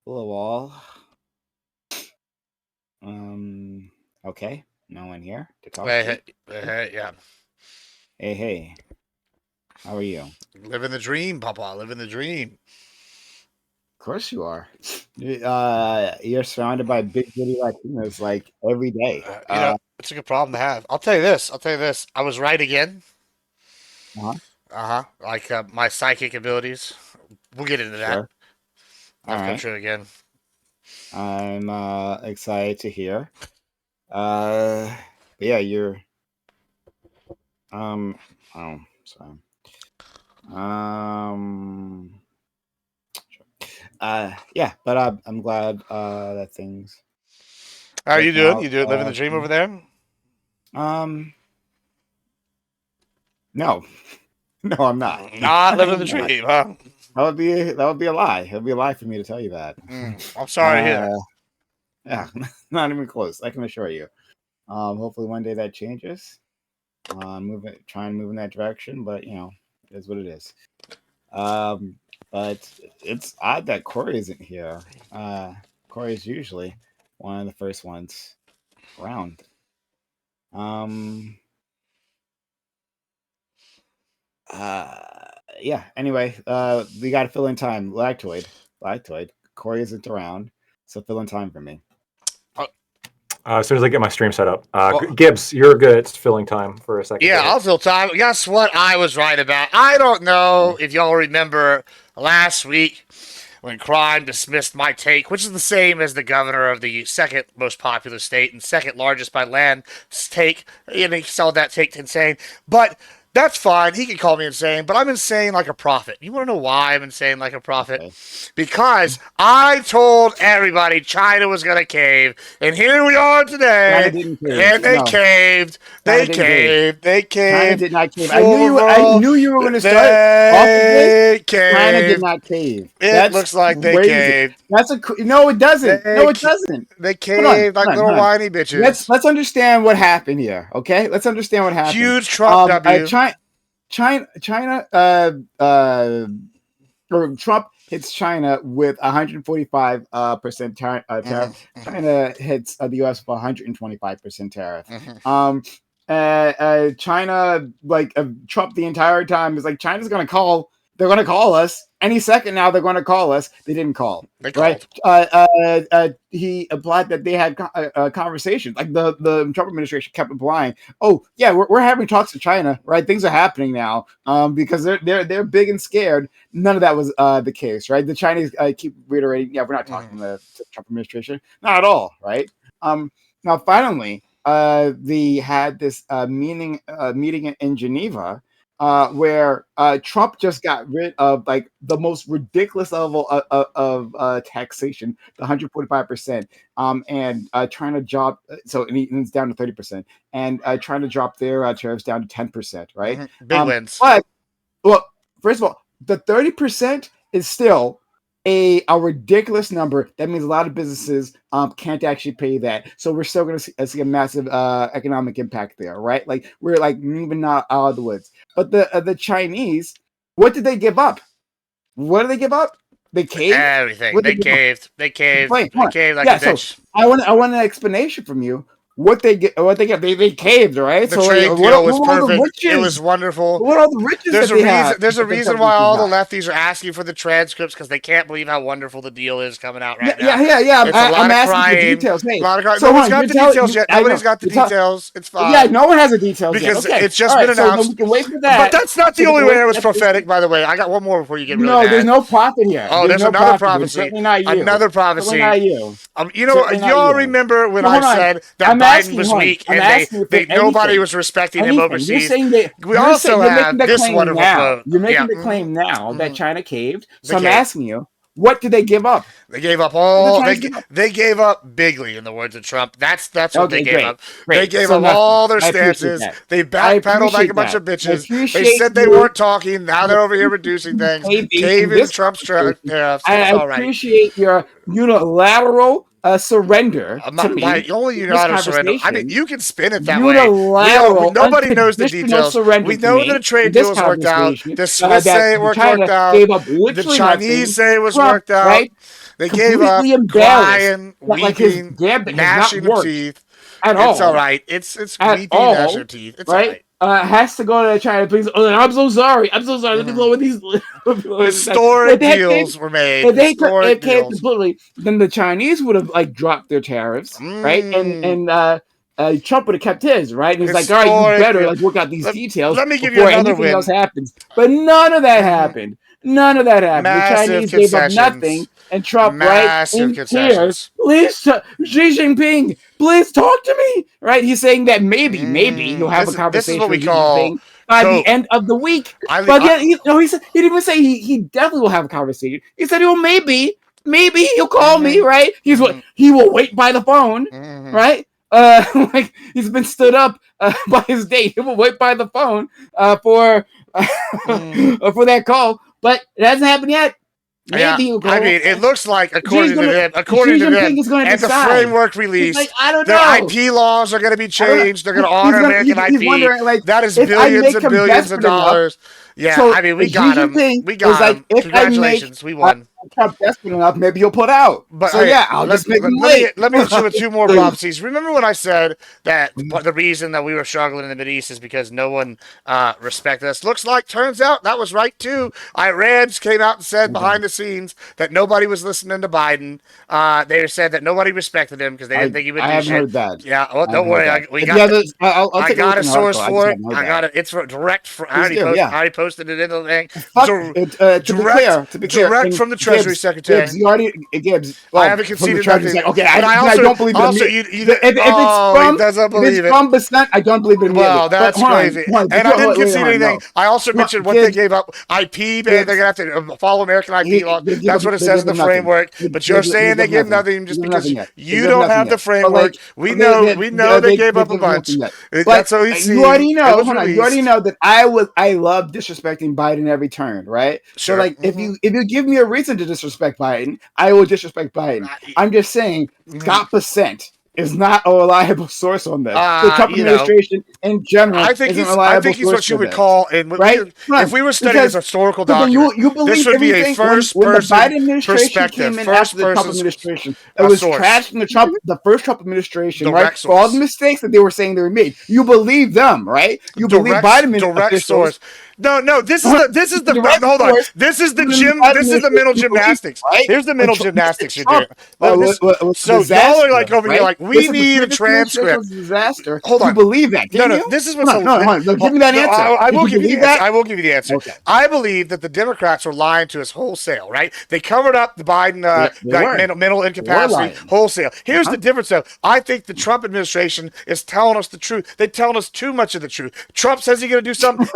Hello, all. Um, okay. No one here to talk to. Yeah. Hey. How are you? Of Living the dream, Papa. Living the dream. course you are. You're surrounded by big booty Latinos like every day. It's a good problem to have. I'll tell you this. I was right again. Uh-huh. Like my psychic abilities. We'll get into that. Sure. All Have come right. true again. I'm excited to hear. Uh, but yeah, you're oh, sorry. Um, yeah, but I'm glad that things How are you working doing? out. You doing living the dream over there? Um, no. No, I'm not. Not living I'm the not. dream, huh? That would be a lie. It would be a lie for me to tell you that. I'm sorry to hear Uh, that. yeah, not even close. I can assure you. Hopefully one day that changes. Try and move in that direction, but it is what it is. Um, but it's odd that Corey isn't here. Corey is usually one of the first ones around. Um, yeah. Anyway, we got to fill in time. Lactoid. Corey isn't around, so fill in time for me. As soon as I get my stream set up. Well, Gibbs, you're good at filling time for a second. yeah, I'll fill time. Guess what I was right about? I don't know if y'all remember last week when crime dismissed my take, which is the same as the governor of the second most popular state and second largest by land take, and he sold that take to insane. But that's fine. He can call me insane, but I'm insane like a prophet. You want to know why I'm insane like a prophet? Okay. Because I told everybody China was going to cave, and here we are China today, didn't cave. and they No, caved. China They didn't cave. caved. They China caved. did not cave. I knew Full you. of I roll. knew you were going to start off of this. They China did caved. not cave. It That's looks like they crazy. caved. No, it doesn't. They No, it ca- doesn't. they Hold on, caved like hold on, little hold on. whiny bitches. Let's understand what happened here. Okay, let's understand what happened. Huge Trump W. China, or Trump hits China with 145% tariff. China hits the U.S. with 125% tariff. Um, China, Trump the entire time is like, China's gonna call. They're gonna call us any second now. They're gonna call us. They didn't call. They Right? called. He implied that they had conversations. Like the Trump administration kept implying, "Oh yeah, we're having talks to China, right? Things are happening now, because they're big and scared." None of that was the case, right? The Chinese keep reiterating, "Yeah, we're not talking to the Trump administration, not at all, right?" Now finally, they had this meeting in Geneva, where Trump just got rid of like the most ridiculous level of taxation, the 145%, and trying to drop and it's down to 30%, and trying to drop their tariffs down to 10%, right? Big wins. But well, first of all, the 30% is still a ridiculous number. That means a lot of businesses can't actually pay that. So we're still going to see a massive economic impact there, right? Like we're like even not out of the woods. But the Chinese, what did they give up? What did they give up? They caved. Everything. What They did they give up? caved. They caved. Explain. Come They on. caved like a Yeah. So bitch. I want an explanation from you. What they get? What they get? They caved, right? The So like, trade what deal was what are all the perfect. It was riches? wonderful. What are all the riches that they have? There's a That the reason why Chinese all the got? lefties are asking for the transcripts because they can't believe how wonderful the deal is coming out Yeah, right now. It's a I'm lot of asking for crying. details. A Hey, lot of crying. so No one's hon, got you're the telling details you, yet. I Nobody's know. got the details. It's Yeah, fine. no one has the details yet. Because Okay, it's all just been right. So then we announced. can wait for But that. that's not So the we only can way wait it for was that. prophetic, by the way. I got one more before you get really No, there's mad. no prophet here. Oh, There's there's no another prophet here. prophecy. Certainly not you. Another Certainly prophecy. not you. You know, Certainly not y'all you. remember when So I hold on. said that I'm Biden asking you, was hon. weak I'm and asking you for nobody anything. was respecting him Anything. You're overseas? saying that We also you're making have the this claim wonderful now. quote. You're Yeah, making the claim now that China caved. they So I'm caved. asking you, what did they give up? They gave up What did the all. Chinese give up? They gave up bigly, in the words of Trump. That's what they Okay, gave great. up. They Great. gave So up nothing. all their I appreciate stances. that. They I backpedaled like a appreciate bunch that. of I bitches. They appreciate said they you. weren't talking. Now I they're over here appreciate reducing you things, caving in caving this Trump's conversation. tariffs. I It's all right. appreciate your unilateral surrender to me. Only this unilateral surrender. I mean, conversation, you can spin it that way. unilateral, Nobody knows the unconditional details. surrender We to know me that a trade in this deal was worked out. conversation, The Swiss that say it worked China out. gave up The literally Chinese nothing. say it was Trump, worked out. right? They gave up, Completely embarrassed crying, that, like, his weeping, gambit has gnashing not of worked teeth. at It's all. all right. It's At weeping, all, gnashing of teeth. It's all right? right. Has to go to China, please. Oh, I'm so sorry. I'm so sorry. Let me lower these. Historic deals were made. If they Historic came deals. completely, then the Chinese would have like dropped their tariffs, right? And Trump would have kept his, right? And he's like, all right, you better like work out these details Let me give you before another anything win. else happens. But none of that happened. None of that happened. Massive The Chinese gave up concessions. nothing, and Trump, Massive right, in concessions. tears, please, Xi Jinping, please talk to me, right? He's saying that maybe he'll have a conversation This is what we with Xi call Jinping by the end of the week. He said he didn't even say he definitely will have a conversation. He said maybe he'll call me, right? He will wait by the phone, right? Like he's been stood up by his date. He will wait by the phone for that call, but it hasn't happened yet. Maybe he'll go. I mean, it looks like according to them, and the decide. framework released, like, I don't their know. IP laws are going to be changed. They're going to honor American IP. Wondering, like, that is billions and billions of dollars. Yeah, so I mean, we got him. We got him. Like, Congratulations, we won. Trump desperate enough, maybe he'll put out. But so I'll just make him wait. Let me hit you with two more prophecies. Remember when I said that the reason that we were struggling in the Mideast is because no one respected us? Turns out that was right too. Iran's came out and said behind the scenes that nobody was listening to Biden. They said that nobody respected him because they didn't think he would do shit. I haven't heard that. Yeah, well, don't worry. I got a source for it. I got it. It's direct. I already posted it in the thing. To be clear, direct from the Treasury Secretary. Gibbs, I haven't conceded nothing. Okay, I don't believe it. If it's from Bessent, I don't believe it. Well, that's crazy. And I didn't concede anything. I also mentioned what they gave up. IP, they're going to have to follow American IP law. That's what it says in the framework. But you're saying they give nothing just because you don't have the framework. We know they gave up a bunch. That's what we see. You already know. You already know that I love disrespecting Biden every turn, right? So like, if you give me a reason to disrespect Biden, I will disrespect Biden. I'm just saying Scott Bessent is not a reliable source on this. The Trump administration in general isn't reliable. I think he's what you would call, right? If we were studying this historical document, this would be a first-person Biden administration came in after the Trump administration. It was trashing the first Trump administration, right? For all the mistakes that they were saying they were made. You believe them, right? You believe Biden direct source. No. This is the hold on. This is the mental gymnastics. Right? Here's the mental gymnastics you're doing. So y'all are like over here, like we need a transcript. Disaster. Hold on. You believe that? No. This is what's no. Give me that answer. I will give you the answer. I will give you the answer. Okay. I believe that the Democrats were lying to us wholesale. Right? They covered up the Biden mental incapacity wholesale. Here's the difference, though. I think the Trump administration is telling us the truth. They're telling us too much of the truth. Trump says he's going to do something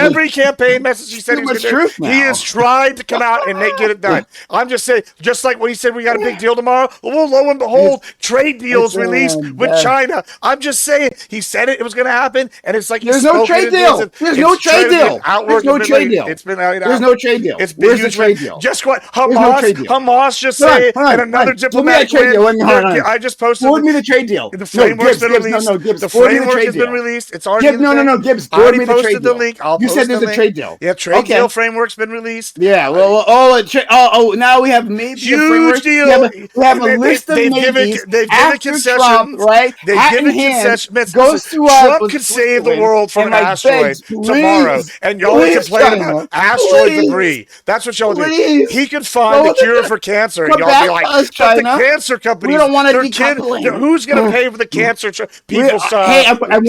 every campaign message he said he was going to do. He has tried to come out and get it done. I'm just saying, just like when he said we got a big deal tomorrow, well, lo and behold, trade deals released with China. I'm just saying, he said it was going to happen, and it's like there's no trade deal. There's no trade deal. There's no trade deal. It's been out. There's no trade deal. It's been huge trade deal. Just what Hamas just say, and another diplomatic win. I just posted. Forward me the trade deal. The framework's been released. The framework has been released. It's already. No, Gibbs. Forward me the trade deal. You said there's a trade deal. Yeah, trade deal framework's been released. Yeah, now we have maybe huge deal. We have a list of maybes. They've given concessions, right? They've given concessions. Trump could save the world from an asteroid tomorrow, and y'all are complaining about asteroid debris. That's what y'all do. He could find a cure for cancer, and y'all be like, but the cancer companies, who's going to pay for the cancer people's I'm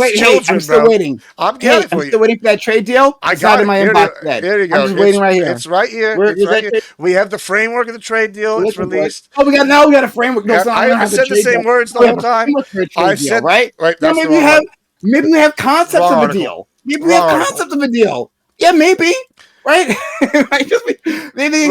still waiting. I'm still waiting for that trade deal. I got it in my inbox. There you go. I'm just waiting right here. It's right here. We have the framework of the trade deal. It's released. Oh, we got a framework. I said the same words the whole time. I said right. Maybe we have concept of a deal. Maybe we have concept of a deal. Yeah, maybe. Right? Maybe.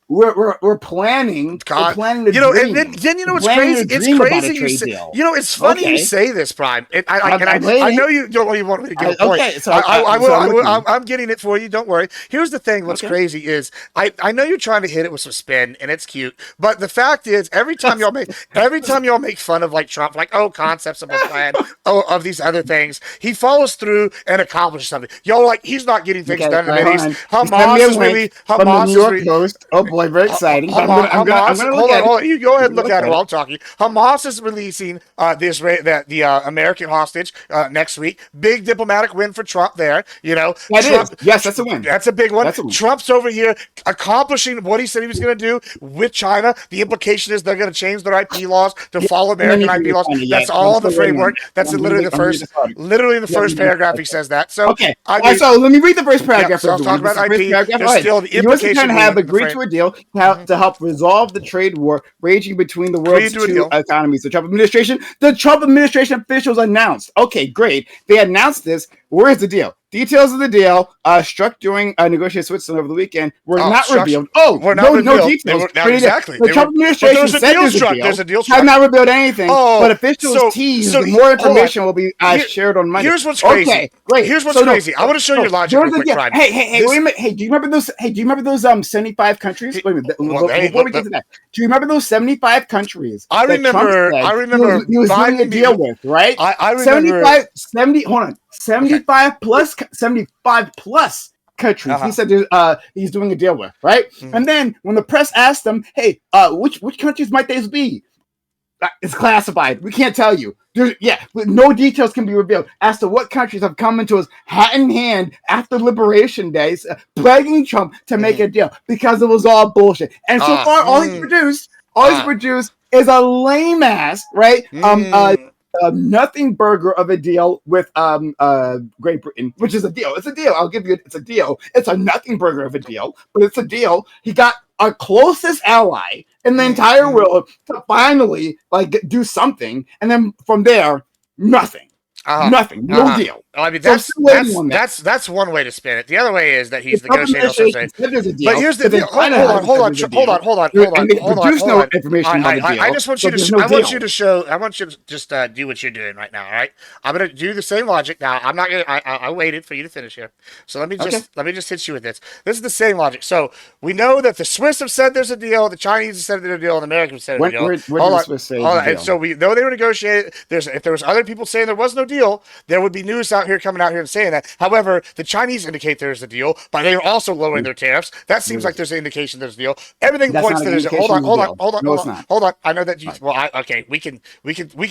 we're planning. God. We're planning to You know, dream. and then you know We're what's planning crazy? to It's dream about a crazy you trade say. deal. You know, it's funny you Okay. say this, Prime. I I'm waiting. know you don't even want me to give a point. Okay, so I will. so I'm listening. I'm getting it for you. Don't worry. Here's the thing. What's Okay. crazy is I know you're trying to hit it with some spin, and it's cute. But the fact is, every time y'all make fun of like Trump, like concepts of a plan, of these other things, he follows through and accomplishes something. Y'all are like he's not getting things Okay, done in all the right, Middle East. hold on. You sent me Hamas a is link really from the Hamas New is York really. Post. Oh boy, very exciting. But I'm gonna look at it. You go ahead and look at it Okay. while I'm talking. Hamas is releasing the American hostage next week. Big diplomatic win for Trump there. You know, That Trump, is. Yes, that's a win. That's a big one. That's a win. Trump's over here accomplishing what he said he was going to do with China. The implication is they're going to change their IP laws to follow American IP laws. That's all the framework. That's literally the first paragraph he says that. So Okay. I All right, mean, so let me read the first paragraph. so I'm of the talking week. about This is the IP. first paragraph. There's All right. still the The U.S. and implication China have being the agreed to a deal to help resolve the trade war raging between the world's Agreed to a two deal. economies. The Trump administration officials announced. Okay, great. They announced this. Where is the deal? Details of the deal struck during negotiations with Switzerland over the weekend were not revealed. Oh, Were not no revealed. details. Exactly. The Trump administration said there's a deal. There's a deal struck. Have not revealed anything, Oh, but officials teased more information will be shared on Monday. Here's what's crazy. Okay, great. Here's what's crazy. I want to show you your logic real quick, Prime. Hey, wait a minute. Hey, do you remember those? Hey, do you remember those 75 countries? Wait a minute. Before we get to that, do you remember those 75 countries? I remember. He was doing a deal with, right? I remember 75 plus countries. He said he's doing a deal with, right? And then when the press asked him, hey, which countries might these be? It's classified. We can't tell you. No details can be revealed as to what countries have come into us hat in hand after Liberation Days, begging Trump to make a deal because it was all bullshit. And so far, all he's produced is a lame ass, right? Nothing burger of a deal with Great Britain, which is a deal. It's a deal. I'll give you it's a deal. It's a nothing burger of a deal, but it's a deal. He got our closest ally in the entire world to finally do something, and then from there, nothing. Nothing. No deal. I mean, that's one way to spin it. The other way is that he's negotiating something. But here's the deal. Hold on. I just want you to. I want you to show. I want you to just do what you're doing right now. All right. I'm gonna do the same logic now. I'm not gonna. I waited for you to finish here. So let me just hit you with this. This is the same logic. So we know that the Swiss have said there's a deal. The Chinese have said there's a deal. And the Americans said there's a deal. Hold on. And so we know they were negotiating. If there was other people saying there was no deal, there would be news coming out here and saying that. However, the Chinese indicate there's a deal, but they are also lowering their tariffs. That seems like there's an indication there's a deal. Everything points to there's a hold on. I know that you. Well, okay, we can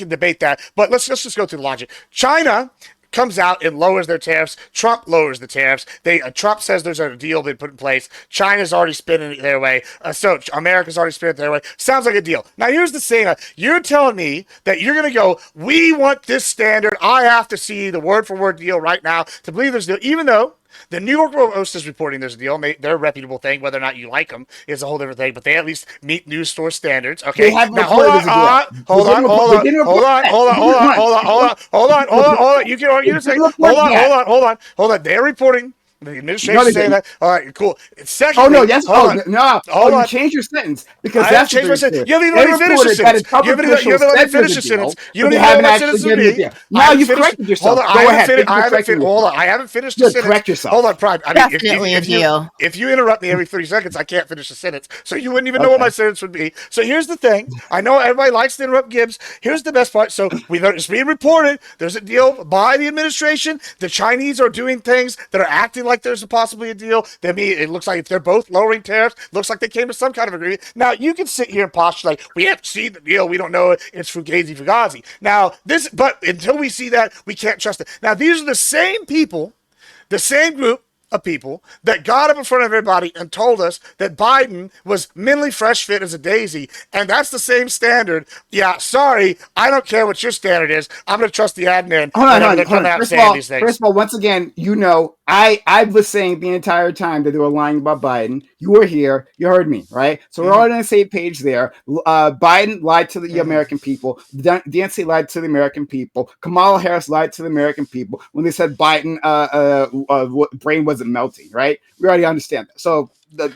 debate that, but let's just go through the logic. China comes out and lowers their tariffs. Trump lowers the tariffs. Trump says there's a deal been put in place. China's already spinning it their way. So America's already spinning it their way. Sounds like a deal. Now here's the thing. You're telling me that you're going to go, we want this standard. I have to see the word for word deal right now to believe there's a deal, even though the New York Post is reporting there's a deal. They're a reputable thing. Whether or not you like them is a whole different thing. But they at least meet news store standards. Okay. Now hold on. You can argue this thing. Hold on. They're reporting. The administration saying that. All right, cool. Secondly, you change your sentence because that's changed my sentence. You haven't even let me finish the sentence. You haven't let me finish the sentence. You don't even let me finish the sentence. Now you've corrected yourself. Go ahead. I haven't finished the sentence. Correct yourself. Hold on, Prime. Definitely a deal. If you interrupt me every 30 seconds, I can't finish the sentence. So you wouldn't even know what my sentence would be. So here's the thing. I know everybody likes to interrupt Gibbs. Here's the best part. So it's being reported. There's a deal by the administration. The Chinese are doing things that are acting like there's possibly a deal. It looks like they're both lowering tariffs. Looks like they came to some kind of agreement. Now you can sit here and postulate we have to see the deal. We don't know it. It's fugazi. Now but until we see that, we can't trust it. Now these are the same people, the same group of people that got up in front of everybody and told us that Biden was mentally fresh fit as a daisy, and that's the same standard. Yeah, sorry, I don't care what your standard is. I'm going to trust the admin. Hold on. First of all, once again, I was saying the entire time that they were lying about Biden. You were here. You heard me, right? So we're all on the same page there. Biden lied to the American people. DNC lied to the American people. Kamala Harris lied to the American people when they said Biden brain wasn't melting, right? We already understand that. So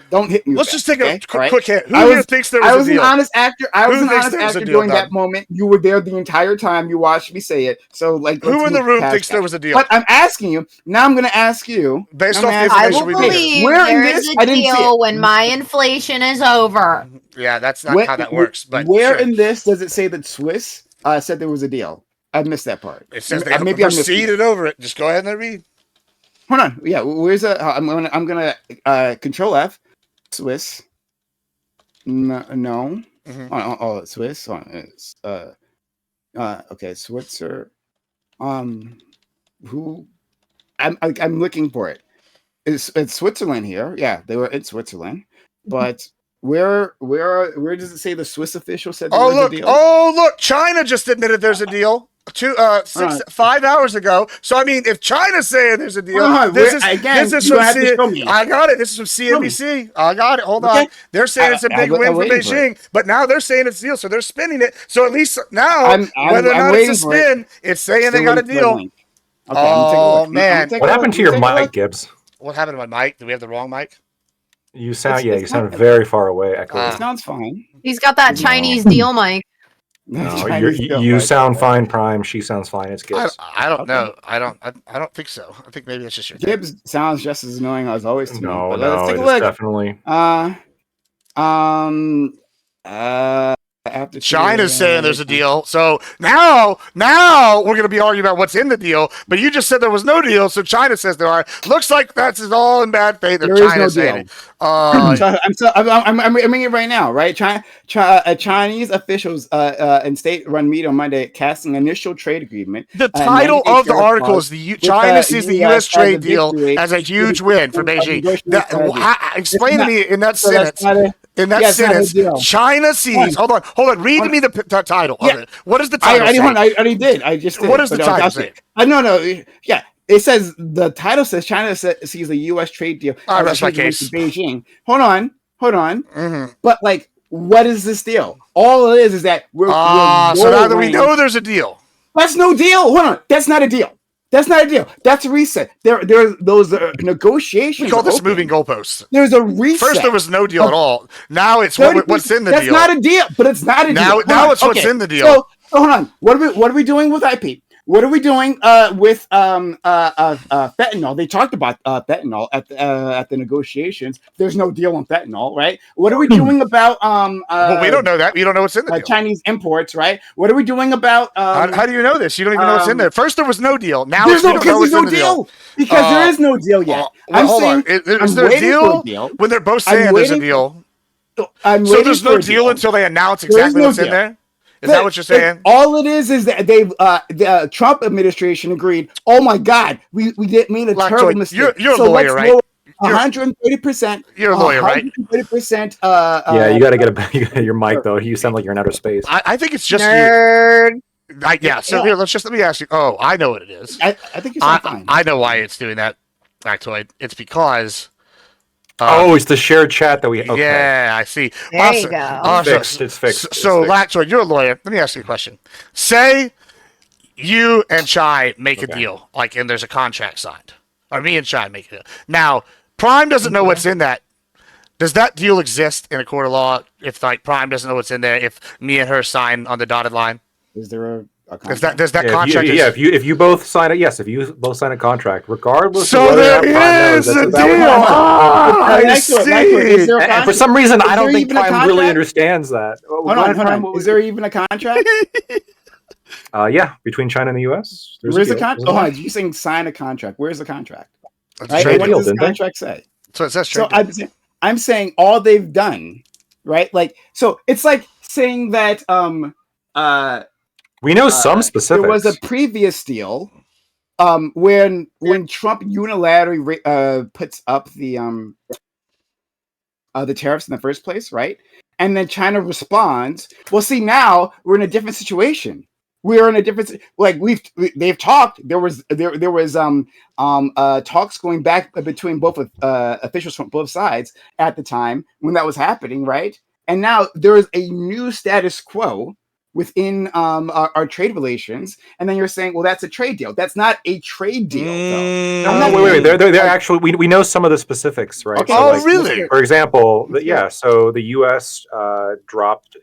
don't hit me. Let's with just that, take a okay? All right? quick hit. Who I here was- thinks there I was was a an deal? honest actor. I was Who an thinks honest there was a actor deal during done? that moment. You were there the entire time. You watched me say it. So like, Who let's in the move room past thinks that. there was a deal? But I'm asking you now. I'm going to ask you Based I'm off the gonna ask I information will we did. believe Where in there this? is I a didn't see deal it. when my inflation is over. Yeah, that's not how that works. But where sure. in this does it say that Swiss said there was a deal? I missed that part. It says they Maybe I missed it. proceeded over it. Just go ahead and read. Hold on. Yeah, where's the? I'm gonna Control F. Swiss. No. Mhm. Oh, Swiss. It's, okay, Switzer. Who? I'm looking for it. It's Switzerland here. Yeah, they were in Switzerland, but where does it say the Swiss official said there was a deal? Oh look! China just admitted there's a deal. 5 hours ago. So I mean, if China's saying there's a deal, this is you from have to show me. I got it. This is from CNBC. I got it. Hold Okay. on. They're saying it's a big win for Beijing, but now they're saying it's a deal, so they're spinning it. So at least now, whether or not it's a spin, it's saying they got a deal. Okay, oh man, what happened to your mic, Gibbs? What happened to my mic? Do we have the wrong mic? You sound you sound very far away. It sounds fine. He's got that Chinese deal mic. No, you sound fine, Prime. She sounds fine. It's Gibbs. I don't know. I don't think so. I think maybe it's just your Gibbs sounds just as annoying as always to me. No, But let's take a it's look. definitely. After China's saying there's a deal. So now we're going to be arguing about what's in the deal. But you just said there was no deal, so China says there are. Looks like that's all in bad faith. There is China no saying deal. it. I'm reading it right now, right? Chinese officials in state-run media on Monday casting initial trade agreement. The title of the article is China sees the U.S. trade deal as a huge win for Beijing. Explain to me in that sentence. In that sentence, China sees. Hold on. Read me the title of it. What does the title say? I already did. I just did. What does the title say? No. Yeah. It says the title says China sees the U.S. trade deal as a case. to Beijing. Hold on. Mm-hmm. But like, what is this deal? All it is that we're so now that we know there's a deal. That's no deal. Hold on. That's not a deal. That's not a deal. That's a reset. There's those negotiations. We call this moving goalposts. There's a reset. First, there was no deal at all. Now it's what's in the deal. That's not a deal, but it's not a deal. Now it's what's in the deal. So hold on. What are we doing with IP? What are we doing with fentanyl? They talked about fentanyl at the negotiations. There's no deal on fentanyl, right? What are we doing about well, we don't know that. You don't know what's in the deal. Chinese imports, right? What are we doing about how do you know this? You don't even know what's in there. First there was no deal. Now there's no deal. Because there is no deal yet. Hold on. Is there a deal when they're both saying there's a deal? So there's no deal until they announce exactly what's in there? Is that what you're saying? All it is that the Trump administration agreed. Oh my God, we didn't mean a terrible mistake. You're a lawyer, right? 130%. You're a lawyer, right? 130%. Yeah, you got to get your mic though. You sound like you're in outer space. I think it's just Nerd. you. So here, let me ask you. Oh, I know what it is. I think you sound fine. I know why it's doing that, Factoid. It's because. It's the shared chat that we. Okay. Yeah, I see. There you go. It's fixed. So, Lactoid, you're a lawyer. Let me ask you a question. Say you and Chai make a deal, and there's a contract signed, or me and Chai make a deal. Now, Prime doesn't know what's in that. Does that deal exist in a court of law? If Prime doesn't know what's in there, if me and her sign on the dotted line, is there a contract? Does that contract? If you both sign it, yes. If you both sign a contract, regardless. So of whether there is a deal. I see. And for some reason, I don't think Prime really understands that. Hold on. Is there even a contract? Yeah, between China and the U.S. Where's the contract? Oh, you saying sign a contract? Where's the contract? Right? Trade what deal, does the didn't contract say? So it says trade deal. I'm saying all they've done, right? So it's like saying that we know some specifics. There was a previous deal when Trump unilaterally puts up the tariffs in the first place, right? And then China responds. Well, see, now we're in a different situation. We're in a different they've talked. There was talks going back between both officials from both sides at the time when that was happening, right? And now there is a new status quo within our trade relations, and then you're saying, well, that's a trade deal. That's not a trade deal, though. No, wait. They're actually we know some of the specifics, right? Okay. So, Oh, really? For example, so the U.S. Dropped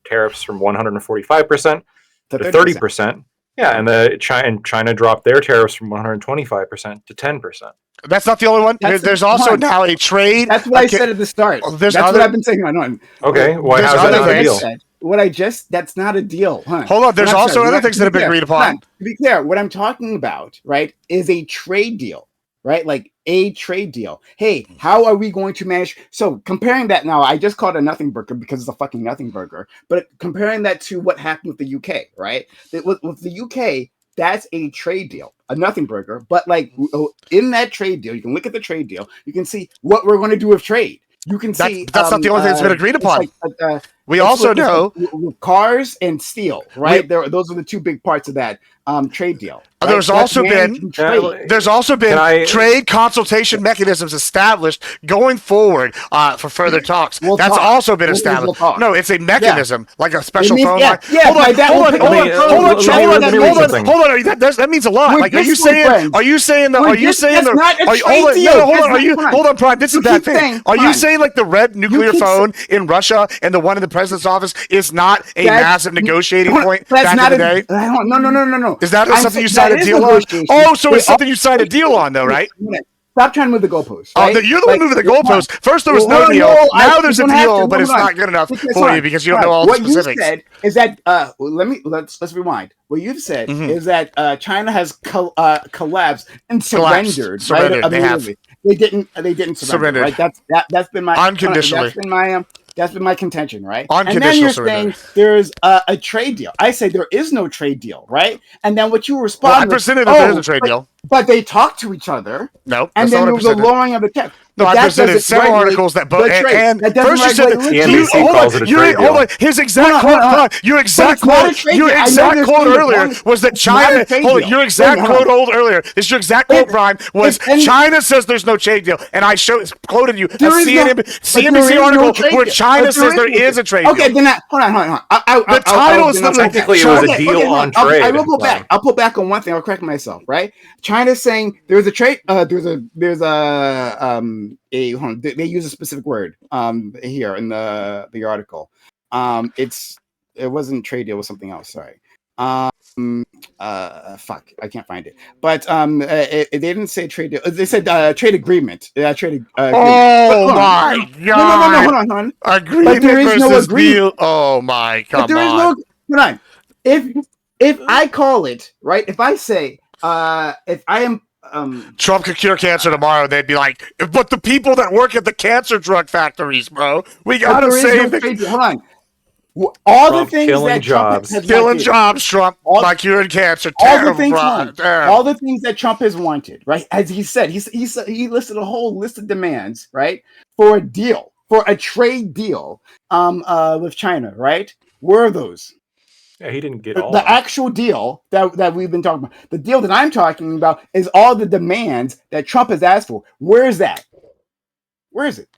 tariffs from 145% to 30%. Yeah, and China dropped their tariffs from 125% to 10%. That's not the only one. There's also now a trade. That's what I said at the start. That's what I've been saying. Okay, why how's that not a deal? That's not a deal. Hold on, there's also other things that have been agreed upon. To be clear, what I'm talking about, right, is a trade deal, right? Like a trade deal. Hey, how are we going to manage? So comparing that now, I just called it a nothing burger because it's a fucking nothing burger. But comparing that to what happened with the UK, right? With the UK, that's a trade deal, a nothing burger. But like in that trade deal, you can look at the trade deal. You can see what we're going to do with trade. You can see that's not the only thing that's been agreed upon. We also know with cars and steel, right? Those are the two big parts of that trade deal. Right? There's also been trade consultation mechanisms established going forward for further talks. That's also been established. No, it's a mechanism, like a special phone line. Hold on. That means a lot. Like, are you saying Prime, this is that thing. Are you saying like the red nuclear phone in Russia and the one in the president's office is not a massive negotiating point back in the day? No. Is that something you signed a deal on? Oh, so it's something you signed a deal on, though, right? Stop trying to move the goalposts. Right? Oh, you're the one moving the goalposts. First there was no deal. Now there's a deal, but it's not good enough for you because you don't know all the specifics. What you said is that let's rewind. What you've said is that China has collapsed and surrendered. Surrendered. Right? They have. They didn't surrender. Right? That's been my unconditionally. That's been my contention, right? And then you're saying there's a trade deal. I say there is no trade deal, right? And then what you respond I presented that there's a trade deal. But they talk to each other. No, and then there was a lowering of the tech. No, I presented several articles that both. And first you said hold on. His exact quote. Your exact quote earlier was that China. Hold on. Your exact quote earlier. This is your exact quote, Brian. Was China says there's no trade deal, and I quoted you a CNBC article where China says there is a trade deal. Okay, then hold on. The title is technically it was a deal on trade. I will go back. I'll pull back on one thing. I'll correct myself. Right? China's saying there's a trade. They use a specific word here in the article. It wasn't trade deal, it was something else. Sorry. Fuck, I can't find it. But they didn't say trade deal. They said trade agreement. Trade agreement. Oh my god! No, hold on. Agreement versus deal. Oh my, come on. Hold on. If I call it right, if I say if I am. Trump could cure cancer tomorrow. They'd be like, but the people that work at the cancer drug factories, bro, we got to save the. Hold on. All the things killing jobs, Trump by curing cancer. All the things that Trump has wanted, right? As he said, he listed a whole list of demands, right, for a deal, for a trade deal, with China, right? Where are those? Yeah, he didn't get all the actual deal that we've been talking about. The deal that I'm talking about is all the demands that Trump has asked for. Where is that? Where is it?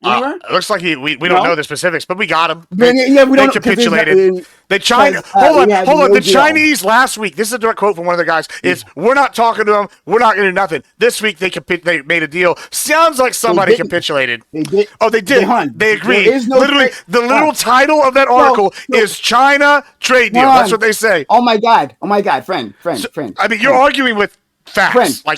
It looks like we don't know the specifics, but we got him. We don't capitulated. Hold on. The Chinese last week, this is a direct quote from one of the guys, is we're not talking to them. We're not going to do nothing. This week they made a deal. Sounds like somebody capitulated. They did. Oh, they did. They agreed. Literally, the little title of that article is China trade deal. That's what they say. Oh my God, friend. I mean, you're arguing with facts. Friend. I'm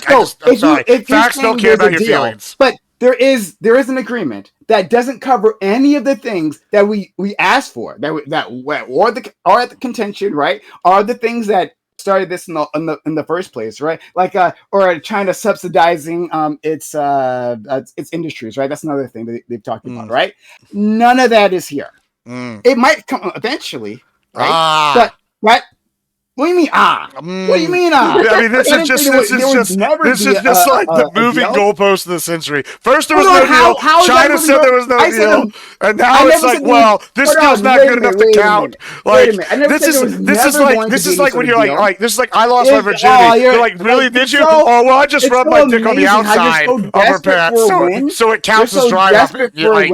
sorry. Facts don't care about your feelings. But there is an agreement that doesn't cover any of the things that we asked for, or at the contention, right? Are the things that started this in the first place, right? Like or China subsidizing its industries, right? That's another thing that they've talked about, right? None of that is here. It might come eventually, right? But What do you mean What do you mean I mean, this is just like the moving goalpost of the century. First there was no deal. China said there was no deal, and now it's like, well, this deal's not good enough to count. Like this is like when you're like this is like I lost my virginity. You're like, really? Did you? Oh well, I just rubbed my dick on the outside of her pants, so it counts as dry humping. You're like,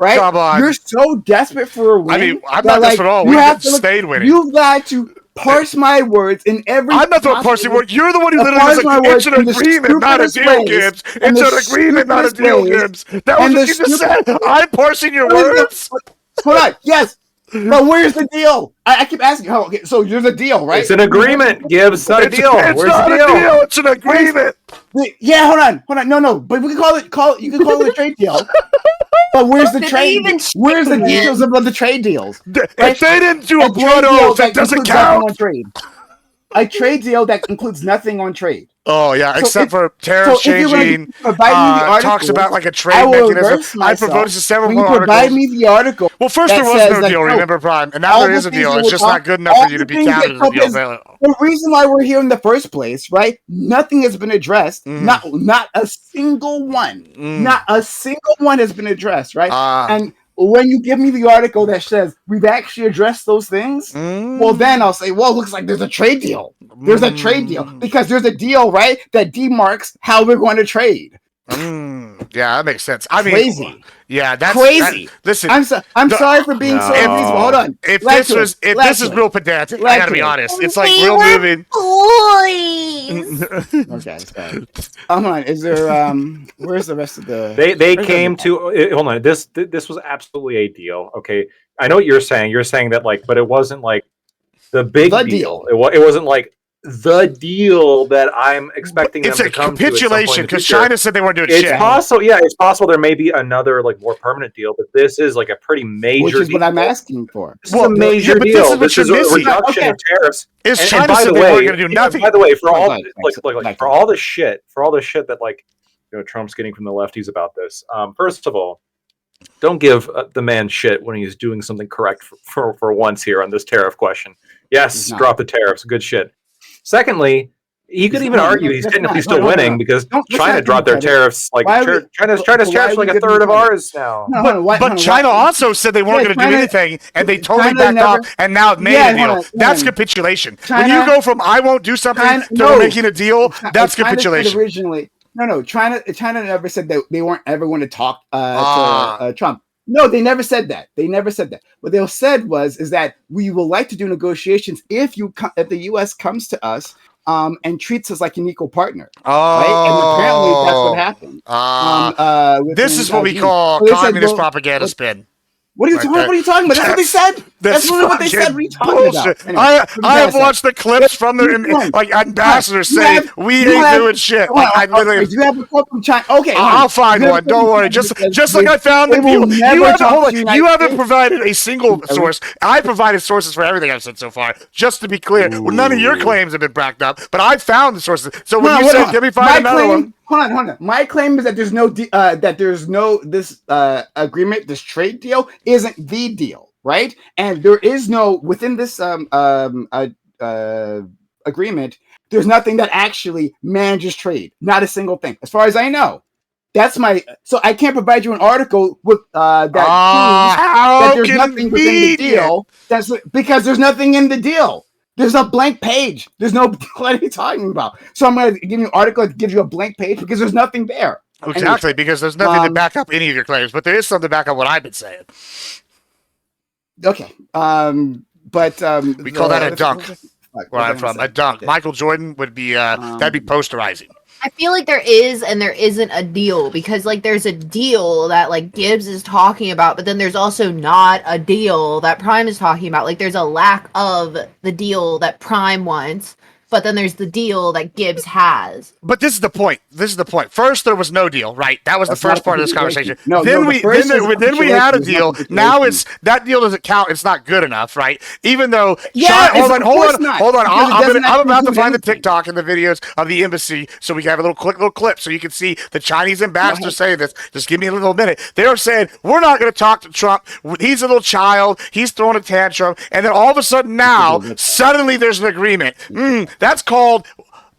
right? Come on. You're so desperate for a win. I mean, I'm not desperate at all. We stayed winning. You've got to parse my words in every. I'm not the one parsing words. You're the one who literally was like, it's an agreement, not a deal, Gibbs. It's an agreement, not a deal, Gibbs. That was what you just said. I'm parsing your words. Hold on. Yes. But where's the deal? I keep asking. Oh, okay, so there's a deal, right? It's an agreement, Gibbs. It's not a deal. It's not a deal. It's an agreement. Yeah, hold on. No. But we can call it. You can call it a trade deal. But where's the trade? Where's the details of the trade deals? If they didn't do a blood oath, that doesn't count. A trade deal that includes nothing on trade. Oh yeah, except for tariffs changing. Talks about like a trade mechanism. I proposed several more articles. Provide me the article. Well, first there was no deal. Remember, Prime, and now there is a deal. It's just not good enough for you to be counted as a deal. The reason why we're here in the first place, right? Nothing has been addressed. Not a single one. Not a single one has been addressed, right? And when you give me the article that says we've actually addressed those things, well, then I'll say, well, it looks like there's a trade deal. There's a trade deal because there's a deal, right, that demarks how we're going to trade. Yeah, that makes sense. I mean, crazy. Yeah, that's crazy. Listen, I'm sorry for being so unreasonable. Hold on. If this is real pedantic, I gotta be honest. It's like real moving. Okay, sorry. Hold on. Is there where's the rest of the? They came to. Hold on. This was absolutely a deal. Okay, I know what you're saying. You're saying that like, but it wasn't like the big deal. It wasn't like the deal that I'm expecting them to come to. It's a capitulation because China said they weren't doing shit. It's possible, yeah, it's possible there may be another like more permanent deal, but this is like a pretty major Which is deal. what I'm asking for. This is a major deal. This is a reduction in tariffs. China said they weren't going to do nothing. By the way, for all for all the shit that like Trump's getting from the lefties about this. First of all, don't give the man shit when he's doing something correct for once here on this tariff question. Yes, drop the tariffs. Good shit. Secondly, you could even argue he's technically still winning because China dropped their tariffs. Like China's tariffs like a third of ours now. But China also said they weren't going to do anything, and they totally backed off, and now it made a deal. That's capitulation. When you go from I won't do something to making a deal, that's capitulation. Originally, China never said that they weren't ever going to talk to Trump. No, they never said that. What they said is that we would like to do negotiations if the U.S. comes to us and treats us like an equal partner. Right? And apparently that's what happened. This is what we call communist propaganda spin. What are you talking about? That's what they said. That's literally what they said. What are you talking about? Anyway, I have watched the clips from their ambassadors saying we ain't doing shit. I literally. Do you have a quote from China? Okay, I'll find one. Don't worry. Just like I found the deal. You haven't provided a single source. I provided sources for everything I've said so far. Just to be clear, none of your claims have been backed up, but I found the sources. So when you said, "Let me find another one." Hold on. My claim is that there's no this agreement, this trade deal isn't the deal, right? And there is no within this agreement. There's nothing that actually manages trade. Not a single thing, as far as I know. That's so I can't provide you an article with that proves that there's nothing within the deal. That's because there's nothing in the deal. There's a blank page. There's no. What are you talking about? So I'm going to give you an article that gives you a blank page because there's nothing there. Exactly, because there's nothing to back up any of your claims, but there is something to back up what I've been saying. Okay. We call that a dunk. Where I'm from, a dunk. Okay. Michael Jordan would be that'd be posterizing. I feel like there is and there isn't a deal because like there's a deal that like Gibbs is talking about, but then there's also not a deal that Prime is talking about. Like there's a lack of the deal that Prime wants. but then there's the deal that Gibbs has. But this is the point. First, there was no deal, right? That was That's the first not part of this capitulation. conversation. No, then no, we the first is then we had a capitulation, deal. it's not Now capitulation. that deal doesn't count. It's not good enough, right? Even though Yeah, hold of on. course not, because it doesn't I'm about to include find the anything. TikTok and the videos of the embassy so we can have a little clip so you can see the Chinese ambassador say this. Just give me a little minute. They were saying we're not going to talk to Trump. He's a little child. He's throwing a tantrum, and then all of a sudden now suddenly there's an agreement. That's called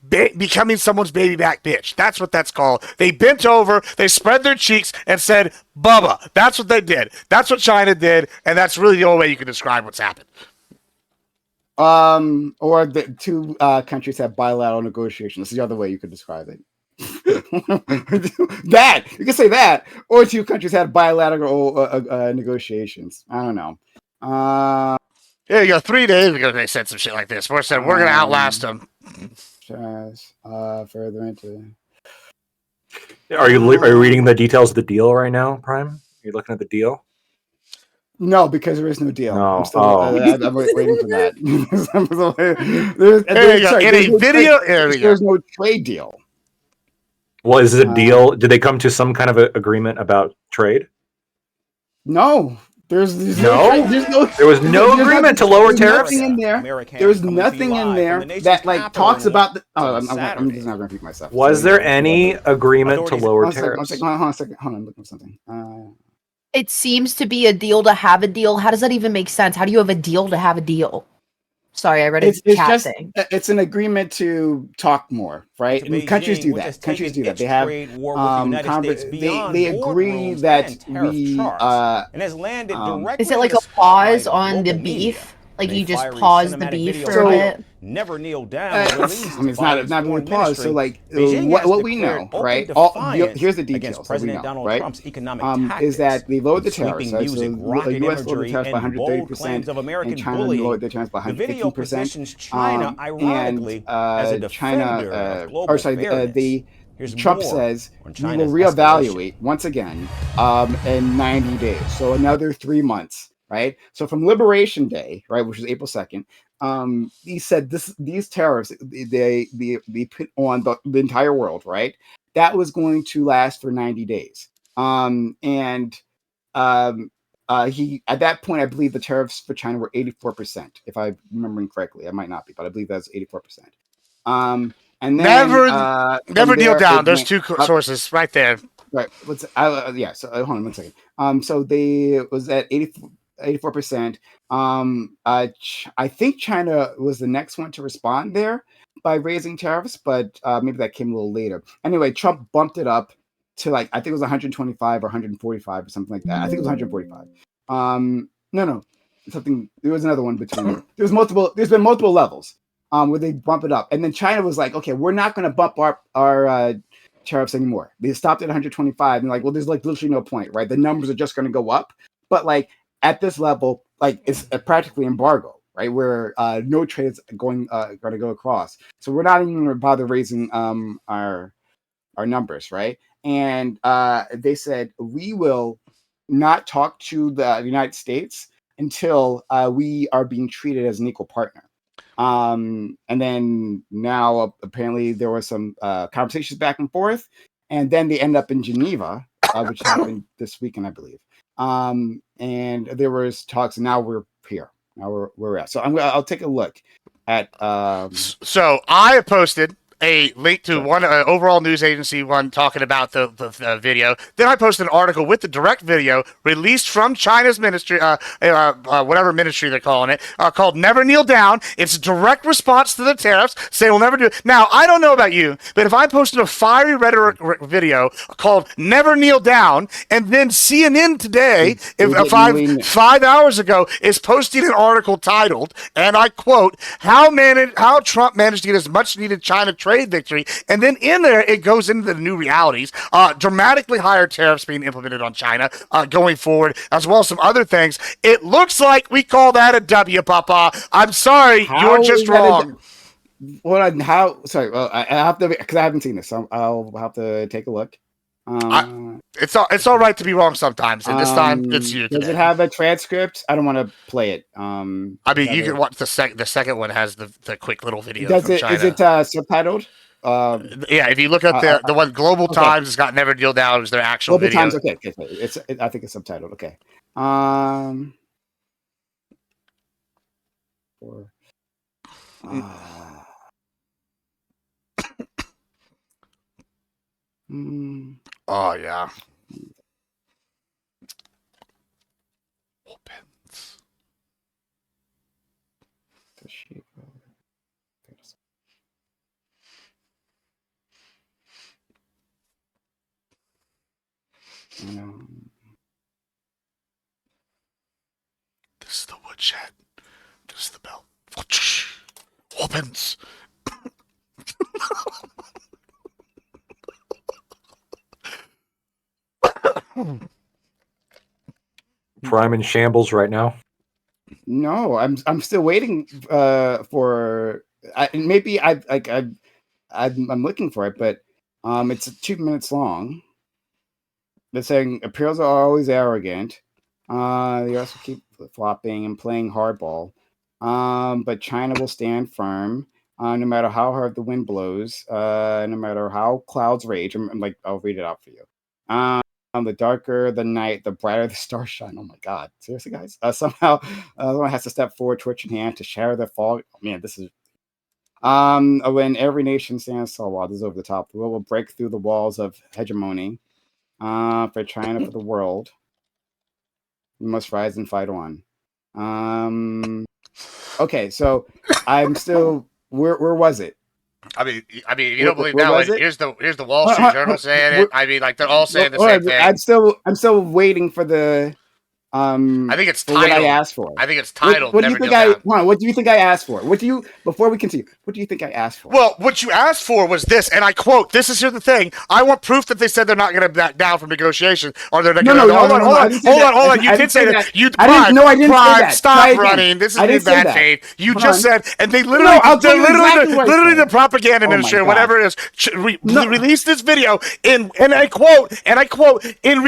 becoming someone's baby back bitch. That's what that's called. They bent over, they spread their cheeks, and said, Bubba. That's what they did. That's what China did, and that's really the only way you can describe what's happened. Or the two countries have bilateral negotiations. This is the other way you could describe it. That you can say that, or two countries had bilateral negotiations. I don't know. Yeah, you go. 3 days ago they said some shit like this. We said we're gonna outlast them. Further into. Are you reading the details of the deal right now, Prime? Are you looking at the deal? No, because there is no deal. No. I'm still I'm waiting for that. There's no trade deal. Well, is it a deal? Did they come to some kind of agreement about trade? No. There was no agreement to lower tariffs. Nothing in there. There's nothing in there that like talks about the. I'm just not going to repeat myself. Was there any agreement to lower tariffs? Hold on a second. Hold on, looking for something. It seems to be a deal to have a deal. How does that even make sense? How do you have a deal to have a deal? Sorry, I read a chat thing. It's an agreement to talk more, right? And countries do that. Countries do that. They have they agree that we and has landed directly. Is it like a pause on the beef? Like you just pause the beef for a bit? Never kneel down. I mean, it's not really pause. So, like, what we know, right? Here's the details. President Donald Trump's economic tactics, is that they lowered the tariffs. Right? So music, the U.S. lowered the tariffs by and bold 130%, claims of American and China bullying. lowered the tariffs by The video 150%. positions China, ironically, as a defender of global fairness. Trump says we will reevaluate once again in 90 days. So another 3 months. Right. So from Liberation Day, right, which is April 2nd, he said these tariffs they put on the entire world, right? That was going to last for 90 days. He at that point, I believe the tariffs for China were 84%, if I'm remembering correctly. I might not be, but I believe that's 84%. And then never kneel down. There's two sources right there. Right. So hold on 1 second. So they was at 84%. I think China was the next one to respond there by raising tariffs, but maybe that came a little later. Anyway, Trump bumped it up to like I think it was 125 or 145 or something like that. I think it was 145. No, something. There was another one between. There's been multiple levels where they bump it up, and then China was like, okay, we're not going to bump our tariffs anymore. They stopped at 125, and like, well, there's like literally no point, right? The numbers are just going to go up, but like. At this level, like it's a practically embargo, right? Where no trade is going to go across. So we're not even going to bother raising our numbers, right? And they said we will not talk to the United States until we are being treated as an equal partner. And then now apparently there were some conversations back and forth, and then they end up in Geneva, which happened this weekend, I believe. And there was talks, and now we're here. Now we're at. So I'll take a look at. So I posted a link to one overall news agency one talking about the video. Then I posted an article with the direct video released from China's ministry, whatever ministry they're calling it, called Never Kneel Down. It's a direct response to the tariffs, saying we'll never do it. Now, I don't know about you, but if I posted a fiery rhetoric video called Never Kneel Down, and then CNN today, 5 hours ago, is posting an article titled, and I quote, how Trump managed to get his much needed China trade victory, and then in there it goes into the new realities, dramatically higher tariffs being implemented on China going forward, as well as some other things. It looks like we call that a W, Papa. I'm sorry, you're just wrong. Hold on, how? Sorry, well, I have to because I haven't seen this, so I'll have to take a look. It's all right to be wrong sometimes, and this time it's you. Does it have a transcript? I don't want to play it. I mean, you can watch the second one has the quick little video. Does from it? China. Is it subtitled? Yeah, if you look at the one Global Times, it's got Never Kneel Down. It was their actual Global video. Times, okay. I think it's subtitled. Okay. Oh yeah. This is the woodshed. This is the bell. Opens. Prime in shambles right now. No, I'm still waiting for. I'm looking for it, but it's 2 minutes long. They're saying appeals are always arrogant. They also keep flopping and playing hardball. But China will stand firm, no matter how hard the wind blows, no matter how clouds rage. I'll read it out for you. The darker the night, the brighter the stars shine. Oh my God! Seriously, guys. Somehow, someone has to step forward, twitching hand to shatter the fog. Oh, man, this is. When every nation stands tall, wow, this is over the top. The world will break through the walls of hegemony. For China, for the world, we must rise and fight on. Okay, so I'm still. Where was it? I mean, if you don't believe that one, here's the Wall Street Journal saying it. I mean, like they're all saying the same thing. I'm still waiting for the. I think it's titled. What I asked for. I think it's titled. What do you think what do you think I asked for? Before we continue? What do you think I asked for? Well, what you asked for was this, and I quote: "This is here the thing. I want proof that they said they're not going to back down from negotiations, or they're not going to." Hold on. You did say that. You I didn't say that. Stop running. This is in bad faith. You just said, and they literally, literally the propaganda ministry, whatever it is, released this video and I quote, in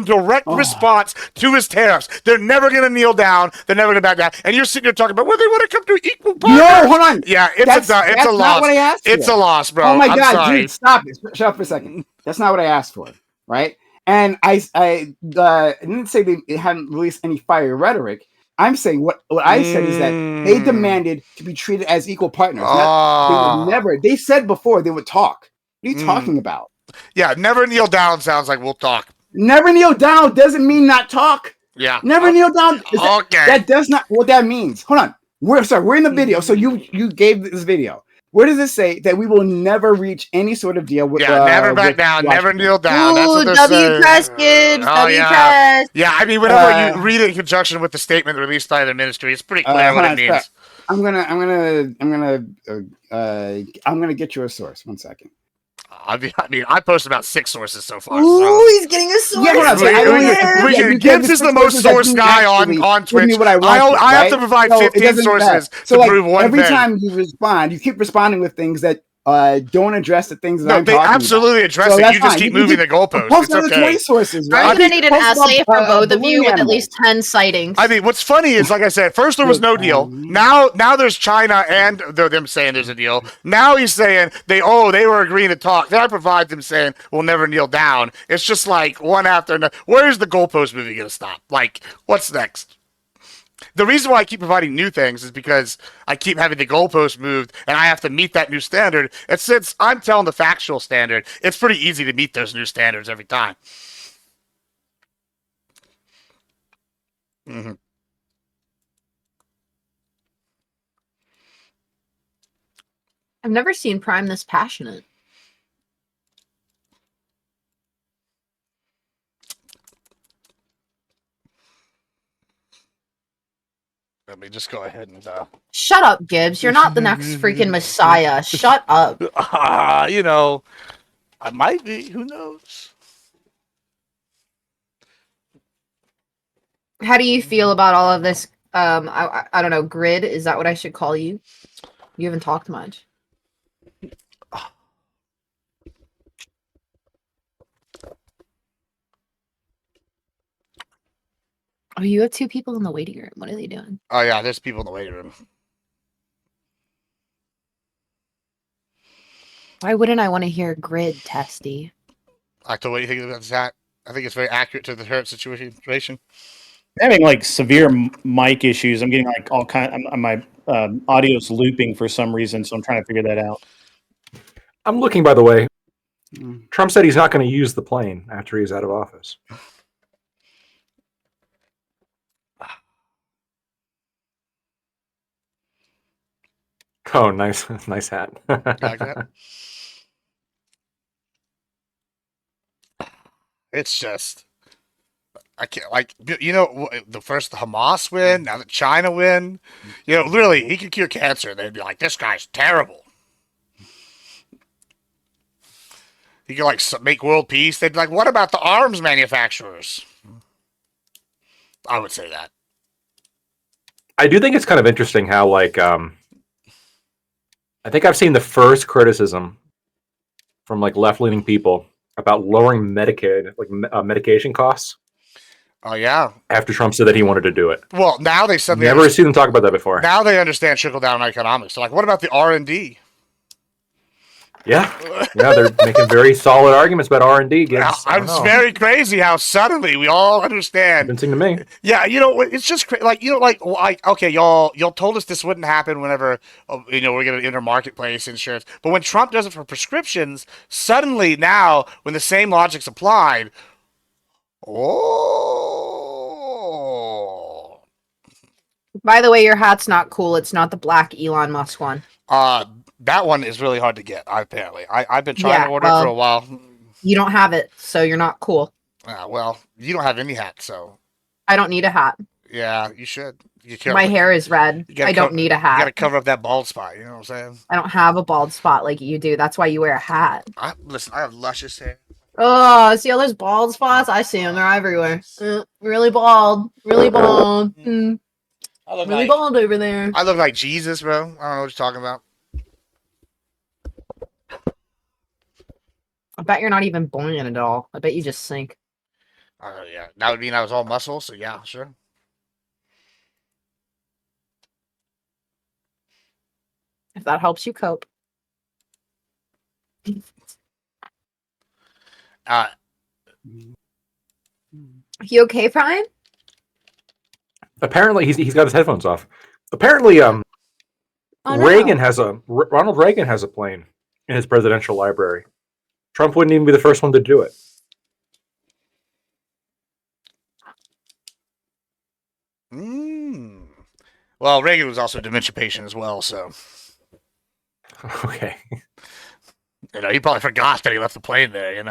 direct response to his tariffs. They're never going to kneel down. They're never going to back down. And you're sitting there talking about, well, they want to come to equal partners. No, hold on. Yeah, it's a loss. Not what I asked for. It's a loss, bro. Oh my God, sorry. dude, stop it. Shut up for a second. That's not what I asked for, right? And I didn't say they hadn't released any fire rhetoric. I'm saying what I said is that they demanded to be treated as equal partners. They said before they would talk. What are you talking about? Yeah, never kneel down sounds like we'll talk. Never kneel down doesn't mean not talk. Yeah. Never kneel down. Okay. That does not what that means. Hold on. We're in the video. So you gave this video. Where does it say that we will never reach any sort of deal with? Yeah, never back down, never kneel down. Ooh, that's what they're W press, Gibbs. W press. Yeah, I mean, whenever you read it in conjunction with the statement released by the ministry, it's pretty clear what it means. I'm gonna get you a source. 1 second. I mean, I posted about 6 sources so far. Ooh, he's getting a source. Gibbs is the most sourced guy on Twitch. I have to provide 15 sources to prove one thing. Every time you respond, you keep responding with things that don't address the things that I'm talking about. They absolutely address it. You just keep moving the goalposts. Post another 20 sources, right? I'm going to need an essay from both of you with at least 10 sightings. I mean, what's funny is, like I said, first there was no deal. Now there's China and them saying there's a deal. Now he's saying they were agreeing to talk. Then I provide them saying we'll never kneel down. It's just like one after another. Where is the goalpost movie going to stop? Like, what's next? The reason why I keep providing new things is because I keep having the goalpost moved and I have to meet that new standard. And since I'm telling the factual standard, it's pretty easy to meet those new standards every time. Mm-hmm. I've never seen Prime this passionate. Let me just go ahead and shut up, Gibbs. You're not the next freaking Messiah. Shut up. You know, I might be. Who knows? How do you feel about all of this? I don't know. Grid, is that what I should call you? You haven't talked much. Oh, you have 2 people in the waiting room. What are they doing? Oh yeah, there's people in the waiting room. Why wouldn't I want to hear grid testy? What do you think about that? I think it's very accurate to the current situation. I'm having like severe mic issues. I'm getting like all kind. My audio's looping for some reason, so I'm trying to figure that out. I'm looking, by the way. Trump said he's not going to use the plane after he's out of office. Oh, nice hat. Like that? It's just, I can't, like, the first Hamas win, now that China win, literally, he could cure cancer. They'd be like, this guy's terrible. He could, like, make world peace. They'd be like, what about the arms manufacturers? I would say that. I do think it's kind of interesting how, like, I think I've seen the first criticism from, like, left-leaning people about lowering Medicaid, like, medication costs. Oh, yeah. After Trump said that he wanted to do it. Well, now they suddenly... Never seen them talk about that before. Now they understand trickle-down economics. So, like, what about the R&D? Yeah, they're making very solid arguments about R&D. It's very crazy how suddenly we all understand. Convincing to me. Yeah, it's just okay, y'all told us this wouldn't happen whenever we're going to enter marketplace insurance, but when Trump does it for prescriptions, suddenly now when the same logic's applied, oh. By the way, your hat's not cool. It's not the black Elon Musk one. That one is really hard to get, apparently. I've been trying to order it for a while. You don't have it, so you're not cool. Well, you don't have any hat, so... I don't need a hat. Yeah, you should. My hair is red. I don't need a hat. You gotta cover up that bald spot, you know what I'm saying? I don't have a bald spot like you do. That's why you wear a hat. Listen, I have luscious hair. Oh, see all those bald spots? I see them. They're everywhere. Really bald. Really bald. Really bald over there. I look like Jesus, bro. I don't know what you're talking about. I bet you're not even buoyant at all. I bet you just sink. Yeah. That would mean I was all muscle, so yeah, sure. If that helps you cope. You okay, Prime? Apparently, he's got his headphones off. Apparently, Ronald Reagan has a plane in his presidential library. Trump wouldn't even be the first one to do it. Well, Reagan was also a dementia patient as well, so. Okay. He probably forgot that he left the plane there,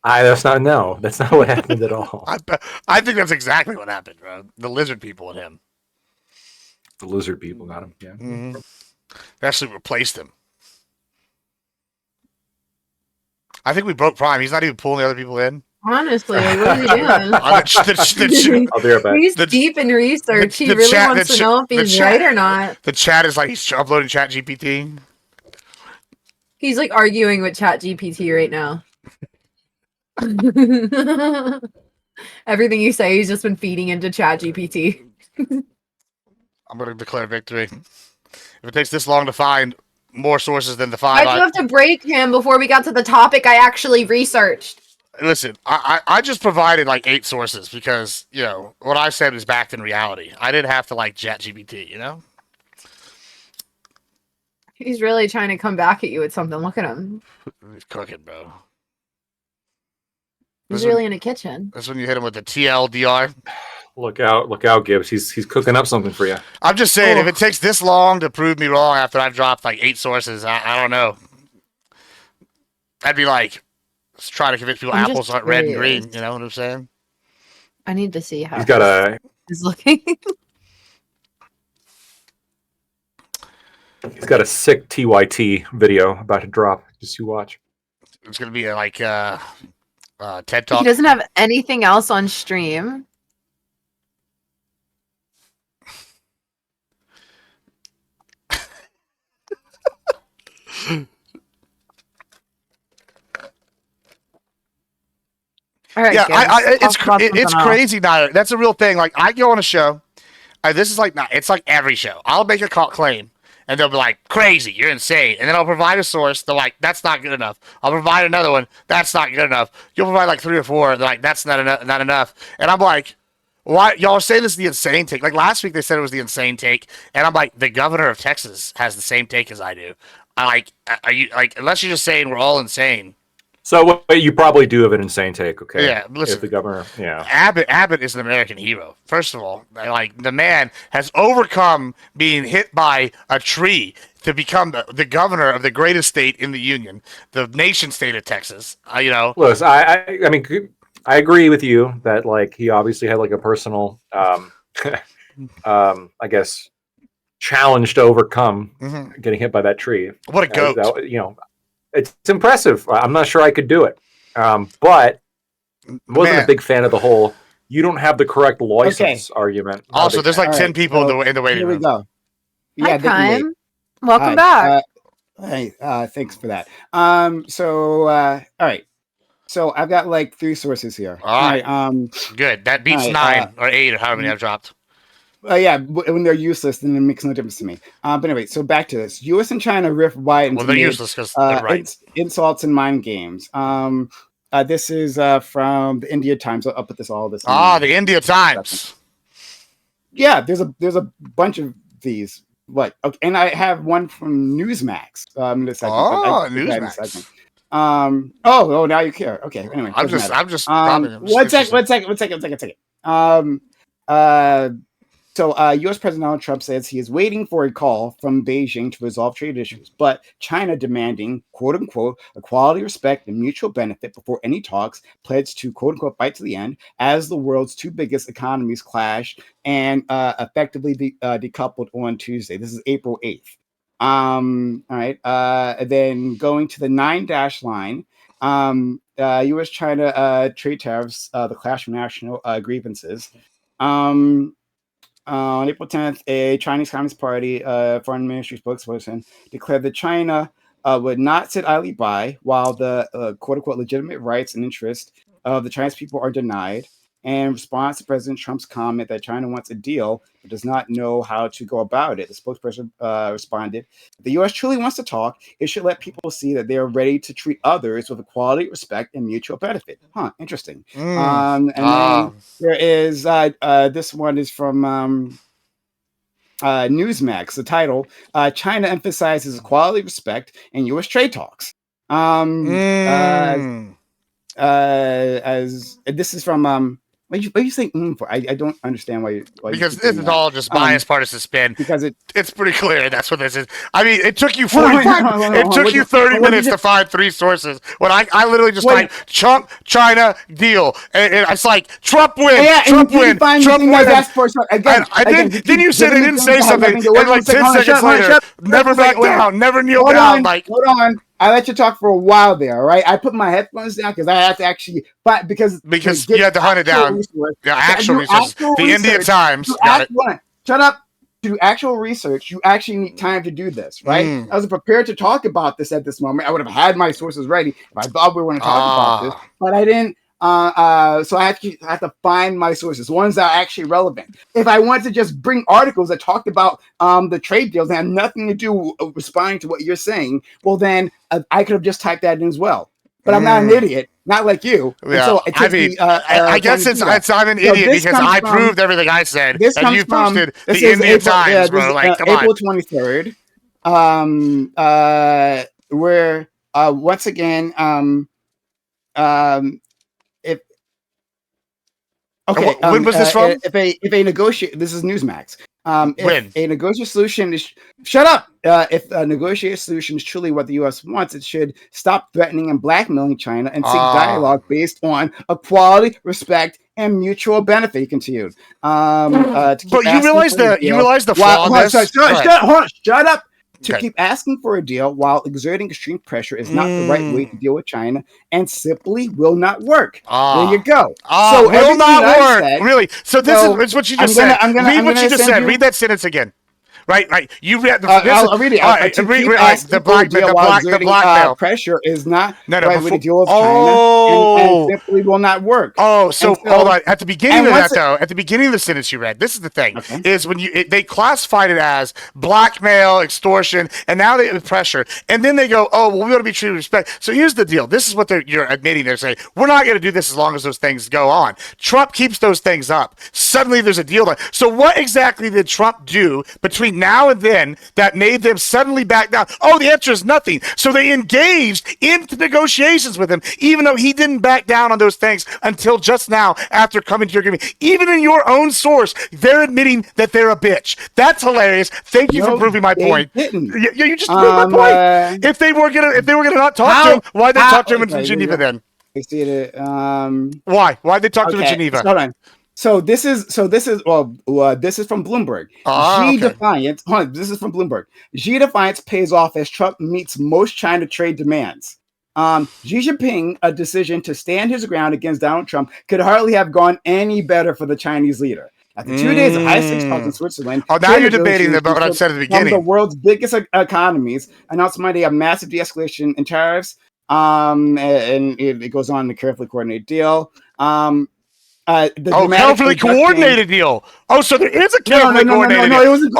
That's not what happened at all. I think that's exactly what happened, bro. The lizard people and him. The lizard people got him, yeah. Mm-hmm. They actually replaced him. I think we broke Prime. He's not even pulling the other people in. Honestly, like, what is he doing? I'll be right back. He's deep in research. He really wants to know if he's right or not. The chat is like he's uploading ChatGPT. He's like arguing with ChatGPT right now. Everything you say, he's just been feeding into ChatGPT. I'm going to declare victory. If it takes this long to find more sources than the 5. Why'd you have to break him before we got to the topic I actually researched? Listen, I just provided like 8 sources because, what I said was backed in reality. I didn't have to like ChatGPT, He's really trying to come back at you with something. Look at him. He's cooking, bro. He's really in a kitchen. That's when you hit him with the TLDR. Look out, Gibbs. He's cooking up something for you. I'm just saying, if it takes this long to prove me wrong after I've dropped like 8 sources, I don't know. I'd be like, trying to convince people apples aren't red and green. You know what I'm saying? I need to see how he's looking. He's got a sick TYT video about to drop. Just you watch. It's gonna be like TED Talk. He doesn't have anything else on stream. All right, it's crazy now. That's a real thing. Like I go on a show, this is like it's like every show. I'll make a claim, and they'll be like, "Crazy, you're insane," and then I'll provide a source. They're like, "That's not good enough." I'll provide another one. That's not good enough. You'll provide like 3 or 4. They're like, "That's not enough." And I'm like, "Why y'all say this is the insane take?" Like last week they said it was the insane take, and I'm like, the governor of Texas has the same take as I do. Are you like, unless you're just saying we're all insane. So you probably do have an insane take, okay? Yeah, listen. If the governor, Abbott is an American hero. First of all, like the man has overcome being hit by a tree to become the governor of the greatest state in the union, the nation state of Texas. Listen, I mean, I agree with you that like he obviously had like a personal, I guess, challenge to overcome getting hit by that tree. What a goat! It's impressive. I'm not sure I could do it, but wasn't a big fan of the whole "you don't have the correct license" argument. Also, there's like 10 people in the waiting room. Here we go. Hi, Prime. Welcome back. Hey, thanks for that. All right. So I've got like 3 sources here. All right. Good. That beats 9 or 8 or however many I've dropped. When they're useless, then it makes no difference to me. But anyway, so back to this: U.S. and China rift wide into they're useless because they're right. Insults and mind games. This is from the India Times. I'll put all this. The India Times. Yeah, there's a bunch of these. What? Okay, and I have one from Newsmax. In a second. Newsmax. Now you care. Okay. Anyway, I'm just. One second. So, U.S. President Donald Trump says he is waiting for a call from Beijing to resolve trade issues, but China demanding, quote unquote, equality, respect, and mutual benefit before any talks, pledged to, quote unquote, fight to the end as the world's 2 biggest economies clash and effectively decoupled on Tuesday. This is April 8th. All right. Then going to the 9-dash line, U.S.-China trade tariffs, the clash of national grievances. On April 10th, a Chinese Communist Party foreign ministry spokesperson declared that China would not sit idly by while the quote-unquote legitimate rights and interests of the Chinese people are denied. And in response to President Trump's comment that China wants a deal but does not know how to go about it, the spokesperson responded, if the U.S. truly wants to talk, it should let people see that they are ready to treat others with equality, respect, and mutual benefit. Interesting. Then there is, this one is from Newsmax. The title, China emphasizes equality, respect, and U.S. trade talks. As this is from what are you saying for? I don't understand why because this is all just biased partisan spin. Because it's pretty clear that's what this is. I mean, it took you 45. It took you 30 minutes to find 3 sources. When I literally just typed Trump China deal, and it's like Trump win, Trump win, Trump win. I did. Then you said they didn't say something, and like 10 seconds later, never back down, never kneel down. Hold on. I let you talk for a while there, right? I put my headphones down because I had to actually, because you had to hunt it down. Actual research. The India Times. Shut up. To do actual research, you actually need time to do this, right? I wasn't prepared to talk about this at this moment. I would have had my sources ready if I thought we were going to talk about this, but I didn't. So I have to find my sources, ones that are actually relevant. If I wanted to just bring articles that talked about the trade deals and had nothing to do with responding to what you're saying, well, then I could have just typed that in as well. But I'm not an idiot, not like you. Yeah. So I guess I'm an idiot because I proved everything I said, and you posted the India Times, bro. Like, come April 23rd, where once again, when was this from? If a negotiate, this is Newsmax. When a negotiated solution is shut up. If a negotiated solution is truly what the U.S. wants, it should stop threatening and blackmailing China and seek dialogue based on equality, respect, and mutual benefit. He continued. But you realize the flaw. Shut up. To keep asking for a deal while exerting extreme pressure is not the right way to deal with China and simply will not work. There you go. So will not work. Really? So this is what you just said. Read what you just said. Read that sentence again. right. You read the. I'll read it. The blackmail pressure is not right with the deal with China, and simply will not work. Oh, so hold on. At the beginning of that, though, at the beginning of the sentence you read, this is the thing: is when they classified it as blackmail, extortion, and now they pressure, and then they go, oh, well, we want to be treated with respect. So here's the deal: this is what you're admitting. They're saying we're not going to do this as long as those things go on. Trump keeps those things up. Suddenly, there's a deal done. So what exactly did Trump do between now and then that made them suddenly back down? Oh, the answer is nothing. So they engaged into negotiations with him, even though he didn't back down on those things until just now after coming to your agreement. Even in your own source, they're admitting that they're a bitch. That's hilarious. Thank you for proving my point. You just proved my point. If they were gonna not talk to him, why'd they talk to him in Geneva then? I see it. Why? Why'd they talk to him in Geneva? Hold on. So this is from Bloomberg. Xi defiance. Hold on, this is from Bloomberg. Xi defiance pays off as Trump meets most China trade demands. Xi Jinping, a decision to stand his ground against Donald Trump, could hardly have gone any better for the Chinese leader. After 2 days of high-stakes talks in Switzerland, now you're debating about what I said at the beginning. One of the world's biggest economies announced Monday a massive de-escalation in tariffs. And it goes on in a carefully coordinated deal. Carefully coordinated deal. Oh, so there is a carefully coordinated deal. No, it wasn't.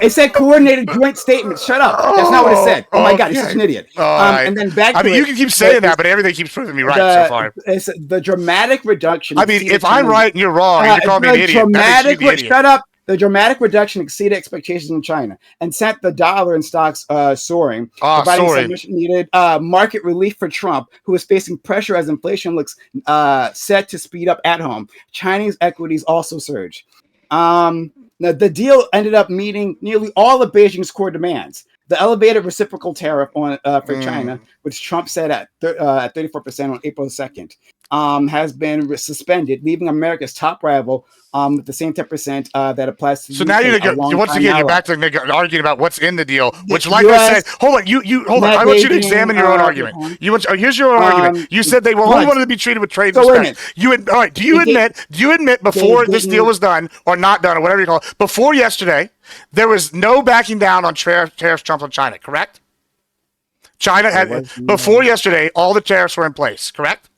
It said coordinated joint statement. Shut up. That's not what it said. Oh my God, you're such an idiot. And then back to you can keep saying that, but everything keeps proving me right so far. It's the dramatic reduction. I mean, if I'm right and you're wrong, you call me an idiot. Shut up. The dramatic reduction exceeded expectations in China and sent the dollar and stocks soaring, providing some much-needed market relief for Trump, who is facing pressure as inflation looks set to speed up at home. Chinese equities also surged. Now, the deal ended up meeting nearly all of Beijing's core demands. The elevated reciprocal tariff on for China, which Trump set at 34% on April 2nd, has been suspended, leaving America's top rival with the same 10% that applies to. So now you're back to arguing about what's in the deal, which, like I said, hold on. Hold on. I want you to examine your own argument. Here's your own argument. You said they only wanted to be treated with trade respect. All right. Do you admit before this deal was done or not done or whatever you call it, before yesterday, there was no backing down on tariffs Trump on China, correct? China had before yesterday, all the tariffs were in place, correct?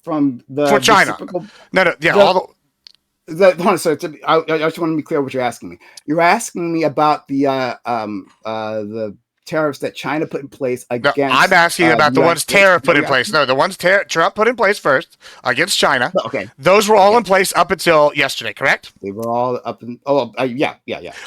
For China. Hold on, so I just want to be clear what you're asking me. You're asking me about the tariffs that China put in place against. No, I'm asking about the ones tariff put in place. No, the ones Trump put in place first against China. Okay, those were all in place up until yesterday, correct? They were all up in. Yeah.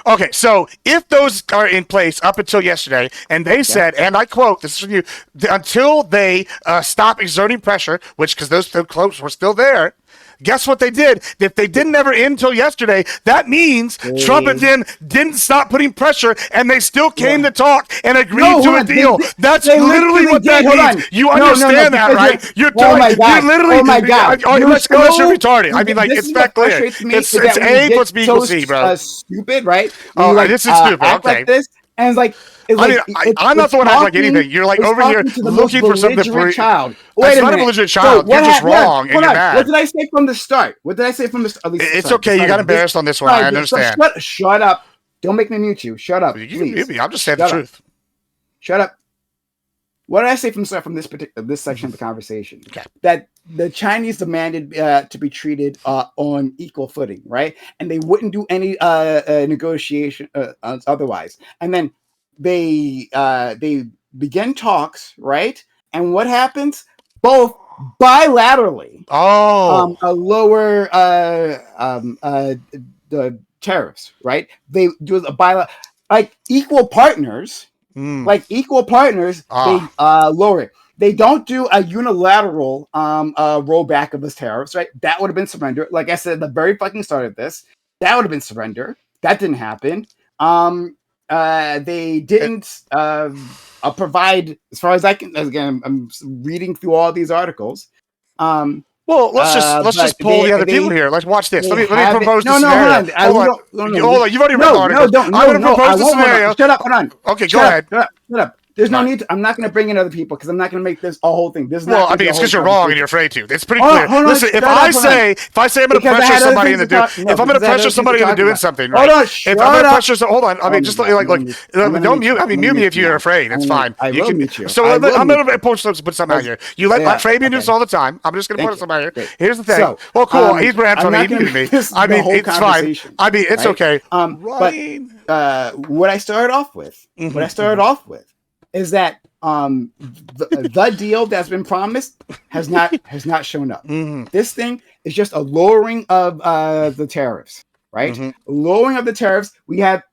Okay, so if those are in place up until yesterday, and they said, and I quote, this is from you, until they stop exerting pressure, which because those quotes were still there. Guess what they did? If they didn't ever end until yesterday, that means Trump and them didn't stop putting pressure, and they still came to talk and agreed to a deal. That's literally what that means. You understand that, right? You're literally. Oh my God! Unless you're retarded. I mean, like it's that clear. It's A plus B equals C, bro. Stupid, right? Oh, this is stupid. Okay. And it's like. I'm not the one acting like anything. You're like over here looking for something for child. It's not a belligerent child. You're just wrong and you're mad. What did I say from the start? It's okay. You got embarrassed on this one. I understand. Shut up. Don't make me mute you. Shut up. Please. I'm just saying the truth. Shut up. What did I say from the start from this section of the conversation? Okay. That the Chinese demanded to be treated on equal footing, right? And they wouldn't do any negotiation otherwise. And then they begin talks, right? And what happens? Both bilaterally. A lower the tariffs, right? They do a bilateral, like equal partners. Like equal partners, they lower it. They don't do a unilateral rollback of those tariffs, right? That would have been surrender. Like I said at the very fucking start of this, that would have been surrender. That didn't happen. They didn't provide, as far as I can. Again, I'm reading through all these articles. Well, let's just pull the other people here. Let's watch this. Let me propose the scenario. Hold on. You've already read the article. I'm going to propose the scenario. Shut up. Hold on. Okay, go ahead. Shut up. There's no need to. I'm not going to bring in other people because I'm not going to make this a whole thing. This is Well, I mean, it's because you're wrong and you're afraid to. It's pretty clear. Listen, if I say I'm going to pressure somebody into doing, if I'm going to pressure somebody into doing something, right? If I'm going to pressure, hold on. I mean, just like, don't mute. I mean, mute me if you're afraid. It's fine. I will mute you. So I'm going to put something out here. You let Fabian do this all the time. I'm just going to put something out here. Here's the thing. Well, cool. He's ran from me. He muted me. I mean, it's fine. I mean, it's okay. But what I started off with, is that the deal that's been promised has not shown up. This thing is just a lowering of the tariffs, right? Lowering of the tariffs. We have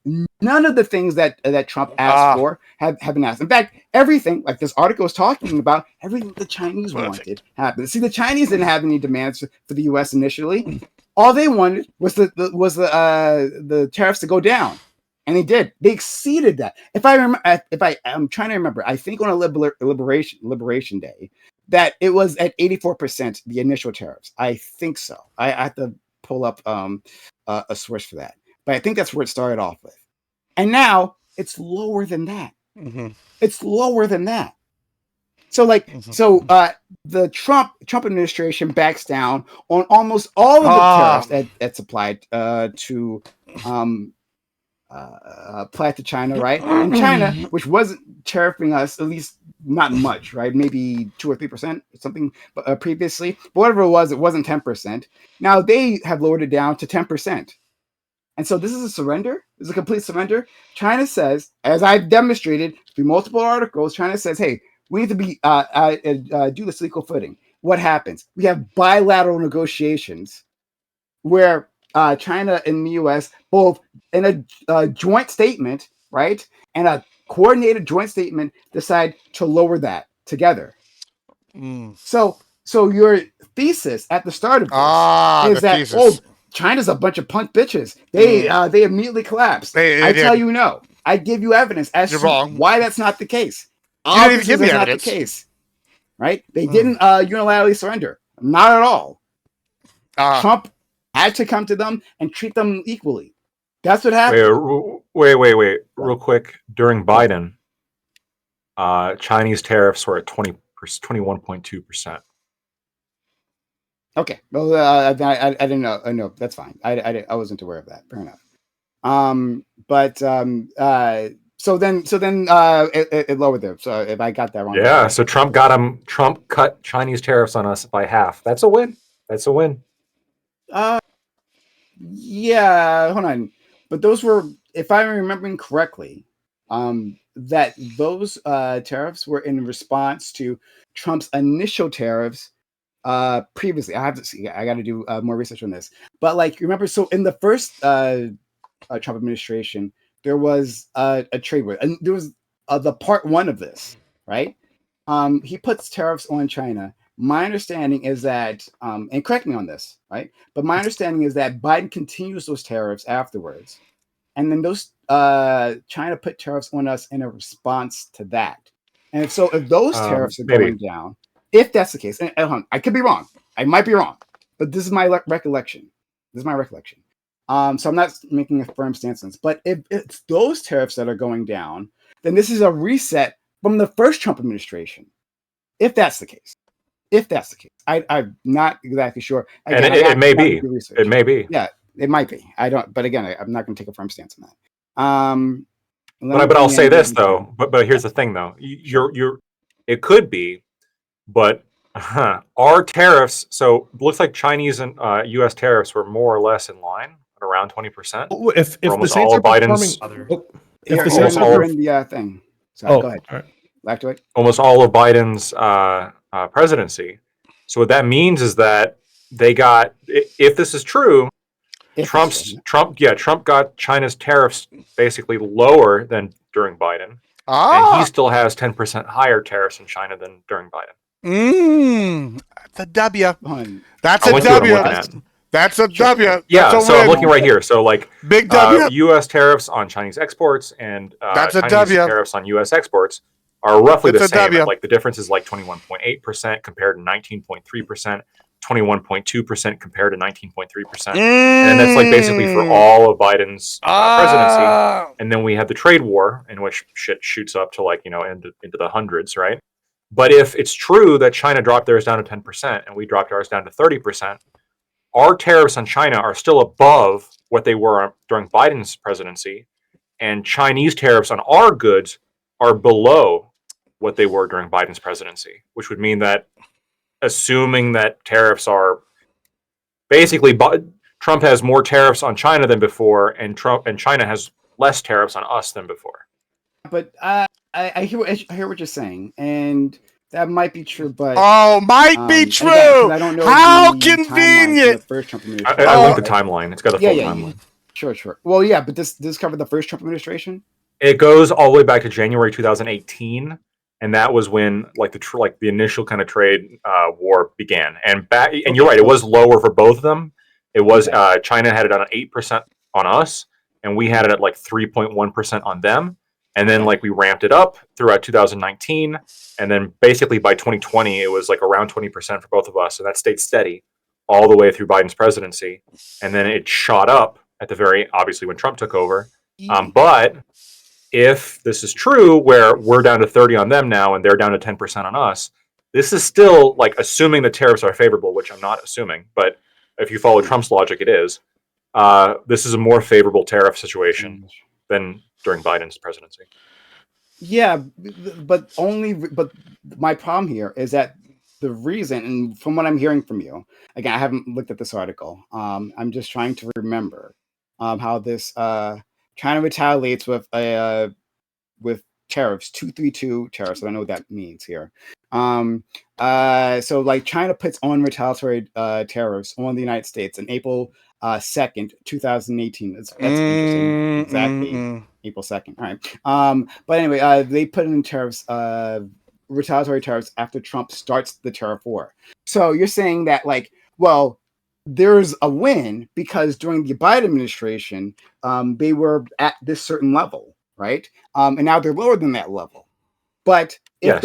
none of the things that Trump asked for have been asked. In fact, everything like this article is talking about, everything the Chinese wanted happened. See, the Chinese didn't have any demands for the U.S. initially. All they wanted was the tariffs to go down. And they did. They exceeded that. I'm trying to remember. I think on a Liberation Day, that it was at 84% the initial tariffs. I think so. I have to pull up a source for that, but I think that's where it started off with. And now it's lower than that. It's lower than that. So the Trump administration backs down on almost all of the tariffs that's applied to. Applied to China, right? And China, which wasn't tariffing us, at least not much, right? Maybe 2 or 3% or something previously. But whatever it wasn't 10%. Now they have lowered it down to 10%. And so this is a surrender. This is a complete surrender. China says, as I've demonstrated through multiple articles, China says, hey, we need to be do this equal footing. What happens? We have bilateral negotiations where China and the U.S. both in a joint statement, right, and a coordinated joint statement decide to lower that together. So your thesis at the start of this is that China's a bunch of punk bitches. They immediately collapse. I tell you no. I give you evidence as to why that's not the case. You didn't even give me evidence. Not the case, right? They didn't unilaterally surrender. Not at all. Trump had to come to them and treat them equally. That's what happened. Wait. Real quick. During Biden, Chinese tariffs were at 21.2%. Okay. Well, I didn't know. No, that's fine. I wasn't aware of that. Fair enough. So then it lowered them. So if I got that wrong. Yeah. So Trump cut Chinese tariffs on us by half. That's a win. Yeah, hold on. But those were, if I'm remembering correctly, that those tariffs were in response to Trump's initial tariffs previously. I have to see. I got to do more research on this. But remember, so in the first Trump administration, there was a trade war, and there was the part one of this, right? He puts tariffs on China. My understanding is that, and correct me on this, right? But my understanding is that Biden continues those tariffs afterwards. And then those China put tariffs on us in a response to that. And if those tariffs are going down, if that's the case, and I could be wrong. I might be wrong. But this is my recollection. So I'm not making a firm stance on this. But if it's those tariffs that are going down, then this is a reset from the first Trump administration. If that's the case. I'm not exactly sure. Again, and it may be. It may be. Yeah, it might be. I don't. But again, I'm not going to take a firm stance on that. But I'll say this though. But here's the thing though. It could be, but our tariffs. So it looks like Chinese and U.S. tariffs were more or less in line at around 20%. If the Saints are performing, if the Saints are in the thing. So go ahead. All right. Back to it. Almost all of Biden's presidency. So what that means is that they got, if this is true, Trump got China's tariffs basically lower than during Biden, and he still has 10% higher tariffs in China than during Biden. That's a W. That's a W. That's a W. Yeah, that's so I'm looking right here. So big W. U.S. tariffs on Chinese exports and that's a Chinese W. tariffs on U.S. exports are roughly That's the same. W. The difference is 21.8% compared to 19.3% 21.2% compared to 19.3%. And then that's like basically for all of Biden's presidency. And then we have the trade war, in which shit shoots up to like, into the hundreds, right? But if it's true that China dropped theirs down to 10% and we dropped ours down to 30%, our tariffs on China are still above what they were during Biden's presidency. And Chinese tariffs on our goods are below what they were during Biden's presidency, which would mean that, assuming that tariffs are basically, Trump has more tariffs on China than before, and China has less tariffs on us than before. But I hear what you're saying, and that might be true. But might be true. Again, I don't know. How convenient! First Trump administration. I like the timeline. It's got a full timeline. Sure. Well, yeah, but this covered the first Trump administration. It goes all the way back to January 2018, and that was when the initial kind of trade war began. And you're right, it was lower for both of them. It was China had it on 8% on us, and we had it at like 3.1% on them. And then we ramped it up throughout 2019, and then basically by 2020 it was like around 20% for both of us, and that stayed steady all the way through Biden's presidency. And then it shot up at the very obviously when Trump took over. But if this is true, where we're down to 30 on them now and they're down to 10% on us, this is still assuming the tariffs are favorable, which I'm not assuming, but if you follow Trump's logic, it is. This is a more favorable tariff situation than during Biden's presidency. Yeah, but my problem here is that the reason, and from what I'm hearing from you, again, I haven't looked at this article. I'm just trying to remember how this China retaliates with tariffs, 232 tariffs. I don't know what that means here. So China puts on retaliatory tariffs on the United States in April 2nd, 2018. That's interesting. Exactly. April 2nd. All right. But anyway, they put in tariffs, retaliatory tariffs after Trump starts the tariff war. So you're saying that there's a win because during the Biden administration, they were at this certain level, right? And now they're lower than that level. But if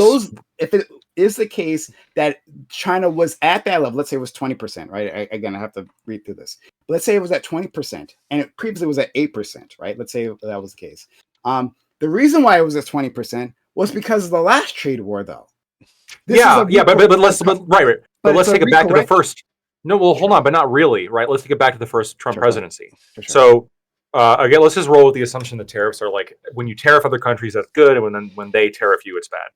it is the case that China was at that level, let's say it was 20%, right? Again, I have to read through this. But let's say it was at 20%, and it previously was at 8%, right? Let's say that was the case. The reason why it was at 20% was because of the last trade war, though. But let's take it back to the first. No, well, hold on, but not really, right? Let's take it back to the first Trump presidency. Sure. So, again, let's just roll with the assumption that tariffs are when you tariff other countries, that's good, and when they tariff you, it's bad.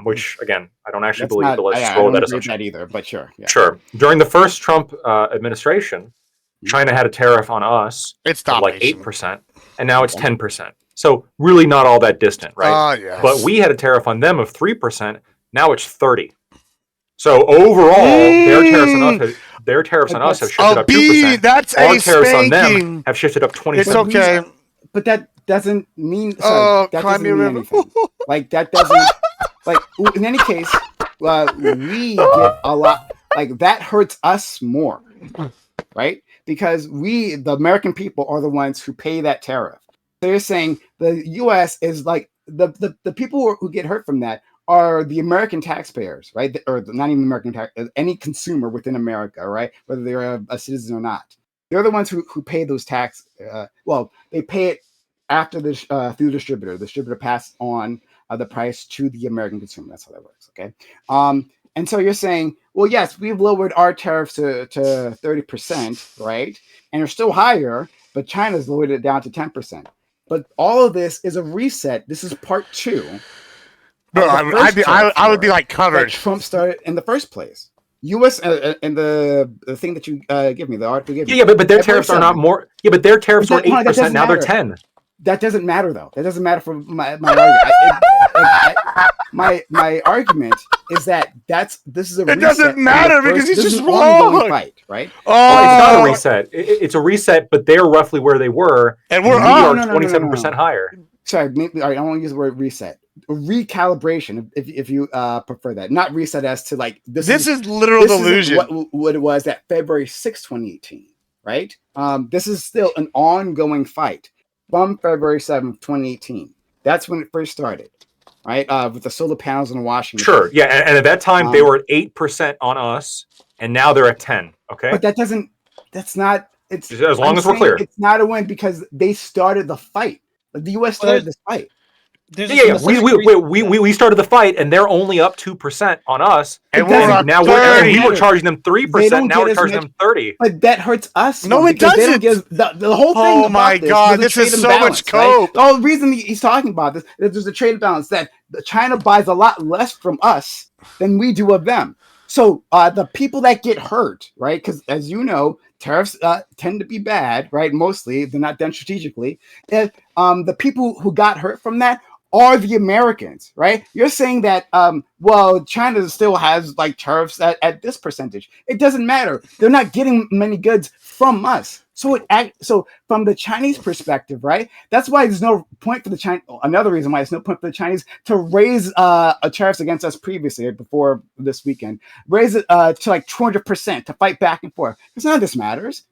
Which, again, I don't actually believe, but let's just roll with that assumption. That either, but sure. Yeah. Sure. During the first Trump administration, China had a tariff on us of 8%, and now it's 10%. So really not all that distant, right? Yes. But we had a tariff on them of 3%, now it's 30%. So overall, their tariffs on us have shifted up 2%. That's our tariffs on them have shifted up 20%. It's okay. But that doesn't mean that doesn't mean anything. That doesn't in any case, we get a lot that hurts us more, right? Because the American people are the ones who pay that tariff. So you're saying the U.S. is the people who get hurt from that are the American taxpayers, right? Or not even American tax, any consumer within America, right? Whether they're a citizen or not. They're the ones who pay those tax. They pay it after through the distributor. The distributor passes on the price to the American consumer. That's how that works, okay? And so you're saying, well, yes, we've lowered our tariffs to 30%, right? And they're still higher, but China's lowered it down to 10%. But all of this is a reset. This is part 2. No, I would be covered. Trump started in the first place. U.S. And the thing that you give me, the article you give me. Yeah, but their tariffs are not more. Yeah, but their tariffs were 8%. Now they're 10%. That doesn't matter, though. That doesn't matter for my argument. My argument is that this is a reset. It doesn't matter because he's just wrong. Fight, right? Oh, it's not a reset. It's a reset, but they're roughly where they were, and we're 27% higher. Sorry, I don't want to use the word reset. Recalibration, if you prefer that, not reset as to this is literal delusion. What it was at February 6, 2018, right? This is still an ongoing fight from February 7th, 2018. That's when it first started, right? With the solar panels in Washington. Sure, yeah, and at that time they were at 8% on us, and now they're at 10. Okay, but that's not. It's as long as we're clear. It's not a win because they started the fight. Like the U.S. started this fight. We started the fight, and they're only up 2% on us. And we were charging them 3%. Now we're charging them 30%. But that hurts us. No, it doesn't. The whole thing. Oh my God, this is so much cope. Right? The whole reason he's talking about this is there's a trade imbalance that China buys a lot less from us than we do of them. So the people that get hurt, right? Because as you know, tariffs tend to be bad, right? Mostly, they're not done strategically. The people who got hurt from that are the Americans, right? You're saying that, well, China still has like tariffs at this percentage. It doesn't matter. They're not getting many goods from us. So from the Chinese perspective, right? That's why there's no point for the Chinese. Another reason why there's no point for the Chinese to raise tariffs against us previously before this weekend, raise it to like 200% to fight back and forth. Because none of this matters.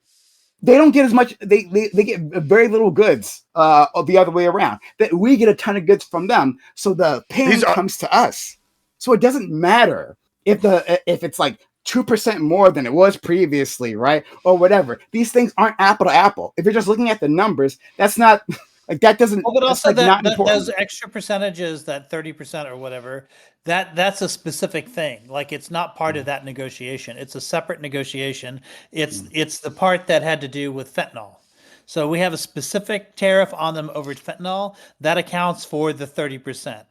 They don't get as much. They get very little goods the other way around. That we get a ton of goods from them, so the pain comes to us. So it doesn't matter if it's like 2% more than it was previously, right, or whatever. These things aren't apple to apple. If you're just looking at the numbers, that's not like that doesn't. Well, but also like those extra percentages, that 30% or whatever, that's a specific thing. Like it's not part of that negotiation. It's a separate negotiation. It's the part that had to do with fentanyl. So we have a specific tariff on them over fentanyl that accounts for the 30%.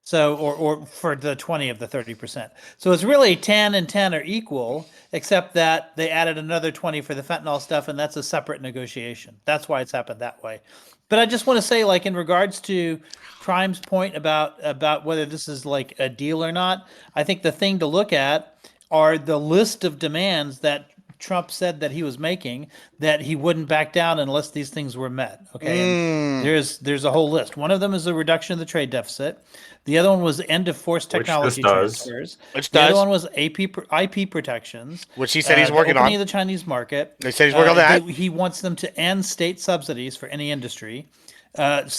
So, or for the 20 of the 30%. So it's really 10 and 10 are equal, except that they added another 20 for the fentanyl stuff, and that's a separate negotiation. That's why it's happened that way. But I just want to say, like in regards to Prime's point about whether this is like a deal or not, I think the thing to look at are the list of demands that Trump said that he was making, that he wouldn't back down unless these things were met. Okay, and there's a whole list. One of them is the reduction of the trade deficit. The other one was end of forced technology transfers. The other one was IP protections, which he said he's working on. Opening of the Chinese market. They said he's working on that. He wants them to end state subsidies for any industry.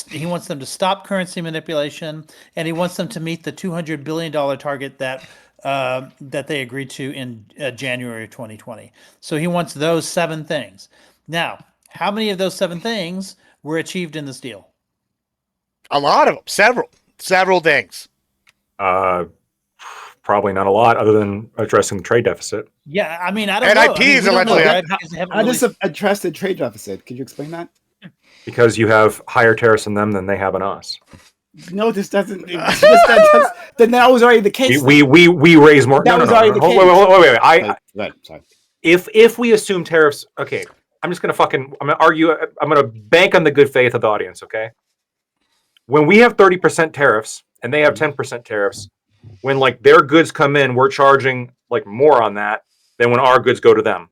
He wants them to stop currency manipulation, and he wants them to meet the $200 billion target that they agreed to in January of 2020. So he wants those 7 things. Now, how many of those 7 things were achieved in this deal? A lot of them. Several things. Probably not a lot, other than addressing the trade deficit. Yeah, I mean, I don't know. NIPs eventually. How does it address the trade deficit? Could you explain that? Because you have higher tariffs on them than they have on us. No, this doesn't. Then that was already the case. We raise more. That was already the case. Wait. Sorry. If we assume tariffs, okay, I'm gonna argue. I'm gonna bank on the good faith of the audience. Okay. When we have 30% tariffs and they have 10% tariffs, when like their goods come in, we're charging like more on that than when our goods go to them.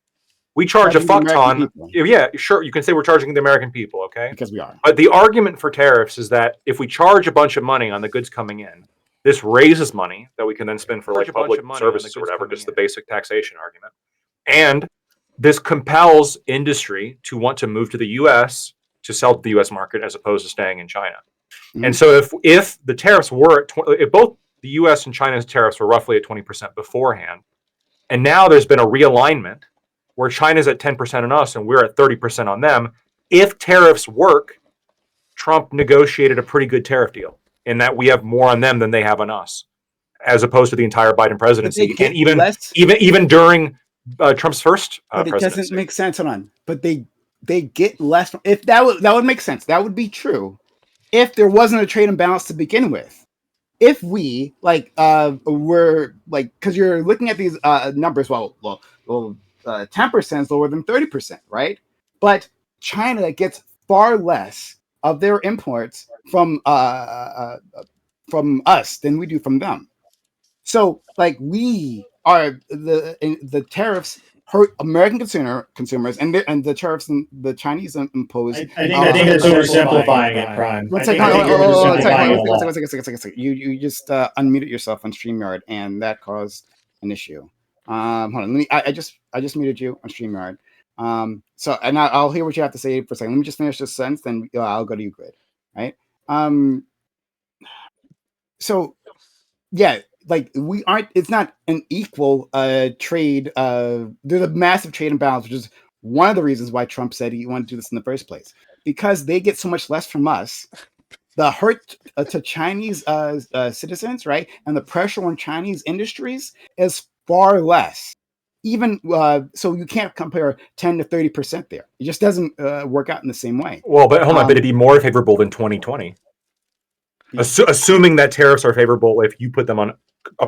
We charge a fuck ton. Yeah, sure. You can say we're charging the American people, okay? Because we are. But the argument for tariffs is that if we charge a bunch of money on the goods coming in, this raises money that we can then spend for like public services or whatever, just the basic taxation argument. And this compels industry to want to move to the U.S. to sell to the U.S. market as opposed to staying in China. Mm-hmm. And so if the tariffs were if both the U.S. and China's tariffs were roughly at 20% beforehand, and now there's been a realignment where China's at 10% on us and we're at 30% on them. If tariffs work, Trump negotiated a pretty good tariff deal in that we have more on them than they have on us, as opposed to the entire Biden presidency. And even during Trump's first presidency. It doesn't make sense. Hold on. But they get less. If that would make sense. That would be true if there wasn't a trade imbalance to begin with. If we were like, because you're looking at these numbers, 10% is lower than 30%, right? But China gets far less of their imports from us than we do from them. So, like, we are the tariffs hurt American consumers, and the tariffs the Chinese impose. I think that's oversimplifying it, Prime. One second. You just unmuted yourself on StreamYard, and that caused an issue. Hold on. I just muted you on StreamYard. So, and I'll hear what you have to say for a second. Let me just finish this sentence, then I'll go to you, Grid. Right? So, yeah, like we aren't. It's not an equal trade. There's a massive trade imbalance, which is one of the reasons why Trump said he wanted to do this in the first place, because they get so much less from us. The hurt to Chinese citizens, right, and the pressure on Chinese industries is far less. Even so, you can't compare 10 to 30% there. It just doesn't work out in the same way. Well, but hold on, but it'd be more favorable than 2020. Assuming that tariffs are favorable if you put them on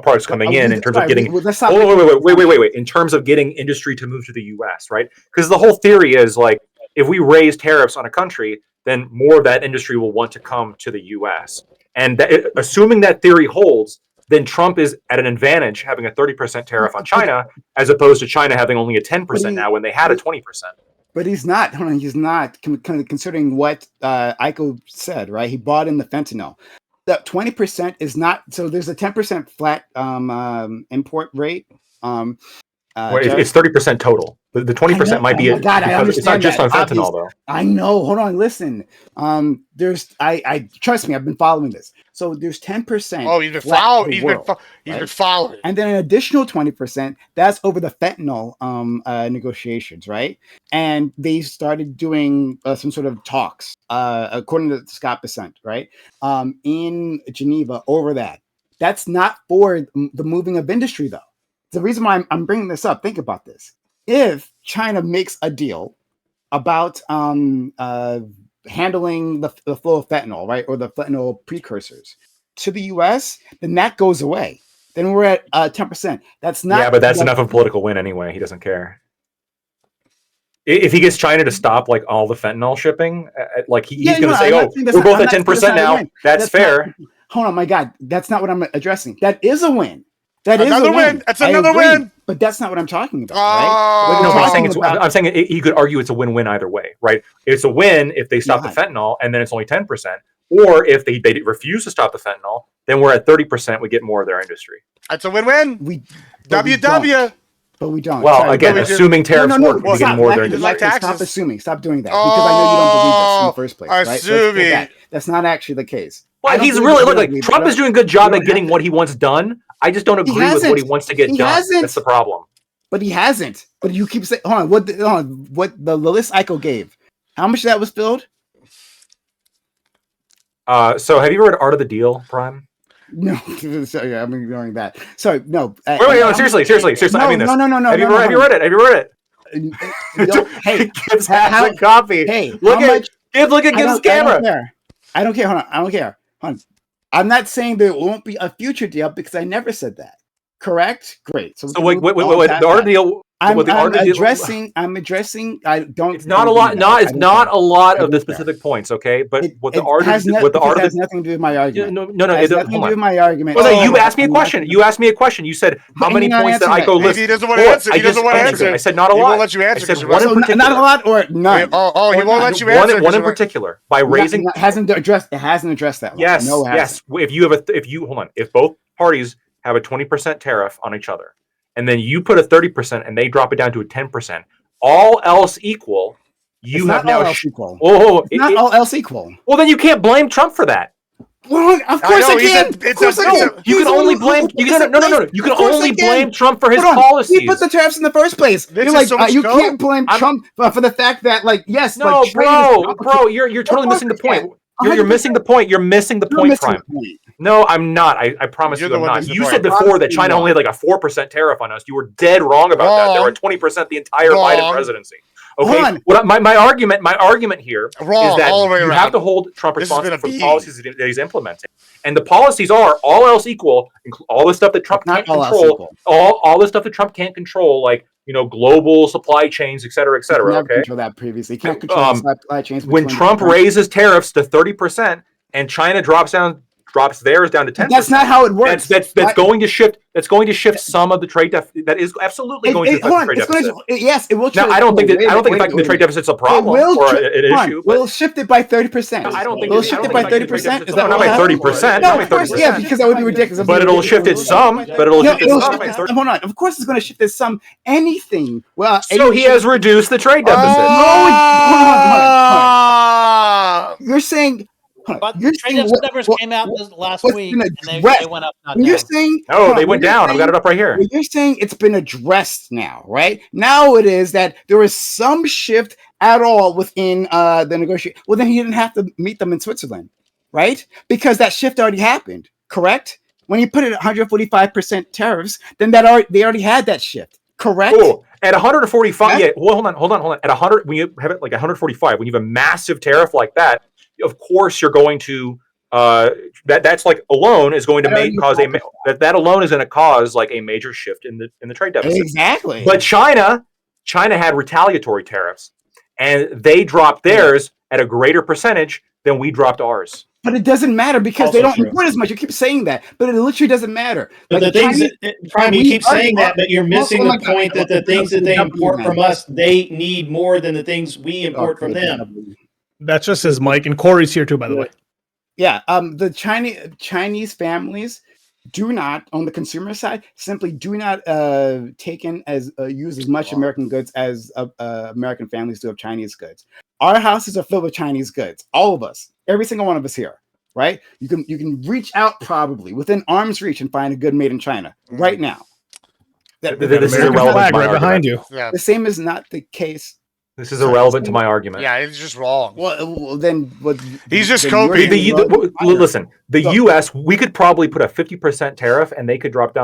products coming in terms of getting. Wait. In terms of getting industry to move to the U.S., right? Because the whole theory is like, if we raise tariffs on a country, then more of that industry will want to come to the U.S. And assuming that theory holds, then Trump is at an advantage having a 30% tariff on China, as opposed to China having only a 10% now when they had a 20%. But he's not. Hold on, he's not. Considering what Aiko said, right? He bought in the fentanyl. That 20% is not. So there's a 10% flat import rate. It's 30% total. The 20% might be. God, I understand. It's not just on fentanyl, though. I know. Hold on. Listen. There's. I trust me. I've been following this. So there's 10%. Oh, he's been following. And then an additional 20%. That's over the fentanyl negotiations, right? And they started doing some sort of talks, according to Scott Bessent, right? In Geneva over that. That's not for the moving of industry, though. The reason why I'm bringing this up, think about this. If China makes a deal about handling the flow of fentanyl, right, or the fentanyl precursors to the U.S., then that goes away. Then we're at 10%. That's not. Yeah, but that's enough of a political win anyway. He doesn't care. If he gets China to stop like all the fentanyl shipping, like he's going to say, "Oh, we're both at 10% now." That's fair. Hold on, my God, that's not what I'm addressing. That is a win. That is another win. That's another win. But that's not what I'm talking about, right? No, I'm saying you could argue it's a win-win either way, right? It's a win if they stop the fentanyl, and then it's only 10%. Or if they refuse to stop the fentanyl, then we're at 30%. We get more of their industry. That's a win-win. But we don't. Well, again, assuming tariffs work, we get more of their industry. Stop assuming. Stop doing that, because I know you don't believe this in the first place. Right? Assuming. That's not actually the case. Well, he's really like Trump is doing a good job at getting what he wants done. I just don't agree with what he wants to get done. That's the problem. But he hasn't. But you keep saying, hold on, what the list Aiko gave, how much of that was filled? So have you read Art of the Deal, Prime? No, sorry, I'm ignoring that. Sorry, no. Wait, seriously. No, I mean this. No. Have you read it? Hey, Gibbs has a copy. Hey, look at Gibbs' camera. I don't care. Hold on. I'm not saying there won't be a future deal, because I never said that. Correct? Great. So wait. The Art of the Deal. I'm addressing. I don't. It's not a lot. It's not a lot of the specific points. Okay, but what the art has nothing to do with my argument. No. It has nothing to do with my argument. Well, you asked me a question. You said how many points did Aiko list? Maybe he doesn't want to answer. He doesn't want to answer. I said not a lot. He won't let you answer. I said one in particular. Not a lot or none. He won't let you answer. One in particular by raising. It hasn't addressed that one. Yes. Yes. If both parties have a 20% tariff on each other, and then you put a 30% and they drop it down to a 10%, all else equal, you have now. Not all else equal. Well, then you can't blame Trump for that. Well, of course I can. Of course I can. You can only blame. You can only blame Trump for his policies. He put the tariffs in the first place. You're like, you can't blame Trump for the fact that, like, yes. No, bro, you're totally missing the point. You're missing the point. You're missing the point, Prime. No, I'm not. I promise you I'm not. You said before that China only had like a 4% tariff on us. You were dead wrong about that. There were 20% the entire Biden presidency. Okay. My argument here is that you have to hold Trump responsible for the policies that he's implementing. And the policies are all else equal, all the stuff that Trump can't control, all the stuff that Trump can't control, like, global supply chains, et cetera, et cetera. Okay. Control that previously. Can't control supply chains. When Trump raises tariffs to 30% and China drops theirs down to 10%. That's not how it works. That's going to shift. That's going to shift some of the trade deficit. That is absolutely going to affect the trade deficit. Yes, it will. Now, I don't think the trade deficit's a problem or an issue. We'll shift it by 30%. I don't think we'll shift it by 30%. Is that not by 30%? No, of course, yeah, because that would be ridiculous. But it'll shift it some. Hold on. Of course, it's going to shift it some. Anything. Well, so he has reduced the trade deficit. You're saying But the trade deficit numbers came out last week, and they went up. Not you're down. saying they went down. I've got it up right here. You're saying it's been addressed now, right? Now it is that there is some shift at all within the negotiation. Well, then he didn't have to meet them in Switzerland, right? Because that shift already happened, correct? When you put it at 145% tariffs, then they already had that shift, correct? Oh, at 145, yeah. Well, hold on. At 100, when you have it like 145, when you have a massive tariff like that, of course you're going to that's like alone is going to that alone is going to cause like a major shift in the trade deficit. Exactly. But China had retaliatory tariffs, and they dropped theirs at a greater percentage than we dropped ours. But it doesn't matter because Also they don't true. import as much. You keep saying that, but it literally doesn't matter. But the things you keep saying that, but you're missing the point that the things that they import from us, they need more than the things we import from them. That's just as Mike, and Corey's here too, by the way. Yeah, the Chinese families do not, on the consumer side, simply do not use as much American goods as American families do of Chinese goods. Our houses are filled with Chinese goods, all of us, every single one of us here, right? You can reach out probably within arm's reach and find a good made in China right now. This is irrelevant right behind you. Yeah. The same is not the case. This is irrelevant to my argument. Yeah, it's just wrong. Well then, he's just then coping. Listen, the U.S. we could probably put a 50% tariff, and they could drop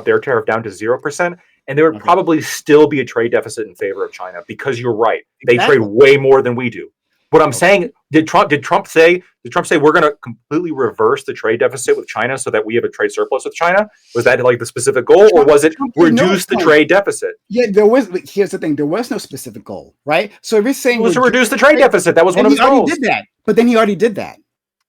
their tariff down to 0%, and there would probably still be a trade deficit in favor of China because you're right. They trade way more than we do. What I'm saying, did Trump say we're going to completely reverse the trade deficit with China so that we have a trade surplus with China? Was that like the specific goal, or was it reduce the trade deficit? Yeah, here's the thing. There was no specific goal, right? So if you're saying it was to reduce the trade deficit, that was one of his goals. Did that, but then he already did that.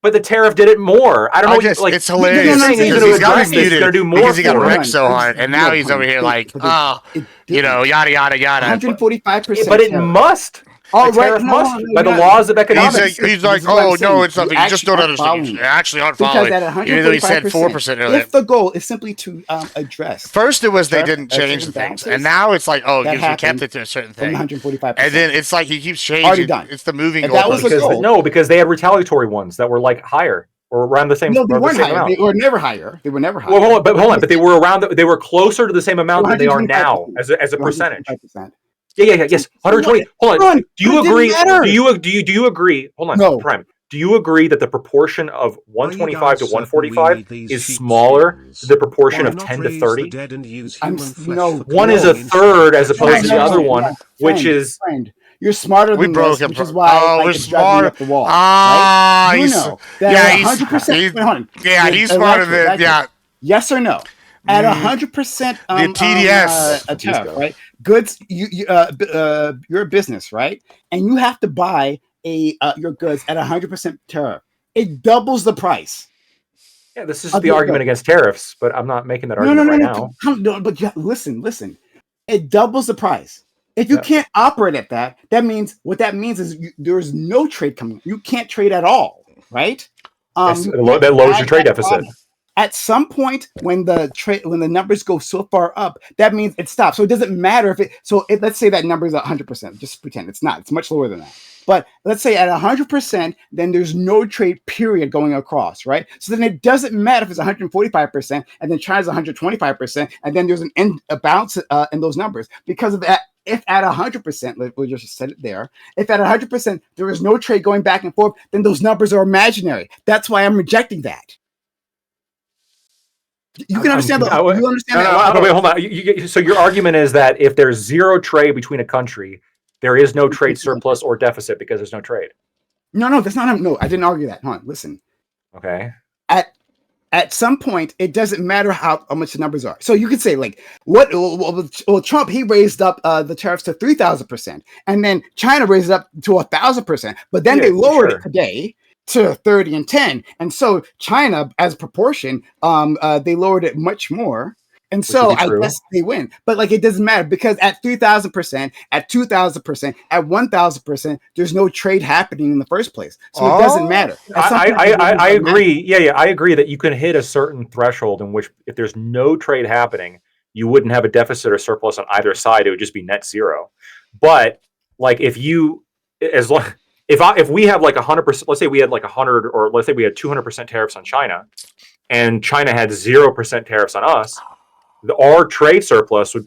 But the tariff did it more. I don't know. Like, it's hilarious. He's got muted to do more because he got wrecked so hard, and now he's over here like, yada yada yada. 145%. But it must. All the tariff must by the laws of economics. He's like, oh no, it's nothing. You just don't understand. You actually aren't following. Even though he said 4% earlier. If the goal is simply to address. First, it was they didn't change things, and now it's like, oh, because we kept it to a certain thing. 145%. And then it's like he keeps changing. Already done. It's the moving goal. That was the goal. No, because they had retaliatory ones that were like higher or around the same. No, they weren't higher. They were never higher. Well, hold on. But they were around. They were closer to the same amount than they are now as a percentage. Yes. 120. Hold on. Do you agree? Do you agree? Hold on. No. Prime. Do you agree that the proportion of 125 to 145 is smaller than the proportion of 10 to 30? One is a third as opposed to the other one, which is. You're smarter than this, which is why we're smart. Up the wall, right? You know that 100%. He's smarter than Yes or no? At 100%, the TDS tariff, right? Goods, you're a business, right? And you have to buy your goods at 100% tariff. It doubles the price. Yeah, this is the argument against tariffs, but I'm not making that argument right now. No, but listen. It doubles the price. If you can't operate at that, that means there's no trade coming. You can't trade at all, right? That lowers your trade deficit. At some point, when the numbers go so far up, that means it stops. So it doesn't matter if let's say that number is 100%. Just pretend it's not. It's much lower than that. But let's say at 100%, then there's no trade period going across, right? So then it doesn't matter if it's 145%, and then China's 125%, and then there's a bounce in those numbers because of that. If at 100%, we just said it there. If at 100% there is no trade going back and forth, then those numbers are imaginary. That's why I'm rejecting that. You can understand that. You understand that? No, wait, hold on. So your argument is that if there's zero trade between a country, there is no trade surplus or deficit because there's no trade. No, that's not. No, I didn't argue that. Hold on, listen. Okay. At some point, it doesn't matter how much the numbers are. So you could say, like, what? Well, Trump, he raised up the tariffs to 3,000%, and then China raised it up to 1,000%. But then they lowered it today to 30 and 10, and so China, as a proportion, they lowered it much more. And so I guess they win, but like it doesn't matter because at 3,000%, at 2,000%, at 1,000%, there's no trade happening in the first place, so it doesn't matter. I agree. Yeah, I agree that you can hit a certain threshold in which if there's no trade happening, you wouldn't have a deficit or surplus on either side. It would just be net zero. But like if you, as long if we have like 100%, let's say we had like 100, or let's say we had 200% tariffs on China, and China had 0% tariffs on us, our trade surplus would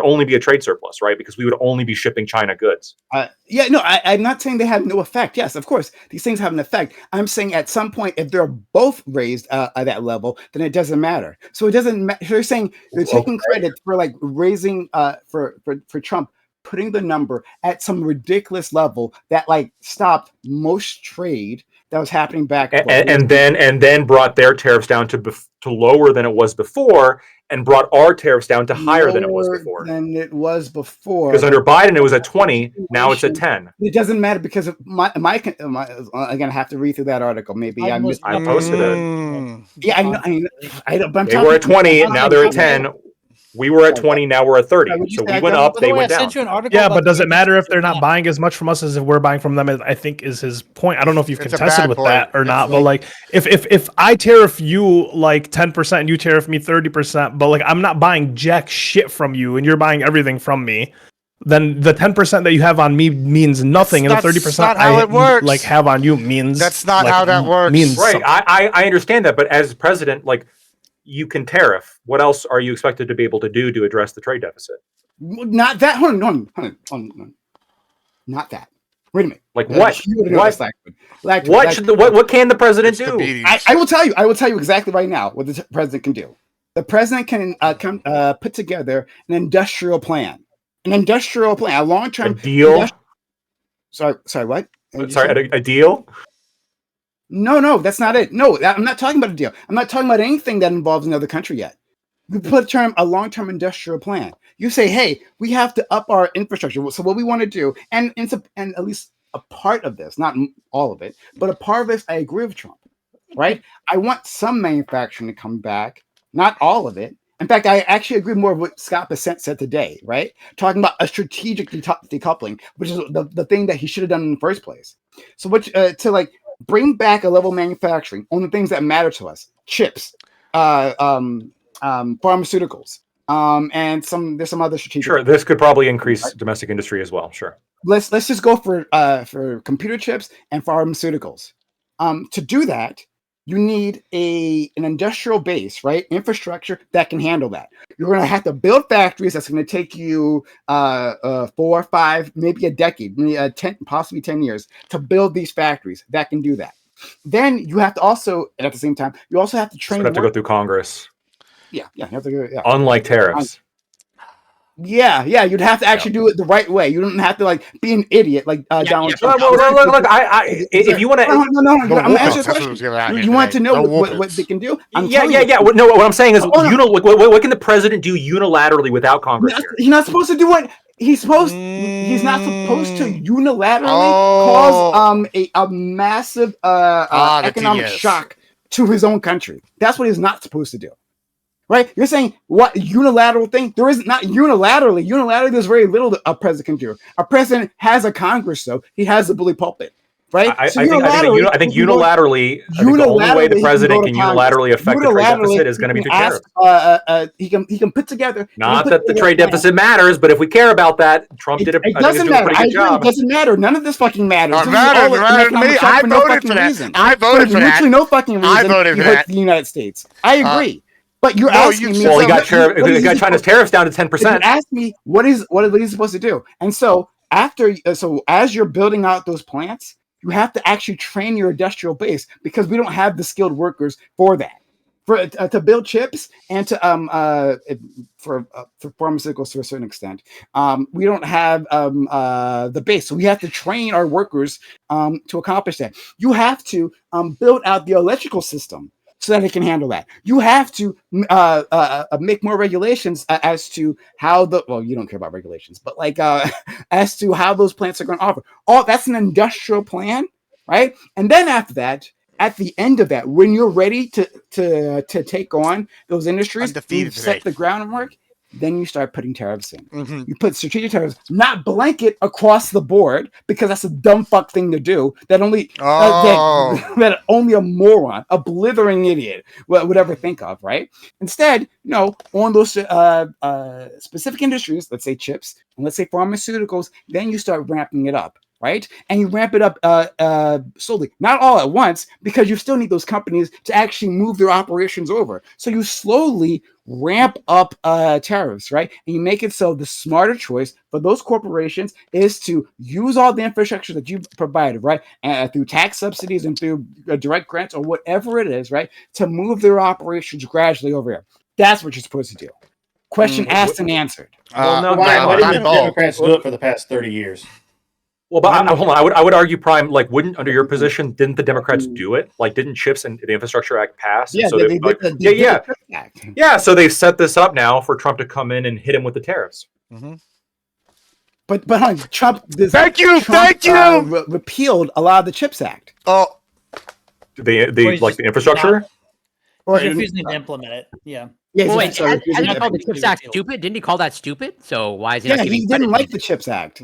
only be a trade surplus, right? Because we would only be shipping China goods. I'm not saying they have no effect. Yes, of course, these things have an effect. I'm saying at some point, if they're both raised at that level, then it doesn't matter. So it doesn't matter. They're saying they're taking credit for like raising for Trump, putting the number at some ridiculous level that like stopped most trade that was happening back, and then brought their tariffs down to lower than it was before, and brought our tariffs down to higher than it was before. Because under Biden it was at 20, now it's at 10. It doesn't matter because of my again, I have to read through that article. Maybe I posted it. Yeah, I don't. But they were at 20, now they're at 10. We were at 20, now we're at 30. So we went up, they went down. Yeah, but does it matter if they're not buying as much from us as if we're buying from them? I think is his point. I don't know if you've contested with that or not, but like if I tariff you like 10% and you tariff me 30%, but like I'm not buying jack shit from you and you're buying everything from me, then the 10% that you have on me means nothing, and the 30% I like have on you means that's not how that works. Right. I understand that, but as president, like, you can tariff. What else are you expected to be able to do to address the trade deficit? Not that. Hold on. Not that. Wait a minute. Like what? What can the president do? I will tell you. I will tell you exactly right now what the president can do. The president can put together an industrial plan. A long-term deal. Sorry. What? Sorry, a deal. No, that's not it. No, I'm not talking about a deal. I'm not talking about anything that involves another country yet. You put a long-term industrial plan. You say, hey, we have to up our infrastructure. So what we want to do, and at least a part of this, not all of it, but a part of this, I agree with Trump, right? I want some manufacturing to come back, not all of it. In fact, I actually agree more with what Scott Bessent said today, right? Talking about a strategic decoupling, which is the thing that he should have done in the first place. So to like bring back a level of manufacturing on the things that matter to us: chips, pharmaceuticals, and there's some other strategic. Sure, this could probably increase domestic industry as well. Sure. Let's just go for computer chips and pharmaceuticals. To do that, you need an industrial base, right? Infrastructure that can handle that. You're going to have to build factories that's going to take you 4 or 5, maybe a decade, 10, possibly 10 years to build these factories that can do that. Then you have to also, and at the same time, you also have to train. So you have to go through Congress. Yeah, you have to go. Yeah. Unlike tariffs. Yeah, you'd have to actually do it the right way. You don't have to like be an idiot like Donald Trump. Look, if you want to, no, I'm asking a question. You want to know what they can do? Yeah. No, what I'm saying is, what can the president do unilaterally without Congress? He's not supposed to do what he's not supposed to unilaterally cause a massive economic shock to his own country. That's what he's not supposed to do. Right? You're saying what unilateral thing? There is not unilaterally. Unilaterally, there's very little that a president can do. A president has a Congress, though. He has the bully pulpit. Right? I think unilaterally, the only way the president can unilaterally affect the trade deficit is going to be through tariffs. He can put together. Not that the trade deficit matters, but if we care about that, Trump did a pretty good job. It doesn't matter. None of this fucking matters. It matters to me. I voted for that. I voted for that. Literally no fucking reason. I voted for that. The United States. I agree. But you're asking me. Well, he got China's tariffs down to 10%. Ask me what is he supposed to do? And so as you're building out those plants, you have to actually train your industrial base because we don't have the skilled workers for that. To build chips and to for pharmaceuticals to a certain extent, we don't have the base, so we have to train our workers to accomplish that. You have to build out the electrical system so that it can handle that. You have to make more regulations as to how you don't care about regulations, but like as to how those plants are going to offer. That's an industrial plan, right? And then after that, at the end of that, when you're ready to take on those industries, you set the groundwork. Then you start putting tariffs in. Mm-hmm. You put strategic tariffs, not blanket across the board, because that's a dumb fuck thing to do. That only a moron, a blithering idiot would ever think of, right? Instead, on those specific industries, let's say chips and let's say pharmaceuticals, then you start ramping it up, right? And you ramp it up slowly, not all at once, because you still need those companies to actually move their operations over. So you slowly ramp up tariffs, right? And you make it so the smarter choice for those corporations is to use all the infrastructure that you've provided, right? And through tax subsidies and through direct grants or whatever it is, right? To move their operations gradually over here. That's what you're supposed to do. Question asked and answered. Why didn't the Democrats do it for the past 30 years? Well, but hold on. I would argue, Prime, like, wouldn't, under your position, didn't the Democrats do it? Like, didn't CHIPS and the Infrastructure Act pass? Yeah, so they did the CHIPS Act. Yeah, so they've set this up now for Trump to come in and hit him with the tariffs. Mm-hmm. But Trump. Thank you. Repealed a lot of the CHIPS Act. Oh, the like the infrastructure. Or refusing to implement it. Yeah. Yeah, well, wait, hasn't he called the CHIPS Act stupid? Didn't he call that stupid? So why is he? Yeah, he didn't like the CHIPS Act.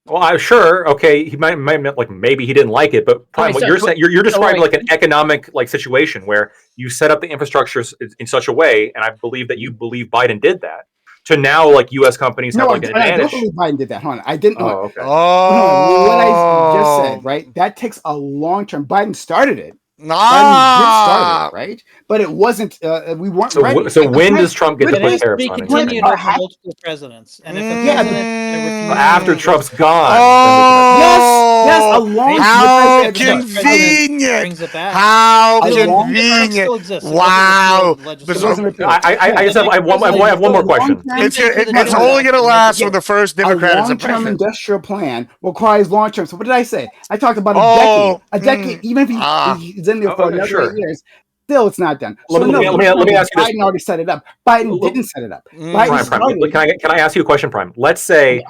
Well, I'm sure. Okay, he might like maybe he didn't like it, but Prime, what you're saying, you're describing like an economic like situation where you set up the infrastructure in such a way, and I believe that you believe Biden did that. To now, like U.S. companies have like an advantage. I don't believe Biden did that. Hold on, I didn't. Oh, okay. No, what I just said, right? That takes a long term. Biden started it. Nah, right? But it wasn't. We weren't ready. So when does Trump get to put tariffs on it? Continued under multiple presidents, and if after Trump's gone. Yes, a long. How convenient! How convenient! Wow. I just have one more question. It's only going to last when the first Democrat is long-term industrial plan requires long-term. So what did I say? I talked about a decade. Even if he's in there for another 8 years, still it's not done. Let me ask you this. Biden already set it up. Biden didn't set it up. Prime. Can I ask you a question, Prime? Let's say.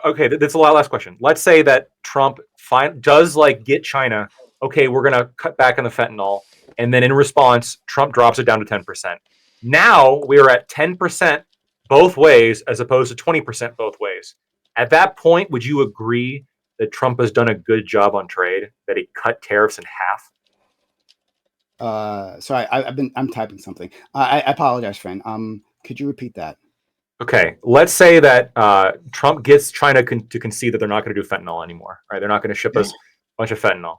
Okay, that's the last question. Let's say that Trump does like get China. Okay, we're gonna cut back on the fentanyl, and then in response, Trump drops it down to 10%. Now we are at 10% both ways, as opposed to 20% both ways. At that point, would you agree that Trump has done a good job on trade? That he cut tariffs in half? Sorry, I'm typing something. I apologize, friend. Could you repeat that? Okay, let's say that Trump gets China to concede that they're not going to do fentanyl anymore. Right? They're not going to ship us a bunch of fentanyl.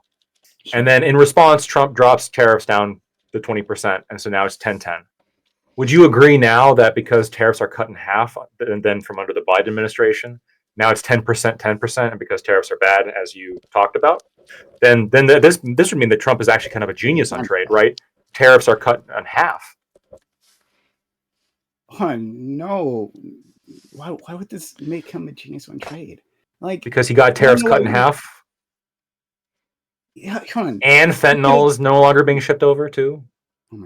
Sure. And then in response, Trump drops tariffs down to 20%, and so now it's 10-10. Would you agree now that because tariffs are cut in half, and then from under the Biden administration, now it's 10%, and because tariffs are bad, as you talked about, then this would mean that Trump is actually kind of a genius on trade, right? Tariffs are cut in half. Oh, no. Why would this make him a genius on trade? Like, because he got tariffs cut in half. Yeah, come on. And fentanyl is no longer being shipped over too.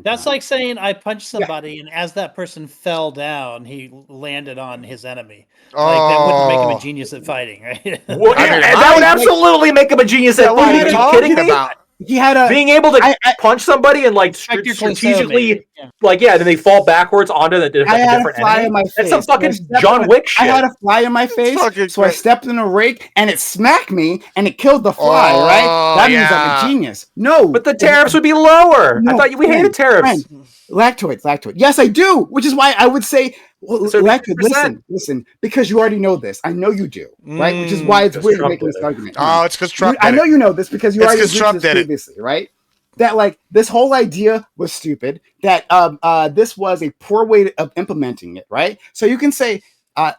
That's like saying I punched somebody, and as that person fell down, he landed on his enemy. Like that wouldn't make him a genius at fighting, right? Well, that would absolutely make him a genius at fighting. Are you kidding me? He had being able to punch somebody and like strategically, then they fall backwards onto the different enemy. That's some fucking John Wick shit. I had a fly in my face, so I stepped in a rake and it smacked me and it killed the fly. Right? That means I'm a genius. No, but the tariffs would be lower. No, I thought we hated tariffs. Lactoid. Yes, I do. Which is why I would say. Well, lactoid, listen, because you already know this. I know you do, right? Which is why it's weird to make this argument. Oh, it's because Trump did I know you know this because you already did Trump this previously, right? That like this whole idea was stupid. That this was a poor way of implementing it, right? So you can say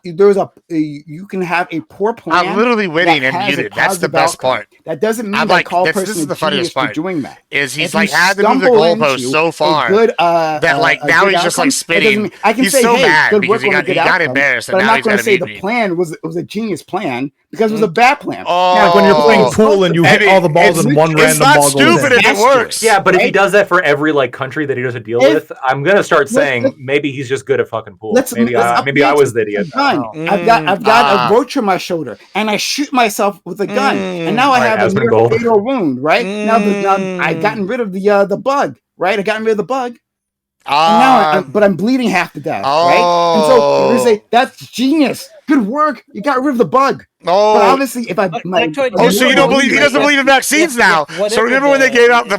you can have a poor plan. I'm literally waiting and muted. That's the best part. That doesn't mean that this is the funniest part. Doing that is he's like had to move the goalpost so far that like now he's just like spitting. I can he's say, so hey, mad good because work he got embarrassed. But I'm not going to say the plan was a genius plan because it was a bad plan. Like when you're playing pool and you hit all the balls and one random ball goes in. It's not stupid if it works. Yeah, but if he does that for every like country that he does a deal with, I'm gonna start saying maybe he's just good at fucking pool. Maybe I was the idiot. I've got a roach on my shoulder, and I shoot myself with a gun, and now I have a fatal wound. Right now, I've gotten rid of the bug. Right, I gotten rid of the bug. Now, but I'm bleeding half to death. Right, and so you say that's genius. Good work. You got rid of the bug. But obviously, if so you don't believe he doesn't believe in vaccines now? So remember when they gave out the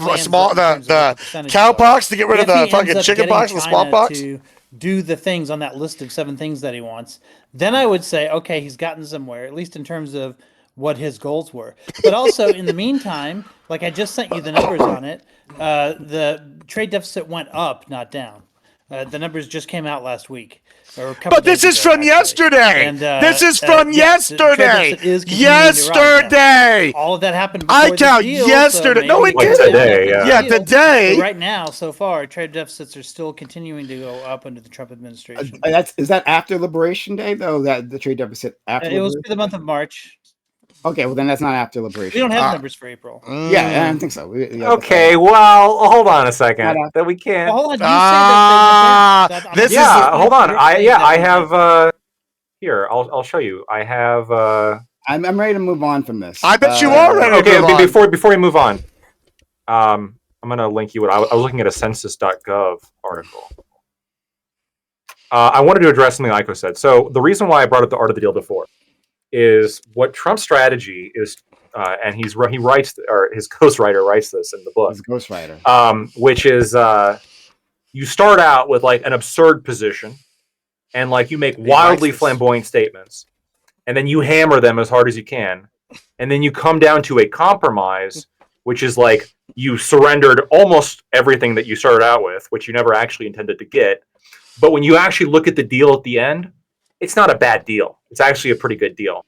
cowpox to get rid of the fucking chickenpox and the smallpox? do the things on that list of 7 things that he wants, then I would say, okay, he's gotten somewhere, at least in terms of what his goals were. But also in the meantime, like I just sent you the numbers on it, the trade deficit went up, not down. The numbers just came out last week. But this is from yesterday. And, this is from yesterday. Yesterday. All of that happened. I count yesterday. No, it didn't. Today, yeah, today. But right now, so far, trade deficits are still continuing to go up under the Trump administration. Is that after Liberation Day though? That the trade deficit after? It was for the month of March. Okay, well then that's not after Liberation. We don't have numbers for April. Yeah, I don't think so. Okay, well, hold on a second. That we can't. Well, hold on. You said that this is hold on. I have here. I'll show you. I have. I'm ready to move on from this. I bet you are ready. Okay, before we move on, I'm gonna link you. I was looking at a census.gov article. I wanted to address something Aiko said. So the reason why I brought up the art of the deal before is what Trump's strategy is, and he writes, or his ghostwriter writes this in the book. His ghostwriter, which is you start out with like an absurd position, and like you make wildly flamboyant statements, and then you hammer them as hard as you can, and then you come down to a compromise, which is like you surrendered almost everything that you started out with, which you never actually intended to get. But when you actually look at the deal at the end, it's not a bad deal. It's actually a pretty good deal.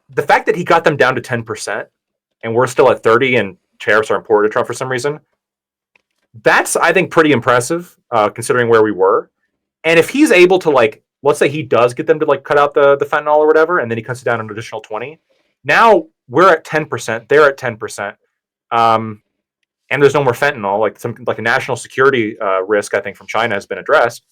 The fact that he got them down to 10% and we're still at 30 and tariffs are important to Trump for some reason, that's, I think, pretty impressive considering where we were. And if he's able to, like, let's say he does get them to like cut out the fentanyl or whatever, and then he cuts it down an additional 20, now we're at 10%, they're at 10%. And there's no more fentanyl, like a national security risk, I think, from China has been addressed.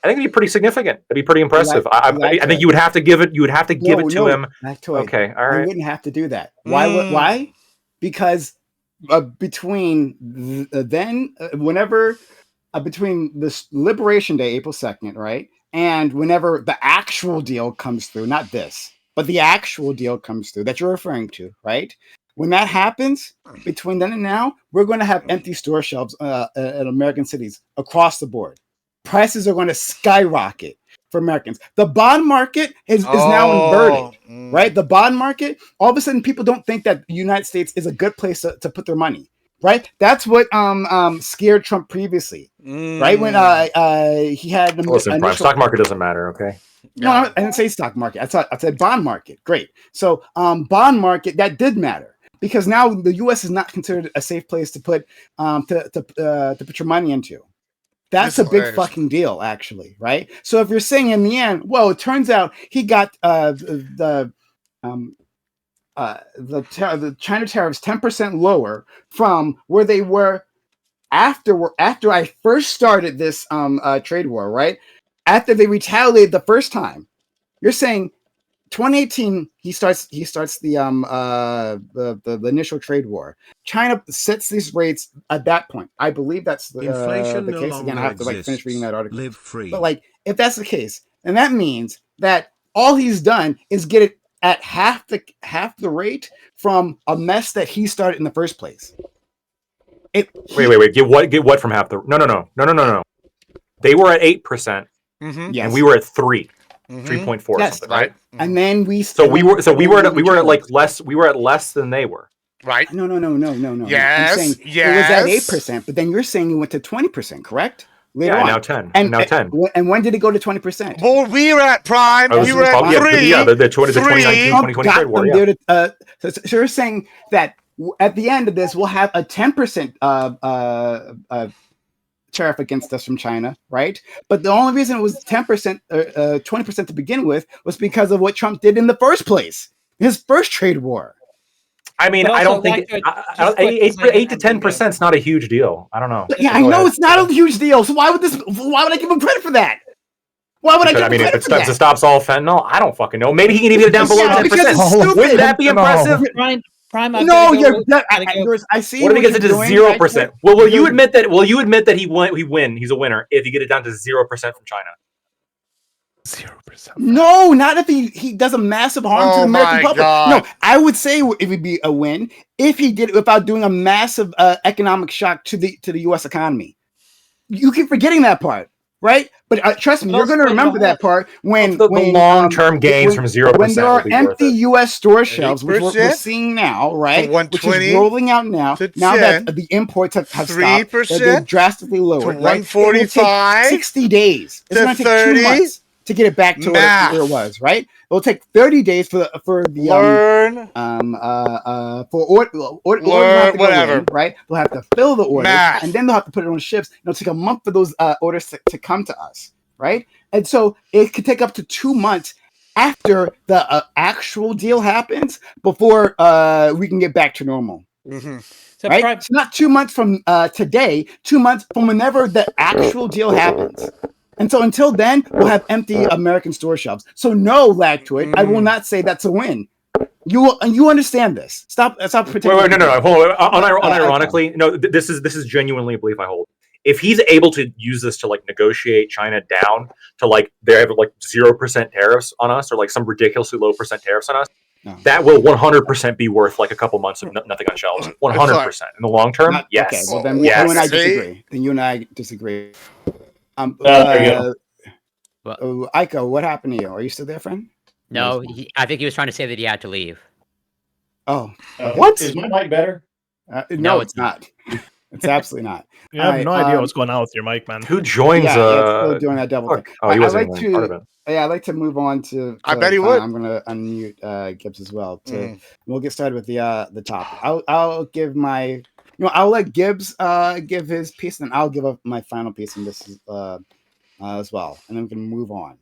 I think it'd be pretty significant. It'd be pretty impressive. I think you would have to give it. You would have to give it to him. Okay, all right. You wouldn't have to do that. Why? Why? Because between between this Liberation Day, April 2nd, right, and whenever the actual deal comes through, not this, but the actual deal comes through that you're referring to, right? When that happens, between then and now, we're going to have empty store shelves in American cities across the board. Prices are going to skyrocket for Americans. The bond market is now inverted, right? The bond market, all of a sudden, people don't think that the United States is a good place to put their money, right? That's what scared Trump previously, right? When he had the stock market doesn't matter, okay? No, I didn't say stock market. I said bond market. Great. So bond market, that did matter. Because now the U.S. is not considered a safe place to put your money into. That's a big fucking deal, actually, right? So if you're saying in the end, well, it turns out he got the China tariffs 10% lower from where they were after I first started this trade war, right? After they retaliated the first time, you're saying 2018 he starts the initial trade war. China sets these rates at that point. I believe that's the case. Again, I have to finish reading that article. Live free. But if that's the case, then that means that all he's done is get it at half the rate from a mess that he started in the first place. Wait. Get what from half the? No. They were at 8%, yes, and we were at 3.4, yes, something, right? And then we were at like less. We were at less than they were. Right? No. Yes. I'm saying it was at 8%, but then you're saying it went to 20%, correct? Later on. Now 10. And now 10. And when did it go to 20%? Well, we were at prime. We were at 3. The 2019-2020 trade war. Yeah. So you're saying that at the end of this, we'll have a 10% tariff against us from China, right? But the only reason it was 10%, 20% to begin with was because of what Trump did in the first place, his first trade war. I mean, I don't think 8 to 10% is not a huge deal. I don't know. But yeah, I know it's not a huge deal. So why would I give him credit for that? Why would I give him credit for that? If it stops all fentanyl, I don't fucking know. Maybe he can even get it down below 10%. Wouldn't that be impressive? I see. What if he gets it to 0%? Well, will you admit that? Will you admit that he win? He's a winner if you get it down to 0% from China. 0%. No, not if he does a massive harm to the American public. No, I would say it would be a win if he did it without doing a massive economic shock to the U.S. economy. You keep forgetting that part. right? But trust me, you're going to remember that part when the long-term gains from 0%. When there are empty U.S. store shelves, which we're seeing now, right? Which is rolling out now. Now that the imports have stopped, they're drastically lower. To 145, 60 days. It's going to take 2 months to get it back to where it was, right? It'll take 30 days for the whatever, right? They'll have to fill the orders, and then they'll have to put it on ships. It'll take a month for those orders to come to us, right? And so it could take up to 2 months after the actual deal happens before we can get back to normal. Mm-hmm. So right? It's not 2 months from today, 2 months from whenever the actual deal happens. And so until then, we'll have empty American store shelves. So no, Lactoid, I will not say that's a win. You understand this. Stop pretending. Wait, no. Hold on. Unironically, no. This is genuinely a belief I hold. If he's able to use this to like negotiate China down to like they have like 0% tariffs on us or like some ridiculously low % tariffs on us, that will 100% be worth like a couple months of nothing on shelves. 100% in the long term. Yes. Okay. Well, then you and I disagree. Then you and I disagree. Aiko, what happened to you? Are you still there, friend? No, I think he was trying to say that he had to leave. Oh, what? Is my mic better? No, it's not. It's absolutely not. I have no idea what's going on with your mic, man. Who joins? Still doing that double thing. Oh, he wasn't even part of it. Yeah, I'd like to move on to. I bet he would. I'm going to unmute Gibbs as well. We'll get started with the topic. I'll give my. I'll let Gibbs give his piece, and I'll give up my final piece in this as well, and then we can move on.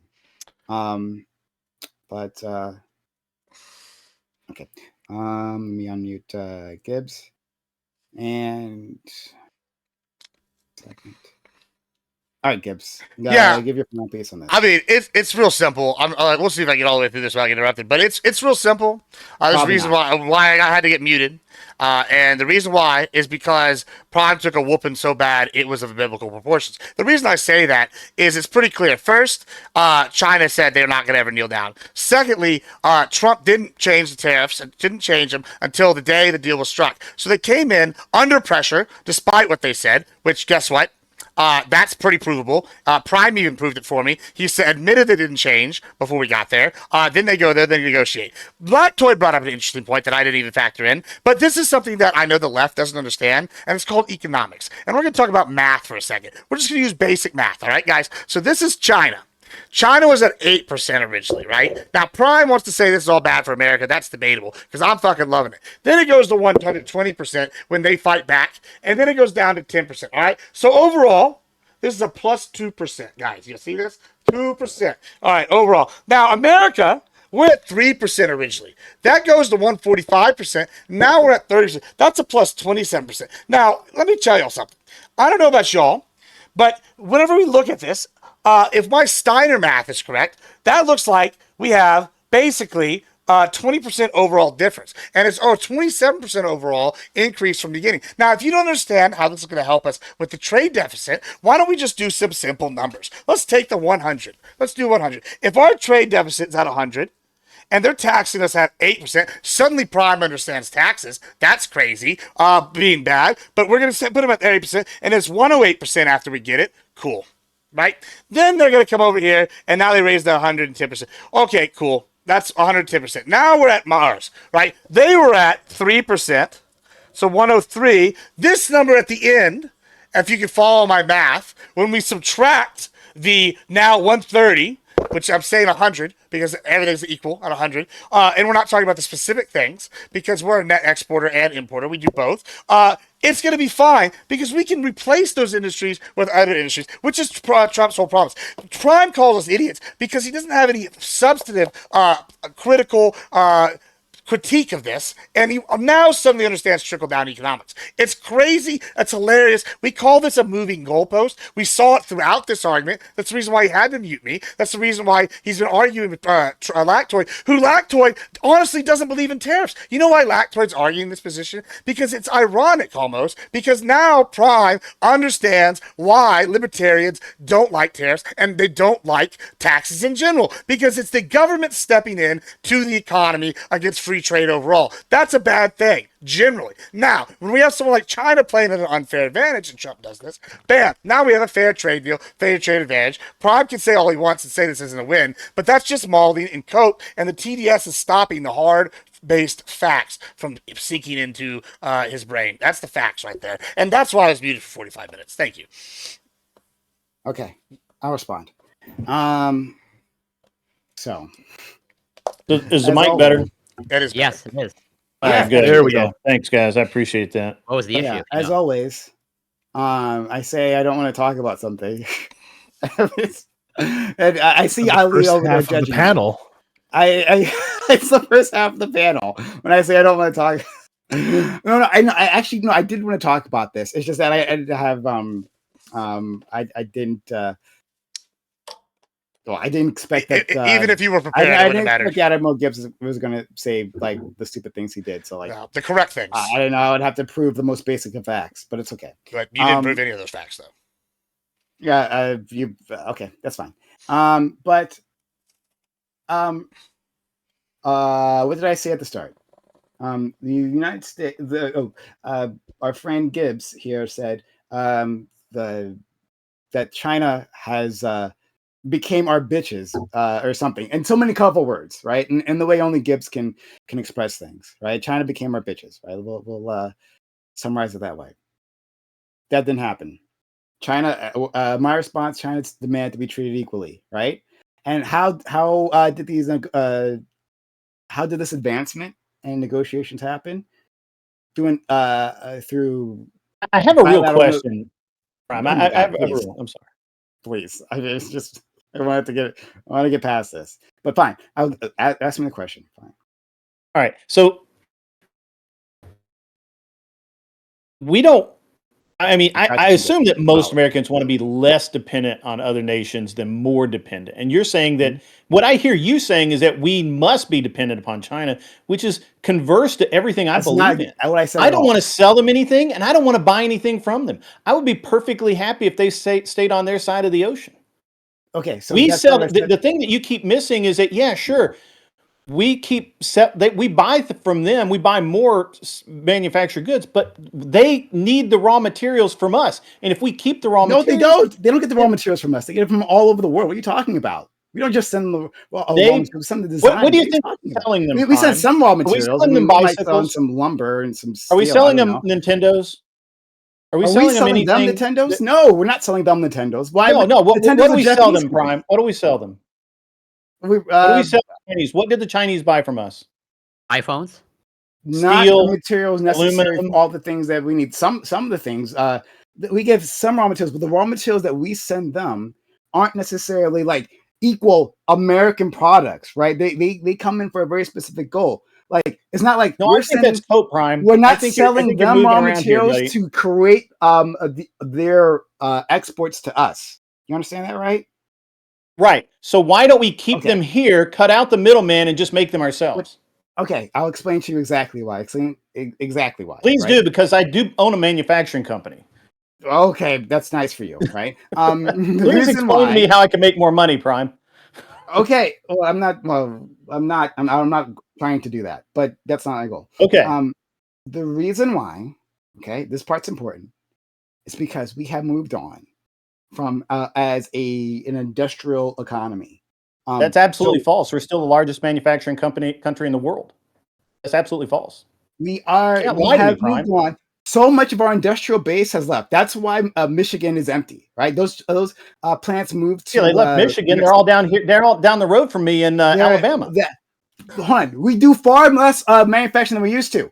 Okay. Let me unmute Gibbs. And second. All right, Gibbs. Give your final piece on this. I mean, it's real simple. We'll see if I can get all the way through this without getting interrupted. But it's real simple. There's a reason why I had to get muted. And the reason why is because Prime took a whooping so bad it was of biblical proportions. The reason I say that is it's pretty clear. First, China said they're not going to ever kneel down. Secondly, Trump didn't change the tariffs and didn't change them until the day the deal was struck. So they came in under pressure, despite what they said, which guess what? That's pretty provable. Prime even proved it for me. He admitted they didn't change before we got there. Then they go there, they negotiate. Lactoid brought up an interesting point that I didn't even factor in, but this is something that I know the left doesn't understand, and it's called economics. And we're going to talk about math for a second. We're just going to use basic math, all right, guys? So this is China. China was at 8% originally, right? Now, Prime wants to say this is all bad for America. That's debatable because I'm fucking loving it. Then it goes to 120% when they fight back, and then it goes down to 10%, all right? So overall, this is a plus 2%, guys. You see this? 2%. All right, overall. Now, America, we're at 3% originally. That goes to 145%. Now we're at 30%. That's a plus 27%. Now, let me tell y'all something. I don't know about y'all, but whenever we look at this, if my Steiner math is correct, that looks like we have basically 20% overall difference. And it's 27% overall increase from the beginning. Now, if you don't understand how this is going to help us with the trade deficit, why don't we just do some simple numbers? Let's take the 100. Let's do 100. If our trade deficit is at 100, and they're taxing us at 8%. Suddenly Prime understands taxes. That's crazy, being bad. But we're going to put them at 8%, and it's 108% after we get it. Cool. Right? Then they're going to come over here, and now they raise the 110%. Okay, cool. That's 110%. Now we're at Mars, right? They were at 3%, so 103. This number at the end, if you can follow my math, when we subtract the now 130, which I'm saying 100 because everything's equal at 100, and we're not talking about the specific things because we're a net exporter and importer. We do both. It's going to be fine because we can replace those industries with other industries, which is Trump's whole promise. Prime calls us idiots because he doesn't have any substantive, critical critique of this, and he now suddenly understands trickle-down economics. It's crazy. It's hilarious. We call this a moving goalpost. We saw it throughout this argument. That's the reason why he had to mute me. That's the reason why he's been arguing with Lactoid, who Lactoid honestly doesn't believe in tariffs. You know why Lactoid's arguing this position? Because it's ironic almost, because now Prime understands why libertarians don't like tariffs and they don't like taxes in general, because it's the government stepping in to the economy against free free trade overall. That's a bad thing, generally. Now, when we have someone like China playing at an unfair advantage, and Trump does this, bam, now we have a fair trade deal, fair trade advantage. Prime can say all he wants and say this isn't a win, but that's just malding and cope, and the TDS is stopping the hard-based facts from sinking into his brain. That's the facts right there. And that's why I was muted for 45 minutes. Thank you. Okay, I'll respond. So, is the mic better? It is. Yes, it is. All right, good. There we go. Thanks, guys. I appreciate that. What was the issue? As always, I say I don't want to talk about something, and I see Ali over there judging the panel. I it's the first half of the panel when I say I don't want to talk. No, I did want to talk about this. It's just that I didn't have I didn't. Well, I didn't expect that. Even if you were prepared, I didn't matter. expect Admiral Gibbs was going to say like the stupid things he did. So like the correct things. I don't know. I would have to prove the most basic of facts, but it's okay. But you didn't prove any of those facts, though. Yeah. Okay. That's fine. What did I say at the start? The United States. Our friend Gibbs here said that China has became our bitches or something, and so many colorful words, right? And the way only Gibbs can express things, right? China became our bitches, right? We'll summarize it that way. That didn't happen. China. My response: China's demand to be treated equally, right? And how did these how did this advancement and negotiations happen? Through. I have a real question. Prime. I have a real. I'm sorry. Please, I want to get past this, but fine. I'll ask me the question. Fine. All right. So we don't. I mean, I assume that most Americans want to be less dependent on other nations than more dependent. And you're saying that what I hear you saying is that we must be dependent upon China, which is converse to everything I believe in. I don't want to sell them anything, and I don't want to buy anything from them. I would be perfectly happy if they stayed on their side of the ocean. Okay, so we sell. The thing that you keep missing is that, yeah, sure, we buy from them. We buy more manufactured goods, but they need the raw materials from us. And if we keep the raw materials, they don't. They don't get the raw materials from us. They get it from all over the world. What are you talking about? We don't just send them the send the design. What do you think we're selling them? We send some raw materials. Are we selling them bicycles? Some lumber and some steel. Are we selling them Nintendos? Are we selling them anything? Nintendos? No, we're not selling them Nintendos. Why? No. What do we sell them, Prime? What do we sell them? What do we sell the Chinese? What did the Chinese buy from us? iPhones? Not the materials necessary for all the things that we need. Some of the things we give some raw materials, but the raw materials that we send them aren't necessarily like equal American products, right? They come in for a very specific goal. Like it's not like we're sending Prime. We're not selling them raw materials to create their exports to us. You understand that, right? Right. So why don't we keep them here, cut out the middleman, and just make them ourselves? Okay, I'll explain to you exactly why. Exactly why. Please do, because I do own a manufacturing company. Okay, that's nice for you, right? Please explain to me how I can make more money, Prime. Okay. Well, I'm not trying to do that, but that's not my goal. Okay. The reason why, this part's important, is because we have moved on from as an industrial economy. That's absolutely false. We're still the largest manufacturing country in the world. That's absolutely false. We have moved on. So much of our industrial base has left. That's why Michigan is empty, right? Those plants moved to. Yeah, they left Michigan. They're all down here. They're all down the road from me in Alabama. We do far less manufacturing than we used to.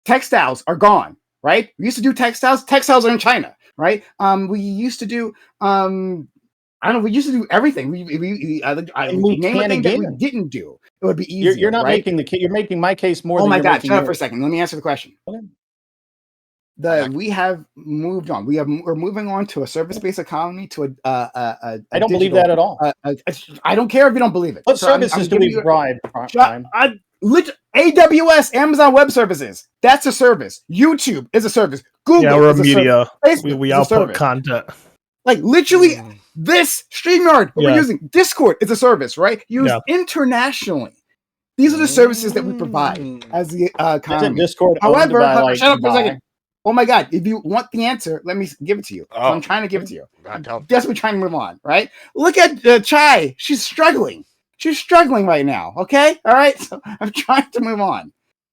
Textiles are gone, right? We used to do textiles. Textiles are in China, right? We used to do. We used to do everything. We didn't do. It would be easier. You're not right? You're making my case more. Oh than my you're God! Shut up yours. for a second. Let me answer the question. Okay. We have moved on. We're moving on to a service-based economy. To a I don't believe that at all. I don't care if you don't believe it. What services do we provide? AWS, Amazon Web Services. That's a service. YouTube is a service. Google. Yeah, we're is a media. Facebook We output content. Like literally, this StreamYard we're using, Discord is a service, right? Used internationally. These are the services that we provide as the economy. Discord However, shut up for a second. Oh my God! If you want the answer, let me give it to you. I'm trying to give it to you. I'm desperately trying to move on. Right? Look at Chai. She's struggling. She's struggling right now. Okay. All right. So I'm trying to move on.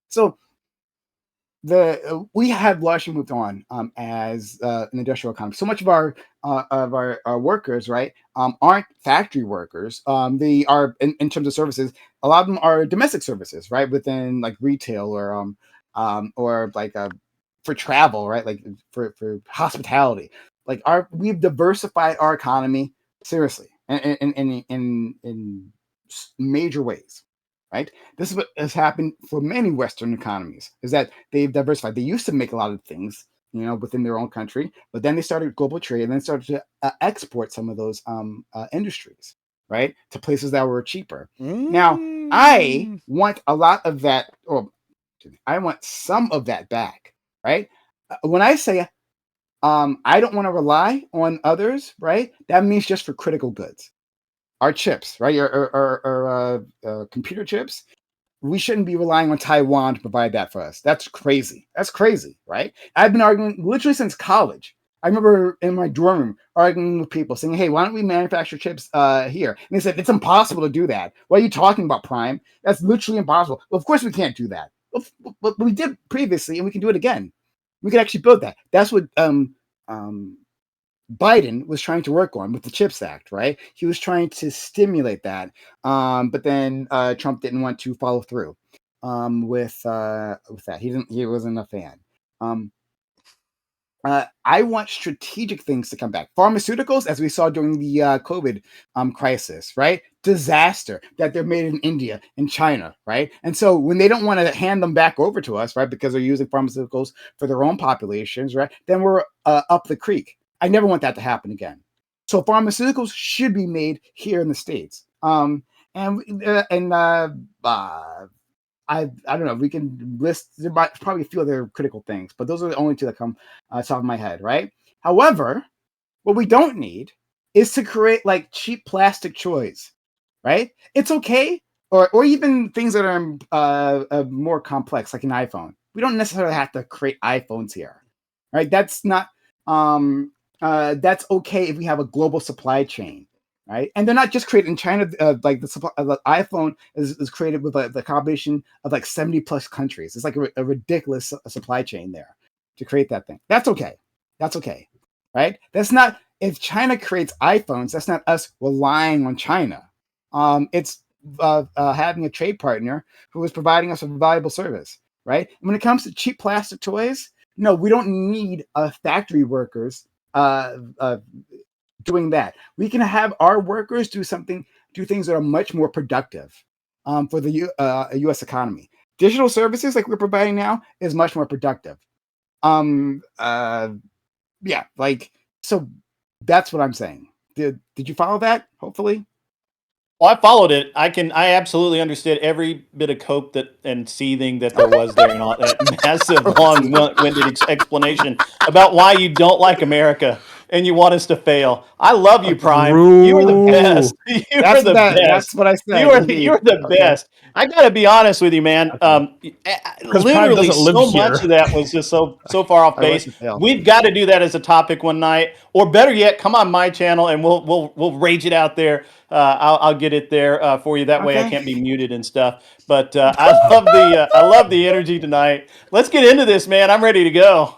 So we have largely moved on as an industrial economy. So much of our workers, right, aren't factory workers. They are in terms of services. A lot of them are domestic services, right, within like retail or like for travel, right, like for hospitality. Like we've diversified our economy seriously in major ways. Right. This is what has happened for many Western economies, is that they've diversified. They used to make a lot of things, within their own country, but then they started global trade and then started to export some of those industries, right, to places that were cheaper. Now, I want a lot of that, or I want some of that back, right? When I say I don't want to rely on others, right, that means just for critical goods. Our chips, right? Our computer chips. We shouldn't be relying on Taiwan to provide that for us. That's crazy. That's crazy, right? I've been arguing literally since college. I remember in my dorm room arguing with people saying, "Hey, why don't we manufacture chips here?" And they said, "It's impossible to do that. What are you talking about, Prime? That's literally impossible." Well, of course we can't do that. But we did previously, and we can do it again. We can actually build that. That's what Biden was trying to work on with the CHIPS Act, right? He was trying to stimulate that, but then Trump didn't want to follow through with that. He wasn't a fan. I want strategic things to come back. Pharmaceuticals, as we saw during the COVID crisis, right? Disaster that they're made in India and China, right? And so when they don't want to hand them back over to us, right, because they're using pharmaceuticals for their own populations, right, then we're up the creek. I never want that to happen again. So pharmaceuticals should be made here in the States. I don't know. We can list. There might probably a few other critical things, but those are the only two that come top of my head, right? However, what we don't need is to create like cheap plastic toys, right? It's okay, or even things that are more complex, like an iPhone. We don't necessarily have to create iPhones here, right? That's not. That's okay if we have a global supply chain, right? And they're not just created in China. Like the iPhone is created with the combination of like 70 plus countries. It's like a ridiculous supply chain there to create that thing. That's okay. That's okay, right? That's not, if China creates iPhones, that's not us relying on China. It's having a trade partner who is providing us a valuable service, right? And when it comes to cheap plastic toys, no, we don't need factory workers doing that. We can have our workers do things that are much more productive for the U.S. economy. Digital services like we're providing now is much more productive. So that's what I'm saying. Did you follow that? Hopefully. Well, I followed it. I absolutely understood every bit of cope and seething that there was there, and all that massive, long-winded explanation about why you don't like America and you want us to fail. I love you, Prime. You are the best. You are the best. That's what I said. You're the best. I got to be honest with you, man. Literally, so much of that was just so far off base. We've got to do that as a topic one night, or better yet, come on my channel and we'll rage it out there. I'll get it there for you. That way, I can't be muted and stuff. But I love the energy tonight. Let's get into this, man. I'm ready to go.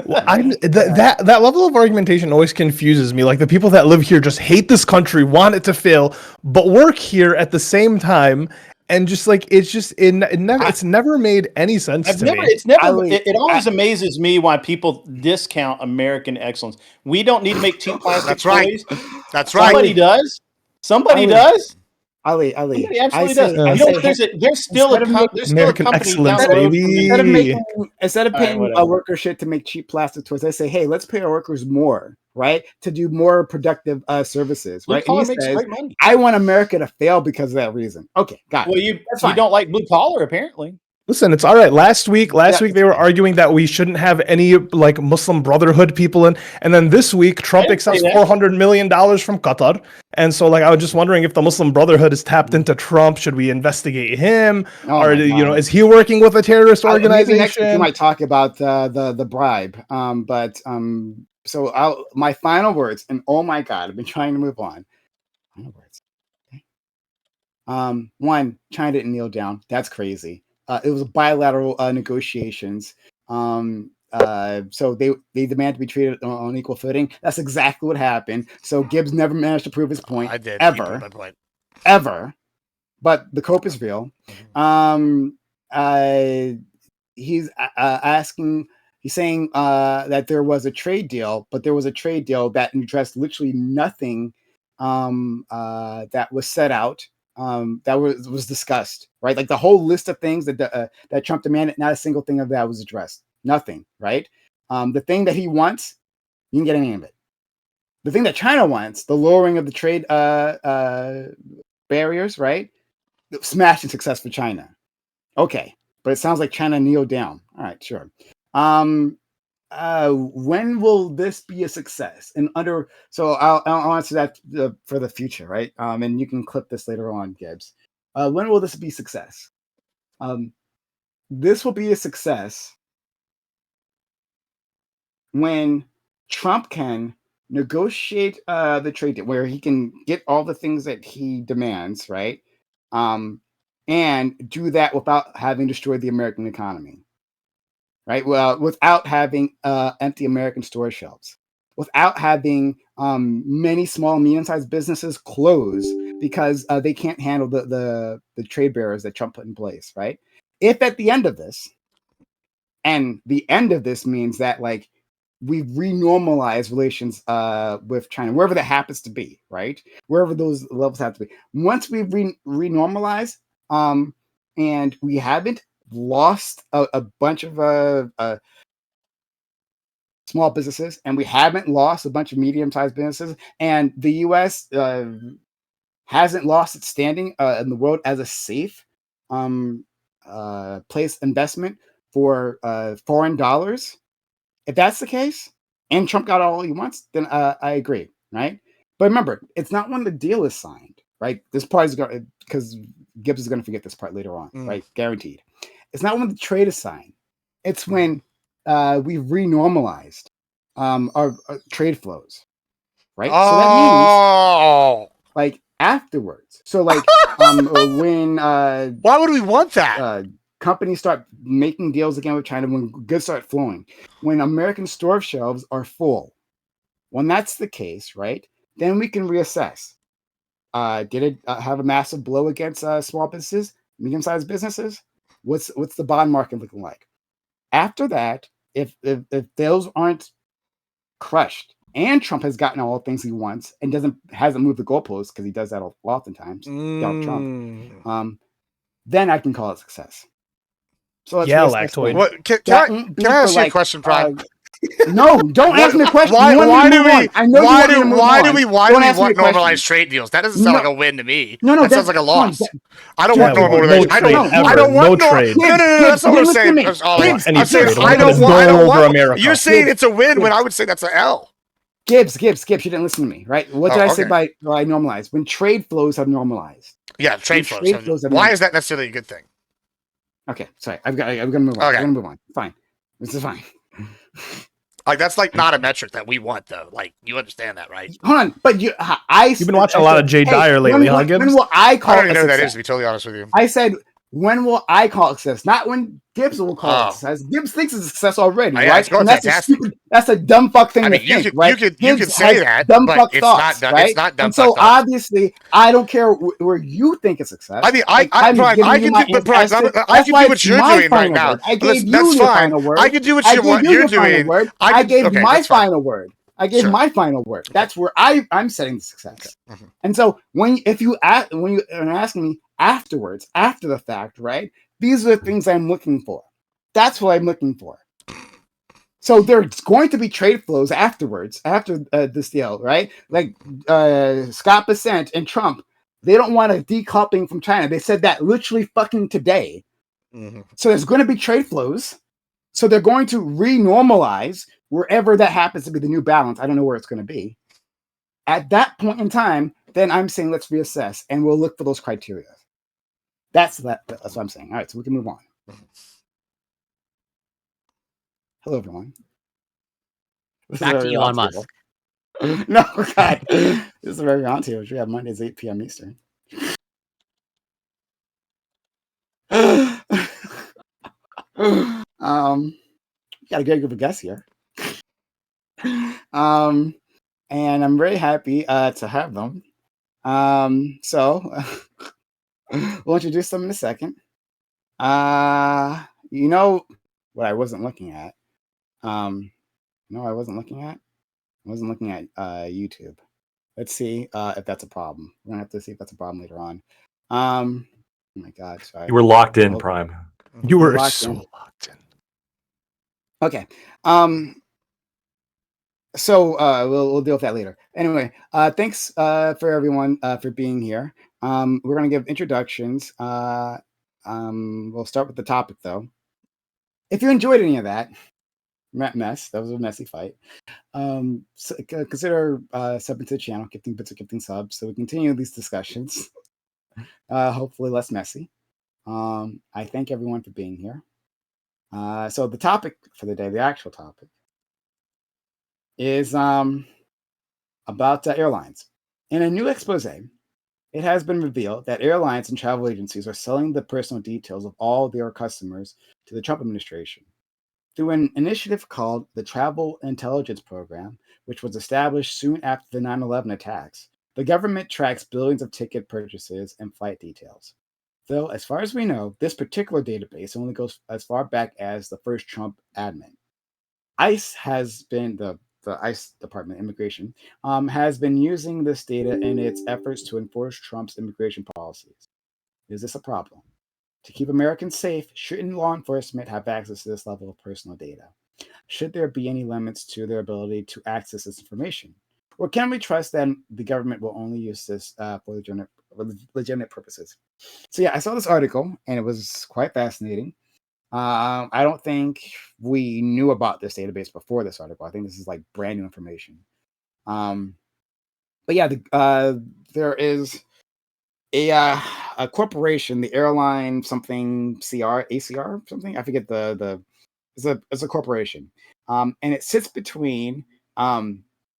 Well, that level of argumentation always confuses me. Like the people that live here just hate this country, want it to fail, but work here at the same time. And just like it's never made any sense to me. It always amazes me why people discount American excellence. We don't need to make cheap plastic toys. That's right. Somebody does. Somebody does. Ali. Somebody absolutely does. There's still a company excellence, baby. Instead of paying a worker shit to make cheap plastic toys, I say, hey, let's pay our workers more, right, to do more productive services, right? Blue collar makes great money. I want America to fail because of that reason. Okay, got it. Well, you don't like blue collar, apparently. Listen, it's all right. Last week they were arguing that we shouldn't have any like Muslim Brotherhood people in, and then this week Trump accepts $400 million from Qatar, and so like I was just wondering if the Muslim Brotherhood is tapped into Trump. Should we investigate him, or is he working with a terrorist organization? Maybe next week we might talk about the bribe. So my final words, and oh my God, I've been trying to move on. Final words. Okay. One, China didn't kneel down. That's crazy. It was bilateral negotiations. So they demand to be treated on equal footing. That's exactly what happened. So Gibbs never managed to prove his point. I did. Ever. My point. Ever. But the cope is real. He's asking. He's saying that there was a trade deal, but there was a trade deal that addressed literally nothing that was set out. That was discussed, right? Like the whole list of things that Trump demanded, not a single thing of that was addressed. Nothing, right? The thing that he wants, you can get any of it. The thing that China wants, the lowering of the trade barriers, right? Smashing success for China. Okay, but it sounds like China kneeled down. All right, sure. When will this be a success? So I'll answer that for the future, right? And you can clip this later on, Gibbs. When will this be a success? This will be a success when Trump can negotiate the trade deal, where he can get all the things that he demands, right? And do that without having destroyed the American economy. Right. Well, without having empty American store shelves, without having many small, medium-sized businesses close because they can't handle the trade barriers that Trump put in place. Right. If at the end of this, and the end of this means that like we renormalize relations with China, wherever that happens to be, right? Wherever those levels have to be. Once we renormalize, and we haven't lost a bunch of small businesses, and we haven't lost a bunch of medium-sized businesses, and the U.S. Hasn't lost its standing in the world as a safe place investment for foreign dollars. If that's the case, and Trump got all he wants, then I agree, right? But remember, it's not when the deal is signed, right? This part is going because Gibbs is going to forget this part later on, right? Guaranteed. It's not when the trade is signed. It's when we've renormalized our trade flows, right? So that means like afterwards. So like when why would we want that? Companies start making deals again with China, when goods start flowing, when American store shelves are full. When that's the case, right? Then we can reassess. Did it have a massive blow against small businesses, medium-sized businesses? What's the bond market looking like? After that, if those aren't crushed, and Trump has gotten all the things he wants and hasn't moved the goalposts, because he does that oftentimes, Donald Trump, then I can call it success. So yeah, Lactoid. Can I ask you a question, Prime? No, don't ask me a question. Why do we want normalized trade deals? That doesn't sound like a win to me. No, that sounds like a loss. I don't want normalized. I don't want trade. No. That's not what I'm saying. I'm saying I don't want. You're saying it's a win when I would say that's an L. Gibbs, you didn't listen to me, right? What did I say by normalized? When trade flows have normalized. Yeah, trade flows. Why is that necessarily a good thing? Okay, sorry. I'm gonna move on. I'm gonna move on. Fine. This is fine. Like that's like not a metric that we want, though. Like you understand that, right? Hold on, but you've been watching a lot of Jay Dyer lately, huh, Gibbs? When will I call? I don't even know who that is. To be totally honest with you, I said when will I call it success? Not when Gibbs will call it success. Gibbs thinks it's a success already, right? And that's a dumb fuck thing to think, right? You could say that, dumb but fuck it's thoughts, not. Right? It's not dumb. And so obviously, I don't care where you think it's success. I mean, I can do what you're doing right now. I gave you your final word. I can do what you're doing. I gave my final word. I gave my final word. That's where I'm setting the success. And so when you are asking me afterwards, after the fact, right? These are the things I'm looking for. That's what I'm looking for. So there's going to be trade flows afterwards, after this deal, right? Like Scott Bessent and Trump, they don't want a decoupling from China. They said that literally fucking today. Mm-hmm. So there's going to be trade flows. So they're going to renormalize wherever that happens to be the new balance. I don't know where it's going to be. At that point in time, then I'm saying let's reassess and we'll look for those criteria. That's what I'm saying. All right, so we can move on. Hello, everyone. Back to Elon Musk. No, God. This is a very roundtable, which we have Mondays, 8 p.m. Eastern. Got a great group of guests here. And I'm very happy to have them. So we'll introduce them in a second. You know what I wasn't looking at? I wasn't looking at YouTube. Let's see if that's a problem. We're gonna have to see if that's a problem later on. Oh my God, sorry. You were locked in, Prime. You were locked in. Okay. So we'll deal with that later. Anyway, thanks for everyone for being here. We're gonna give introductions. We'll start with the topic though. If you enjoyed any of that mess, that was a messy fight. So consider subbing to the channel, gifting bits or gifting subs, so we continue these discussions. Hopefully less messy. I thank everyone for being here. So the topic for the day, the actual topic, is about airlines. In a new expose, it has been revealed that airlines and travel agencies are selling the personal details of all their customers to the Trump administration through an initiative called the Travel Intelligence Program, which was established soon after the 9/11 attacks. The government tracks billions of ticket purchases and flight details. Though, as far as we know, this particular database only goes as far back as the first Trump admin. ICE has been the ICE Department, Immigration, has been using this data in its efforts to enforce Trump's immigration policies. Is this a problem? To keep Americans safe, shouldn't law enforcement have access to this level of personal data? Should there be any limits to their ability to access this information? Or can we trust that the government will only use this for legitimate purposes? So yeah, I saw this article and it was quite fascinating. I don't think we knew about this database before this article. I think this is like brand new information. But yeah, there is a corporation, the airline something ACR something. I forget it's a corporation, and it sits between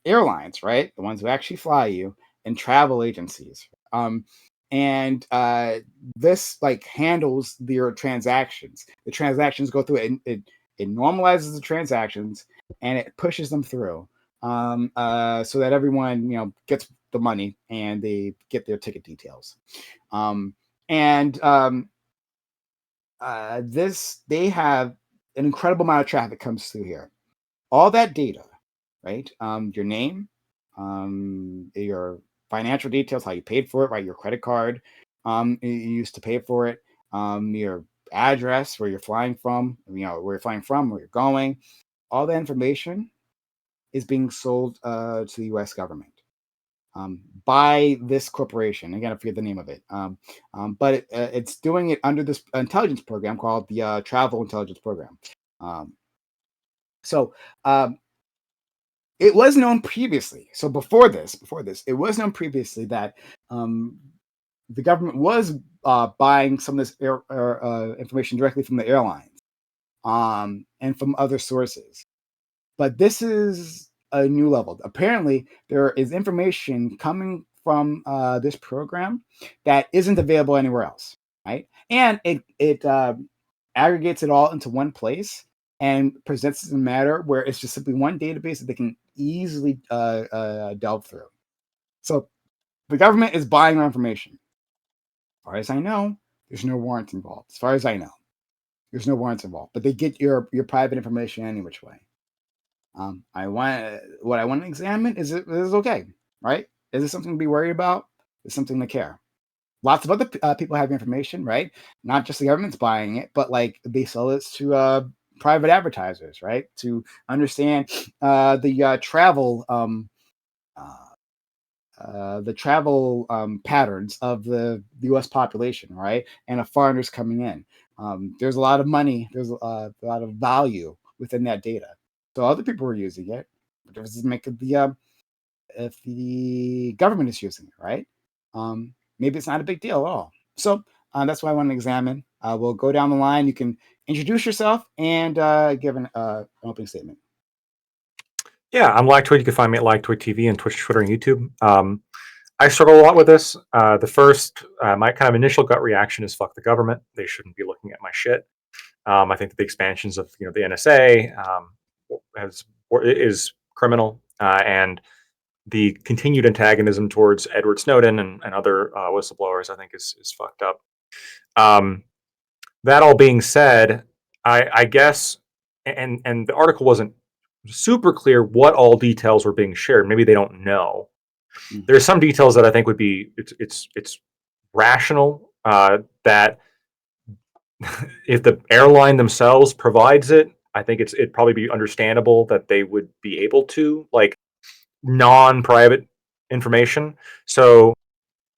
airlines, right, the ones who actually fly you, and travel agencies. And this like handles your transactions. The transactions go through it. It normalizes the transactions and it pushes them through, so that everyone gets the money and they get their ticket details. This they have an incredible amount of traffic comes through here. All that data, right? Your name, your financial details, how you paid for it, right? Your credit card, you used to pay for it, your address, where you're flying from, where you're going. All that information is being sold to the U.S. government by this corporation. Again, I forget the name of it, but it's doing it under this intelligence program called the Travel Intelligence Program. It was known previously. So before this, it was known previously that the government was buying some of this information directly from the airlines and from other sources. But this is a new level. Apparently, there is information coming from this program that isn't available anywhere else, right? And it aggregates it all into one place and presents it in a matter where it's just simply one database that they can easily delve through. So the government is buying our information. As far as I know, there's no warrants involved. As far as I know, there's no warrants involved, but they get your private information any which way. What I want to examine is it okay, right? Is this something to be worried about? Is something to care? Lots of other people have information, right? Not just the government's buying it, but like they sell it to private advertisers, right? To understand the travel patterns of the U.S. population, right? And of foreigners coming in. There's a lot of money. There's a lot of value within that data. So other people were using it. What difference does it make if the government is using it, right? Maybe it's not a big deal at all. So that's what I want to examine. We'll go down the line. You can introduce yourself and give an opening statement. Yeah, I'm Lactoid. You can find me at Lactoid TV and Twitch, Twitter, and YouTube. I struggle a lot with this. The first, my kind of initial gut reaction is fuck the government. They shouldn't be looking at my shit. I think that the expansions of the NSA is criminal, and the continued antagonism towards Edward Snowden and other whistleblowers, I think, is fucked up. That all being said, I guess, and the article wasn't super clear what all details were being shared. Maybe they don't know. There's some details that I think would be it's rational that if the airline themselves provides it, I think it'd probably be understandable that they would be able to, like, non-private information. So,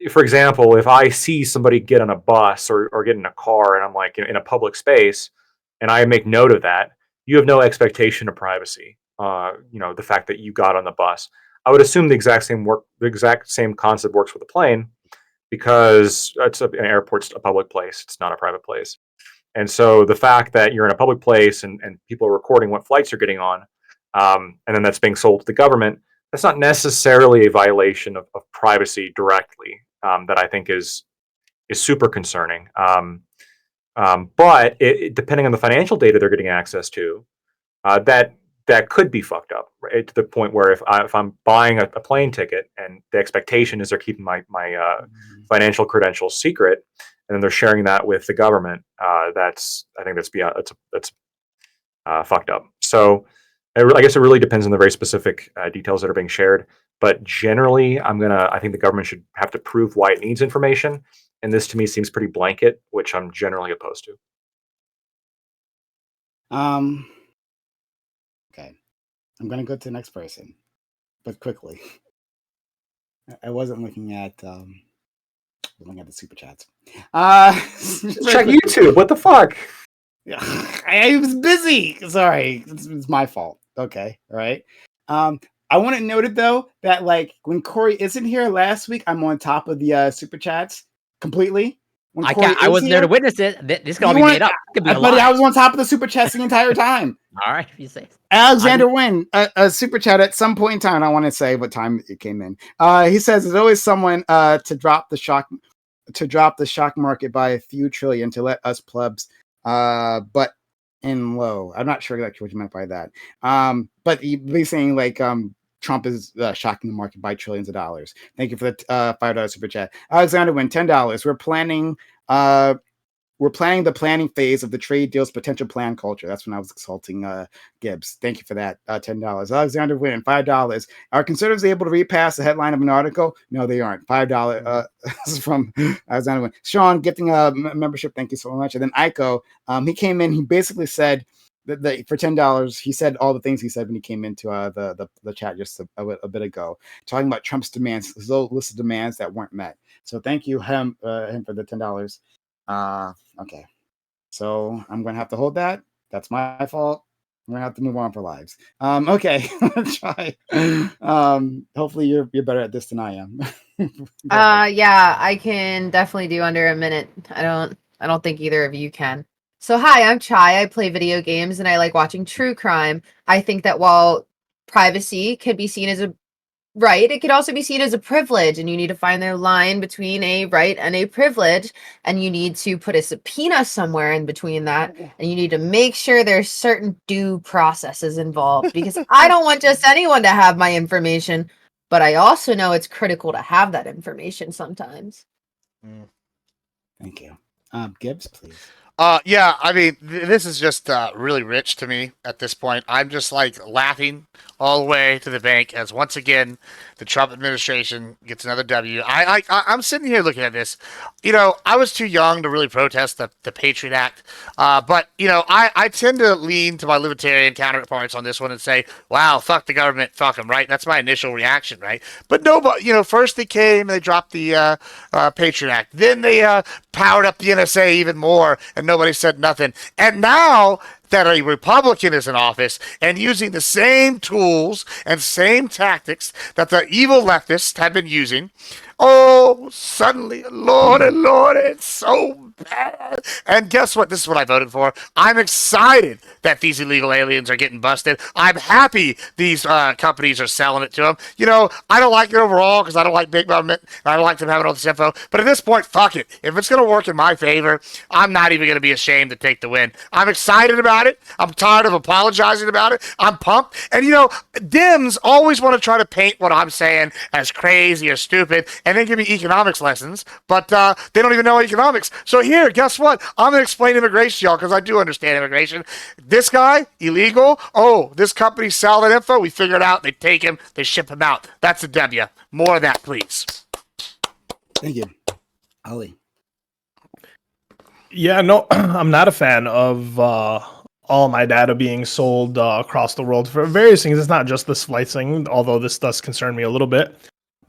for example, if I see somebody get on a bus or get in a car and I'm like in a public space and I make note of that, you have no expectation of privacy. The fact that you got on the bus, I would assume the exact same concept works with a plane, because an airport's a public place. It's not a private place. And so the fact that you're in a public place and people are recording what flights you're getting on, and then that's being sold to the government, that's not necessarily a violation of privacy directly, that I think is super concerning. But depending on the financial data they're getting access to, that could be fucked up, right? To the point where if I'm buying a plane ticket and the expectation is they're keeping my financial credentials secret, and then they're sharing that with the government, that's fucked up. So I guess it really depends on the very specific details that are being shared. But generally, I think the government should have to prove why it needs information, and this to me seems pretty blanket, which I'm generally opposed to. Okay, I'm gonna go to the next person, but quickly. I wasn't looking at the super chats. Check YouTube. What the fuck? Yeah, I was busy. Sorry, it's my fault. Okay, all right. I want to note it though that, like, when Corey isn't here last week, I'm on top of the super chats completely. When I wasn't there to witness it. This can all be made up. Could be a buddy, lie. I was on top of the super chats the entire time. All right, if you say. Alexander Wynn, a super chat at some point in time. I want to say what time it came in. He says there's always someone to drop the shock market by a few trillion to let us plebs but in low. I'm not sure exactly what you meant by that. But he's saying, like, Trump is shocking the market by trillions of dollars. Thank you for the $5 super chat. Alexander Wynn, $10. We're planning the planning phase of the trade deal's potential plan culture. That's when I was consulting Gibbs. Thank you for that. $10. Alexander Wynn, $5. Are conservatives able to read past the headline of an article? No, they aren't. $5 from Alexander Wynn. Sean, gifting a membership. Thank you so much. And then Aiko, he came in. He basically said that for $10, he said all the things he said when he came into the chat just a bit ago, talking about Trump's demands, his old list of demands that weren't met. So thank you him for the $10. Okay, so I'm gonna have to hold that. That's my fault. I'm gonna have to move on for lives. Okay, let's try. Hopefully you're better at this than I am. Yeah, I can definitely do under a minute. I don't think either of you can. So hi, I'm Chai. I play video games and I like watching true crime. I think that while privacy can be seen as a right, it could also be seen as a privilege, and you need to find the line between a right and a privilege, and you need to put a subpoena somewhere in between that, and you need to make sure there's certain due processes involved, because I don't want just anyone to have my information, but I also know it's critical to have that information sometimes. Thank you. Gibbs, please. Yeah, I mean, this is just really rich to me at this point. I'm just, like, laughing all the way to the bank as once again the Trump administration gets another W. I'm sitting here looking at this. You know, I was too young to really protest the Patriot Act, but, you know, I tend to lean to my libertarian counterparts on this one and say, wow, fuck the government, fuck them, right? That's my initial reaction, right? But nobody, you know, first they came and they dropped the Patriot Act. Then they powered up the NSA even more, and nobody said nothing. And now that a Republican is in office and using the same tools and same tactics that the evil leftists have been using, oh, suddenly, Lord, it's so bad. And guess what? This is what I voted for. I'm excited that these illegal aliens are getting busted. I'm happy these companies are selling it to them. You know, I don't like it overall because I don't like big government. I don't like them having all this info. But at this point, fuck it. If it's going to work in my favor, I'm not even going to be ashamed to take the win. I'm excited about it. I'm tired of apologizing about it. I'm pumped. And, you know, Dems always want to try to paint what I'm saying as crazy or stupid and then give me economics lessons, but they don't even know economics. So here, guess what? I'm going to explain immigration to y'all because I do understand immigration. This guy, illegal. Oh, this company sell that info. We figure it out. They take him. They ship him out. That's a W. More of that, please. Thank you. Ali. Yeah, no, I'm not a fan of all my data being sold across the world for various things. It's not just this flight thing, although this does concern me a little bit.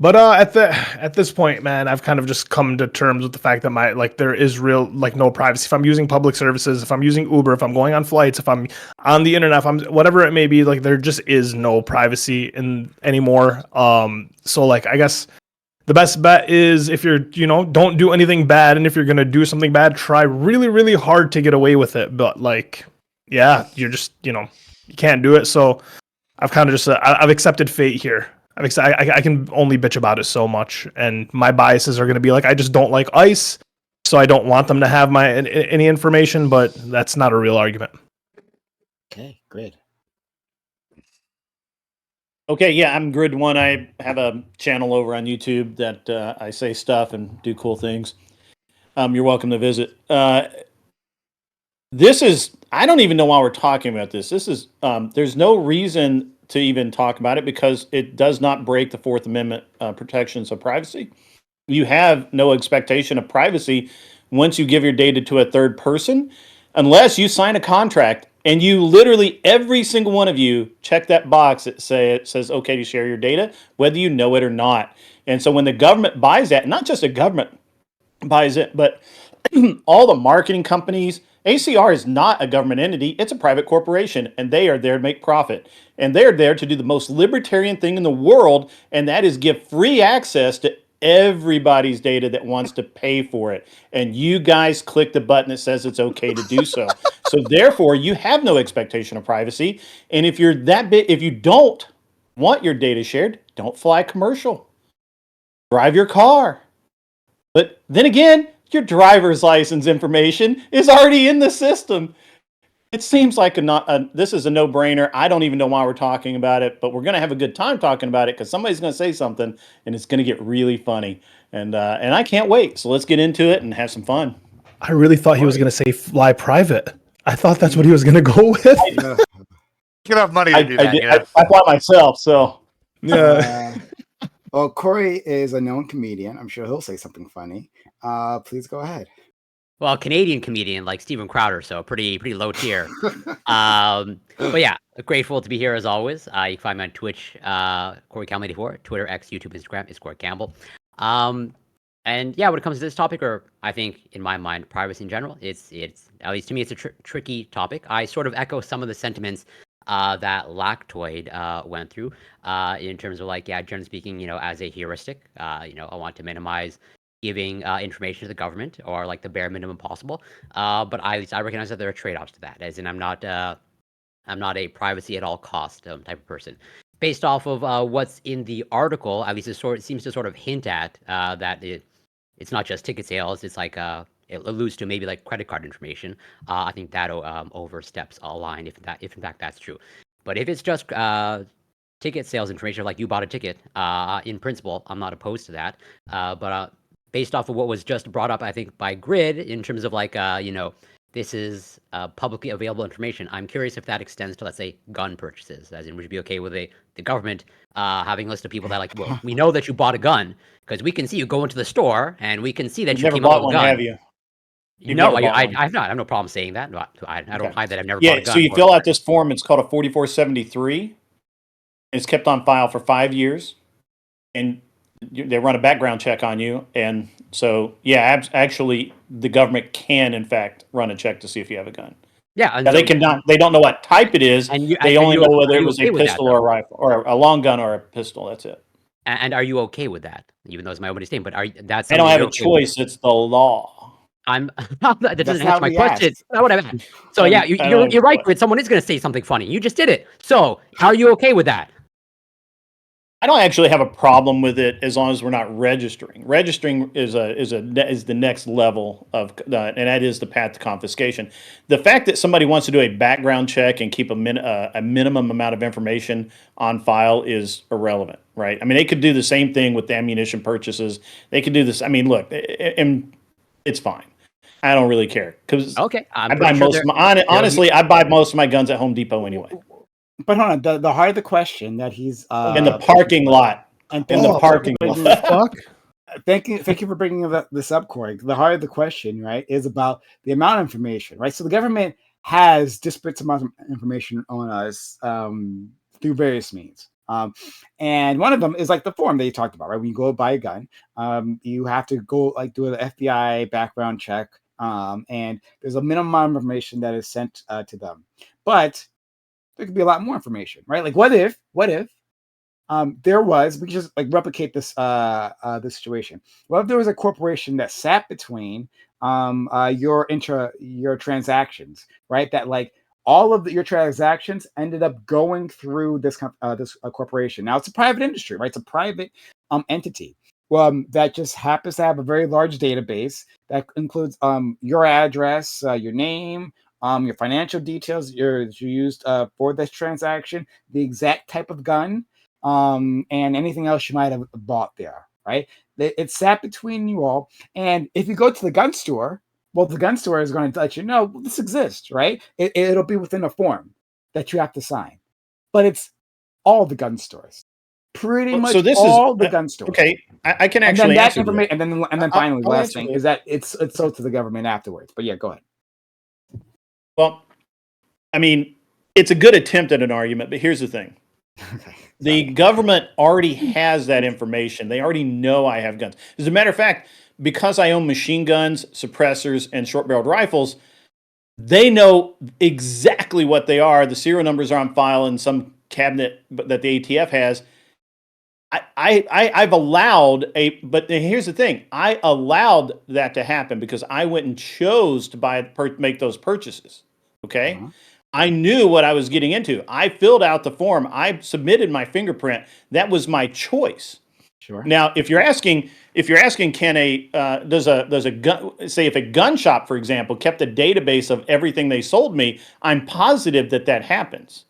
But at this point, man, I've kind of just come to terms with the fact that there is real no privacy. If I'm using public services, if I'm using Uber, if I'm going on flights, if I'm on the internet, if I'm whatever it may be, there just is no privacy anymore. So I guess the best bet is if you're don't do anything bad, and if you're gonna do something bad, try really really hard to get away with it. But yeah, you're just you can't do it. So I've kind of just I've accepted fate here. I can only bitch about it so much, and my biases are going to be I just don't like ICE, so I don't want them to have any information, but that's not a real argument. Okay, great. Okay, yeah, I'm Grid One. I have a channel over on YouTube that I say stuff and do cool things. You're welcome to visit. This is, I don't even know why we're talking about this. This is, there's no reason to even talk about it because it does not break the Fourth Amendment protections of privacy. You have no expectation of privacy once you give your data to a third person, unless you sign a contract and you literally, every single one of you, check that box that says okay to share your data, whether you know it or not. And so when the government buys that, not just the government buys it, but all the marketing companies, ACR is not a government entity. It's a private corporation, and they are there to make profit. And they're there to do the most libertarian thing in the world, and that is give free access to everybody's data that wants to pay for it. And you guys click the button that says it's okay to do so. So therefore, you have no expectation of privacy. And if you're if you don't want your data shared, don't fly commercial. Drive your car. But then again, your driver's license information is already in the system. It seems like this is a no-brainer. I don't even know why we're talking about it, but we're going to have a good time talking about it because somebody's going to say something, and it's going to get really funny. And I can't wait. So let's get into it and have some fun. I really thought he was going to say fly private. I thought that's what he was going to go with. You have money to do that. I fly myself, so. Yeah. Well, Corey is a known comedian. I'm sure he'll say something funny. Please go ahead. Well, Canadian comedian like Steven Crowder, so pretty low tier. But yeah, grateful to be here as always. You can find me on Twitch, Corey Campbell 84, Twitter, X, YouTube, Instagram is Corey Campbell. And yeah, when it comes to this topic, or I think in my mind, privacy in general, it's at least to me, it's a tricky topic. I sort of echo some of the sentiments that Lactoid went through in terms of generally speaking, as a heuristic, I want to minimize giving information to the government or the bare minimum possible. But I recognize that there are trade-offs to that, as in I'm not a privacy at all cost type of person. Based off of what's in the article, at least it seems to sort of hint at that it's not just ticket sales. It's it alludes to maybe credit card information. I think that oversteps a line if in fact that's true. But if it's just ticket sales information, like you bought a ticket, in principle, I'm not opposed to that. But based off of what was just brought up, I think by Grid in terms of this is publicly available information. I'm curious if that extends to, let's say, gun purchases, as in would you be okay with the government having a list of people that well, we know that you bought a gun because we can see you go into the store and we can see that you never came bought out with one, a gun. have you? No, I've not. I have no problem saying that. No, I don't hide that I've never bought a gun. So you fill out this form. It's called a 4473. It's kept on file for 5 years, and they run a background check on you, and So yeah, actually, the government can in fact run a check to see if you have a gun. Yeah, now, they cannot. They don't know what type it is. They only know whether it was a pistol or a rifle or a long gun or a pistol. That's it. And are you okay with that? Even though it's my opening statement, but that's I don't have a choice. It's the law. That doesn't answer my question. That's not what I meant. So yeah, you're right, Grit. Someone is going to say something funny. You just did it. So are you okay with that? I don't actually have a problem with it as long as we're not registering. Registering is the next level of, and that is the path to confiscation. The fact that somebody wants to do a background check and keep a minimum amount of information on file is irrelevant, right? I mean, they could do the same thing with the ammunition purchases. They could do this. I mean, look, and it's fine. I don't really care because okay, I buy most of my, honestly, I buy most of my guns at Home Depot anyway. But hold on, the heart of the question that he's in the parking lot. In the parking lot. Thank you for bringing this up, Corey. The heart of the question, right, is about the amount of information, right? So the government has disparate amounts of information on us through various means. And one of them is like the form that you talked about, right? When you go buy a gun, you have to go like do an FBI background check, and there's a minimum amount of information that is sent to them. But there could be a lot more information, right? Like what if there was, we could just like replicate this this situation. What if there was a corporation that sat between your transactions, right? That like all of your transactions ended up going through this corporation. Now it's a private industry, right? It's a private entity. That just happens to have a very large database that includes your address, your name, your financial details you used for this transaction, the exact type of gun, and anything else you might have bought there, right? It sat between you all. And if you go to the gun store, well, the gun store is going to let you know, well, this exists, right? It'll be within a form that you have to sign. But it's all the gun stores. Pretty much all the gun stores. Okay, I can actually answer information. And then finally, last thing is that it's sold to the government afterwards. But yeah, go ahead. Well, I mean, it's a good attempt at an argument, but here's the thing. The government already has that information. They already know I have guns. As a matter of fact, because I own machine guns, suppressors, and short-barreled rifles, they know exactly what they are. The serial numbers are on file in some cabinet that the ATF has. I've allowed but here's the thing. I allowed that to happen because I went and chose to make those purchases. Okay. Uh-huh. I knew what I was getting into. I filled out the form. I submitted my fingerprint. That was my choice. Sure. Now, if you're asking, can does a gun, say if a gun shop, for example, kept a database of everything they sold me, I'm positive that happens.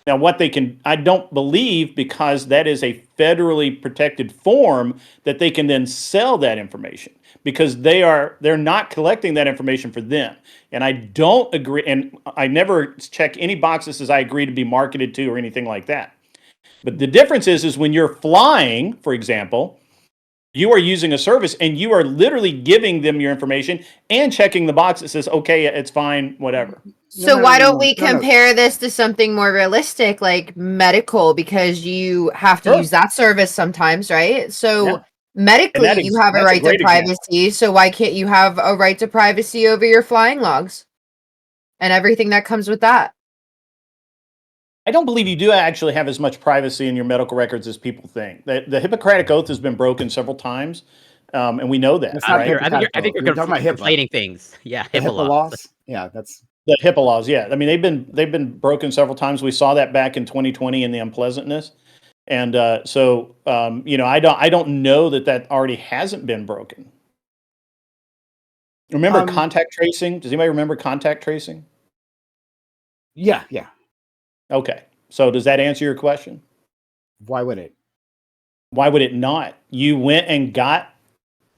Now, I don't believe, because that is a federally protected form, that they can then sell that information, because they're not collecting that information for them. And I don't agree, and I never check any box that says I agree to be marketed to or anything like that. But the difference is when you're flying, for example, you are using a service and you are literally giving them your information and checking the box that says, okay, it's fine, whatever. So why don't we compare this to something more realistic, like medical, because you have to use that service sometimes, right? So medically, you have a right to privacy. So why can't you have a right to privacy over your flying logs and everything that comes with that? I don't believe you do actually have as much privacy in your medical records as people think. The Hippocratic Oath has been broken several times, and we know that. Right? I think you're talking about conflating things. Yeah, HIPAA laws. Yeah, that's the HIPAA laws. Yeah, I mean they've been broken several times. We saw that back in 2020 in the unpleasantness, and I don't know that already hasn't been broken. Remember contact tracing? Does anybody remember contact tracing? Yeah. Okay. So does that answer your question? Why would it? Why would it not? You went and got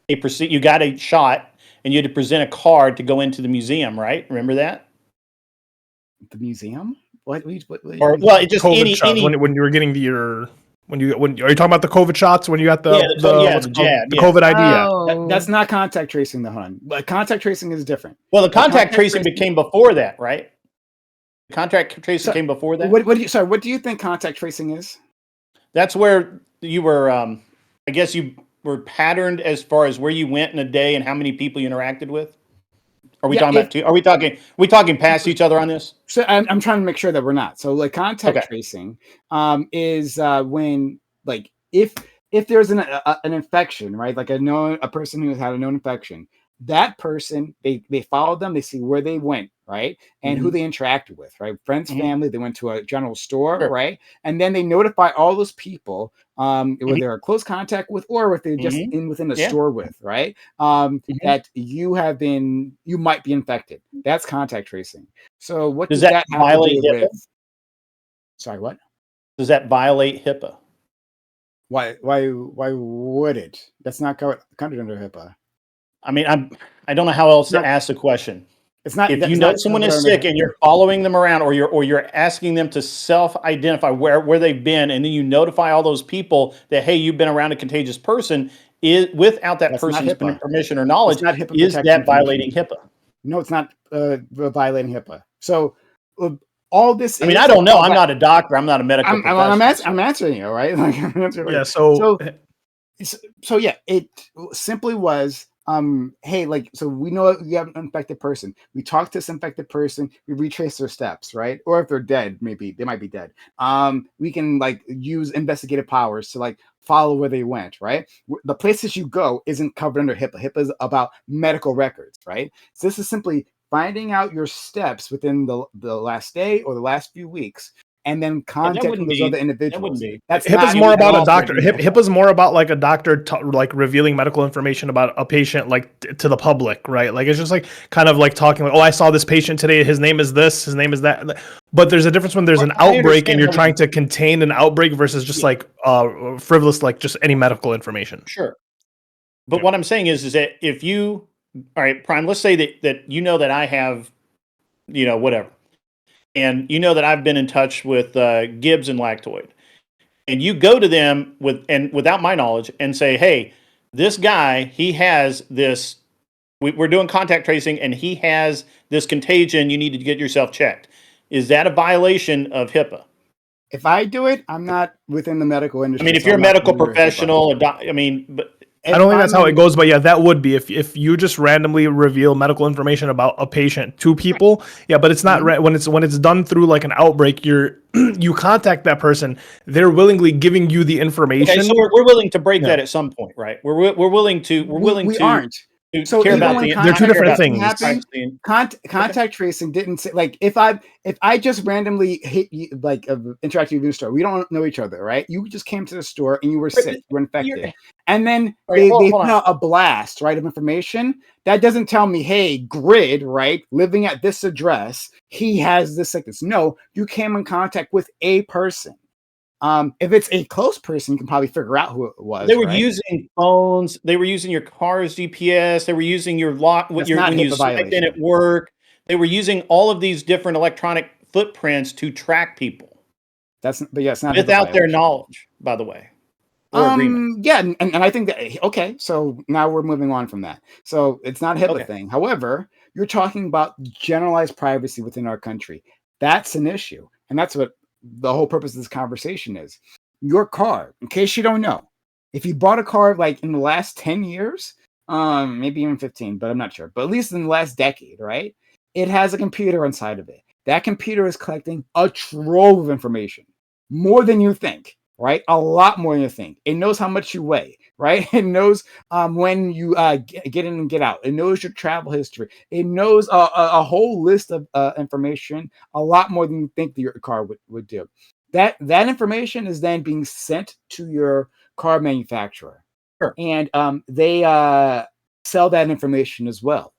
you got a shot and you had to present a card to go into the museum, right? Remember that? The museum? What or well, it just COVID shots, when you were getting are you talking about the COVID shots when you got the jab, the COVID ID? Oh. That's not contact tracing, but contact tracing is different. Well, the contact tracing became before that, right? Contact tracing came before that. What do you think contact tracing is? That's where you were. I guess you were patterned as far as where you went in a day and how many people you interacted with? Are we talking about two? Are we talking past each other on this? So I'm trying to make sure that we're not. So like contact tracing is when like if there's an infection, right? Like a person who has had a known infection, that person they follow them, they see where they went, right? And who they interacted with, right? Friends, family, they went to a general store, right? And then they notify all those people whether they're close contact with or if they're just within the store with, right? That you might be infected. That's contact tracing. So what does that violate HIPAA? With? Sorry, what? Does that violate HIPAA? Why would it? That's not covered under HIPAA. I mean, I don't know how else to ask the question. It's not. If you know someone is sick and you're following them around, or you're asking them to self-identify where they've been, and then you notify all those people that hey, you've been around a contagious person, without that person's permission or knowledge, is that violating HIPAA? No, it's not violating HIPAA. So all this. I mean, I don't know. I'm not a doctor. I'm not a medical professional. I'm answering you, right? Like, yeah. So yeah, it simply was. Hey, like, so we know you have an infected person. We talk to this infected person. We retrace their steps, right? Or if they're dead, maybe they might be dead. We can like use investigative powers to like follow where they went, right? The places you go isn't covered under HIPAA. HIPAA is about medical records, right? So this is simply finding out your steps within the last day or the last few weeks. And then contacting those other individuals. That's HIPAA's more about a doctor. HIPAA's more about like a doctor like revealing medical information about a patient like to the public, right? Like it's just like kind of like talking like, oh, I saw this patient today. His name is this. His name is that. But there's a difference when there's an outbreak and you're trying to contain an outbreak versus just like frivolous, like just any medical information. Sure. But what I'm saying is that if you, all right, Prime, let's say that you know that I have, whatever. And you know that I've been in touch with Gibbs and Lactoid, and you go to them without my knowledge and say, "Hey, this guy, he has this. We're doing contact tracing, and he has this contagion. You need to get yourself checked." Is that a violation of HIPAA? If I do it, I'm not within the medical industry. I mean, if you're a medical professional, I don't think that's how it goes, but yeah, that would be if you just randomly reveal medical information about a patient to people. Yeah, but it's not when it's done through like an outbreak. You contact that person. They're willingly giving you the information. Okay, so we're willing to break that at some point, right? We're willing to. We aren't. So care about they're two different things. Contact tracing didn't say like if I just randomly hit you like interact with you in the store, we don't know each other, right? You just came to the store and you were sick, you were infected, and then they put out a blast, right, of information that doesn't tell me, hey, Grid, right, living at this address, he has this sickness. No, you came in contact with a person. If it's a close person, you can probably figure out who it was. They were using phones. They were using your car's GPS. They were using your lock when you swiped in at work. They were using all of these different electronic footprints to track people. It's not without their knowledge, by the way. Yeah, and I think that okay. So now we're moving on from that. So it's not a HIPAA thing. However, you're talking about generalized privacy within our country. That's an issue, and that's what the whole purpose of this conversation is. Your car, in case you don't know, if you bought a car like in the last 10 years, maybe even 15, but I'm not sure, but at least in the last decade, right? It has a computer inside of it. That computer is collecting a trove of information, more than you think, right? A lot more than you think. It knows how much you weigh, right? It knows when you get in and get out. It knows your travel history. It knows a whole list of information, a lot more than you think that your car would do. That information is then being sent to your car manufacturer. Sure. And they sell that information as well,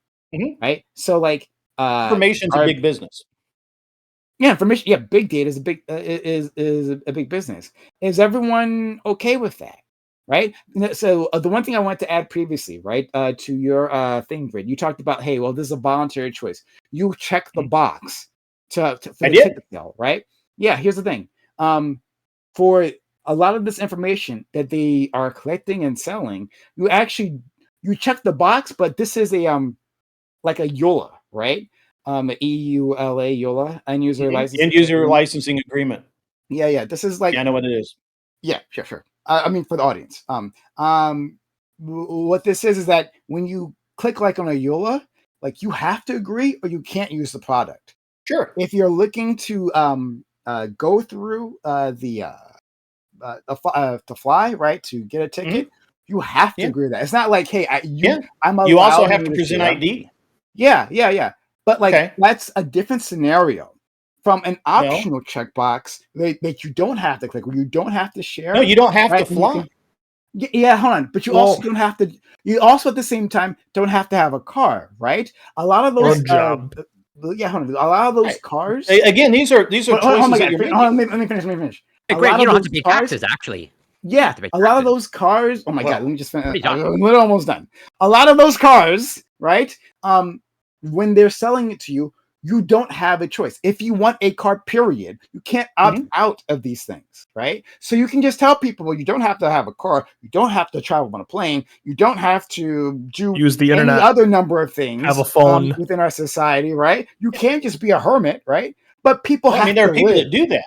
right? So like information's a big business. Yeah, information. Yeah, big data is a big big business. Is everyone okay with that? Right. So the one thing I wanted to add previously, right, to your thing, Grid, you talked about, hey, well, this is a voluntary choice. You check the box for the ticket sale, right? Yeah. Here's the thing. For a lot of this information that they are collecting and selling, you check the box, but this is a like a EULA, right? EULA, EULA, end user licensing agreement. Yeah. This is like, I know what it is. Yeah, sure. I mean, for the audience, what this is that when you click like on a EULA, like you have to agree or you can't use the product. Sure. If you're looking to go through to fly, right, to get a ticket, you have to agree with that. It's not like, hey, I'm allowed. You also have to present ID. Yeah. But like that's a different scenario from an optional checkbox that you don't have to click, where you don't have to share. No, you don't have to fly. Yeah, hold on. But you also don't have to. You also at the same time don't have to have a car, right? A lot of those. Hold on. A lot of those cars. Again, these are choices that you're making. Let me finish. Hey, Greg, you don't have to pay taxes, actually. Yeah, a lot of those cars. Oh my god, let me just finish. We're almost done. A lot of those cars, right? When they're selling it to you, you don't have a choice. If you want a car, period, you can't opt out of these things, right? So you can just tell people, well, you don't have to have a car, you don't have to travel on a plane, you don't have to use the internet, any other number of things, have a phone within our society, right? You can't just be a hermit, right? But people have there are people that do that.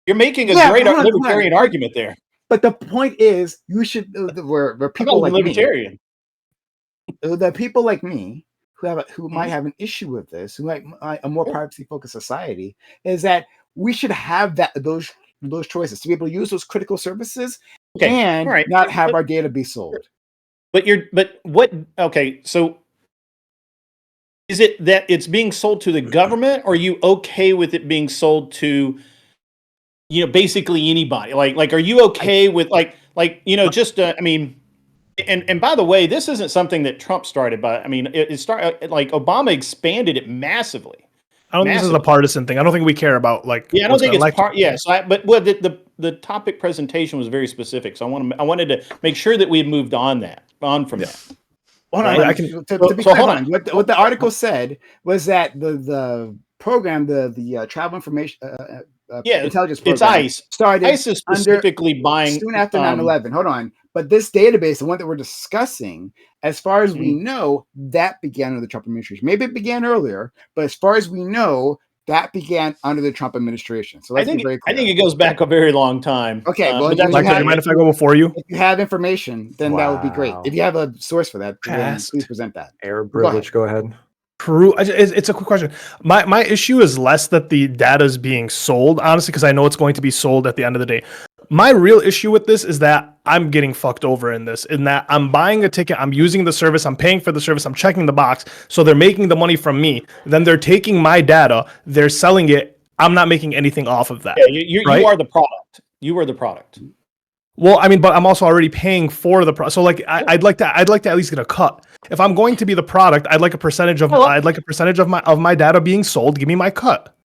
You're making a great libertarian argument there. But the point is, you should where people like libertarian. The people like me who might have an issue with this, who might a more privacy-focused society, is that we should have those choices to be able to use those critical services and not have our data be sold. So is it that it's being sold to the government, or are you okay with it being sold to, basically anybody? Like, are you okay with just I mean. And by the way, this isn't something that Trump started, but I mean, it started like Obama expanded it massively. I don't think this is a partisan thing. I don't think we care about I don't think it's part. Yeah. So, the topic presentation was very specific. So I wanted to make sure that we had moved on from that. Hold on. To be clear, what the article said was that the program, the travel information. Intelligence program. It's ICE. Started ICE is specifically buying soon after 9/11. Hold on, but this database, the one that we're discussing, as far as we know, that began under the Trump administration. Maybe it began earlier, but as far as we know, that began under the Trump administration. So let's be very clear. I think it goes back a very long time. Okay, well, you mind if I go before you? If you have information, then that would be great. If you have a source for that, then please present that. Air privilege. Go ahead. Peru. It's a quick question. My issue is less that the data is being sold, honestly, because I know it's going to be sold at the end of the day. My real issue with this is that I'm getting fucked over in that I'm buying a ticket, I'm using the service, I'm paying for the service, I'm checking the box, so they're making the money from me. Then they're taking my data, they're selling it. I'm not making anything off of that. Yeah, you are the product. You are the product. Well, I mean, but I'm also already paying for the product. So I'd like to at least get a cut. If I'm going to be the product, I'd like a percentage of my data being sold. Give me my cut.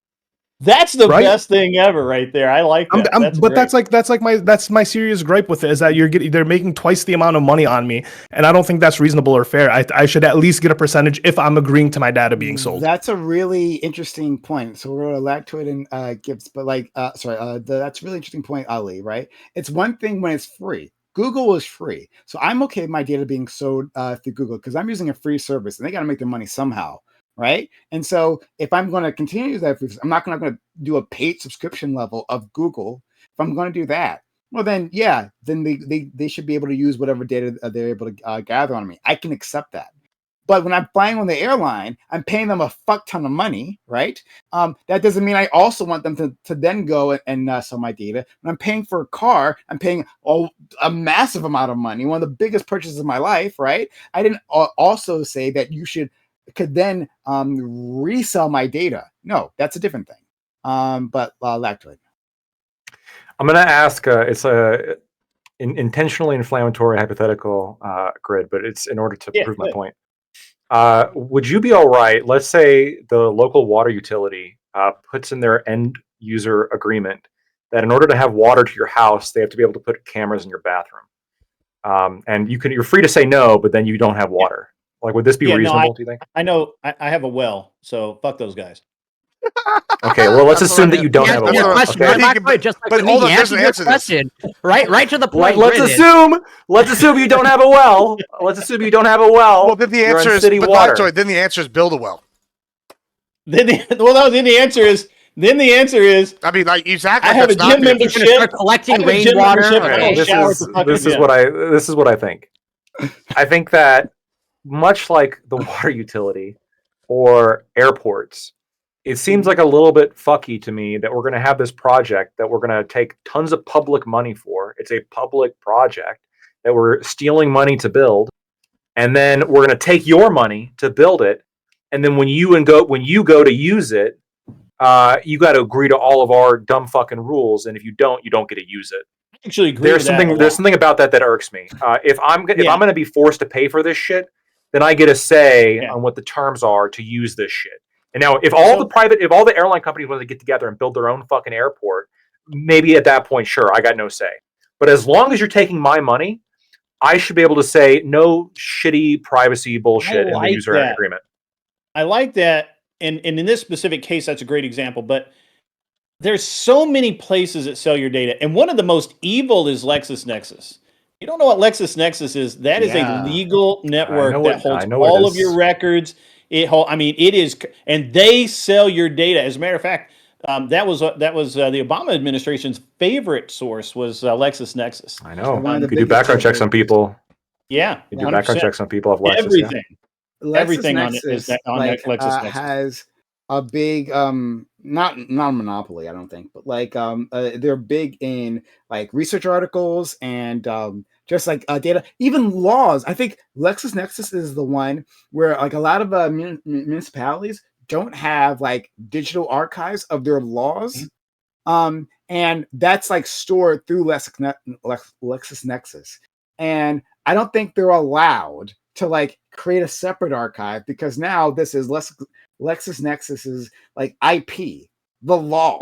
That's the best thing ever, right there. I like that. That's my serious gripe with it, is that they're making twice the amount of money on me, and I don't think that's reasonable or fair. I should at least get a percentage if I'm agreeing to my data being sold. That's a really interesting point. So we're going to lack to it and Gibbs, but that's a really interesting point, Ali. Right? It's one thing when it's free. Google is free, so I'm okay with my data being sold through Google because I'm using a free service, and they got to make their money somehow. Right. And so if I'm going to continue that, I'm not going to do a paid subscription level of Google. If I'm going to do that, well, then they should be able to use whatever data they're able to gather on me. I can accept that. But when I'm flying on the airline, I'm paying them a fuck ton of money. Right. That doesn't mean I also want them to then go and sell my data. When I'm paying for a car, I'm paying a massive amount of money, one of the biggest purchases of my life. Right. I didn't also say that you could then resell my data. No, that's a different thing. But lack to it. I'm going to ask. It's a intentionally inflammatory hypothetical grid, but it's in order to prove my point. Would you be all right? Let's say the local water utility puts in their end user agreement that in order to have water to your house, they have to be able to put cameras in your bathroom. And you're free to say no, but then you don't have water. Like, would this be reasonable, do you think? I know. I have a well, so fuck those guys. Okay, well, let's assume that you don't have a well. But hold on, there's an answer to this. Right to the point. Let's assume you don't have a well. Let's assume you don't have a well. Well, then the answer is city water. Then the answer is build a well. Then the answer is. I mean, like exactly. I have a gym membership. Collecting rainwater. This is what I think. I think that much like the water utility or airports, it seems like a little bit fucky to me that we're going to have this project that we're going to take tons of public money for. It's a public project that we're stealing money to build, and then we're going to take your money to build it, and then when you go to use it, you got to agree to all of our dumb fucking rules, and if you don't get to use it. I actually agree. There's something about that irks me. If I'm going to be forced to pay for this shit, then I get a say on what the terms are to use this shit. And now, if all the airline companies want to get together and build their own fucking airport, maybe at that point, sure, I got no say. But as long as you're taking my money, I should be able to say no shitty privacy bullshit in the user agreement. I like that. And in this specific case, that's a great example. But there's so many places that sell your data. And one of the most evil is LexisNexis. You don't know what LexisNexis is? That is a legal network that holds all of your records. It is, and they sell your data. As a matter of fact, that was the Obama administration's favorite source was LexisNexis. I know. You could do background checks on people. Yeah, you do background checks on people of Lexis. Everything. Yeah. Everything on it is on LexisNexis has a big not monopoly, I don't think, but like they're big in like research articles and just like data, even laws. I think LexisNexis is the one where like a lot of municipalities don't have like digital archives of their laws, and that's like stored through LexisNexis, and I don't think they're allowed to like create a separate archive because now this is LexisNexis's like IP, the law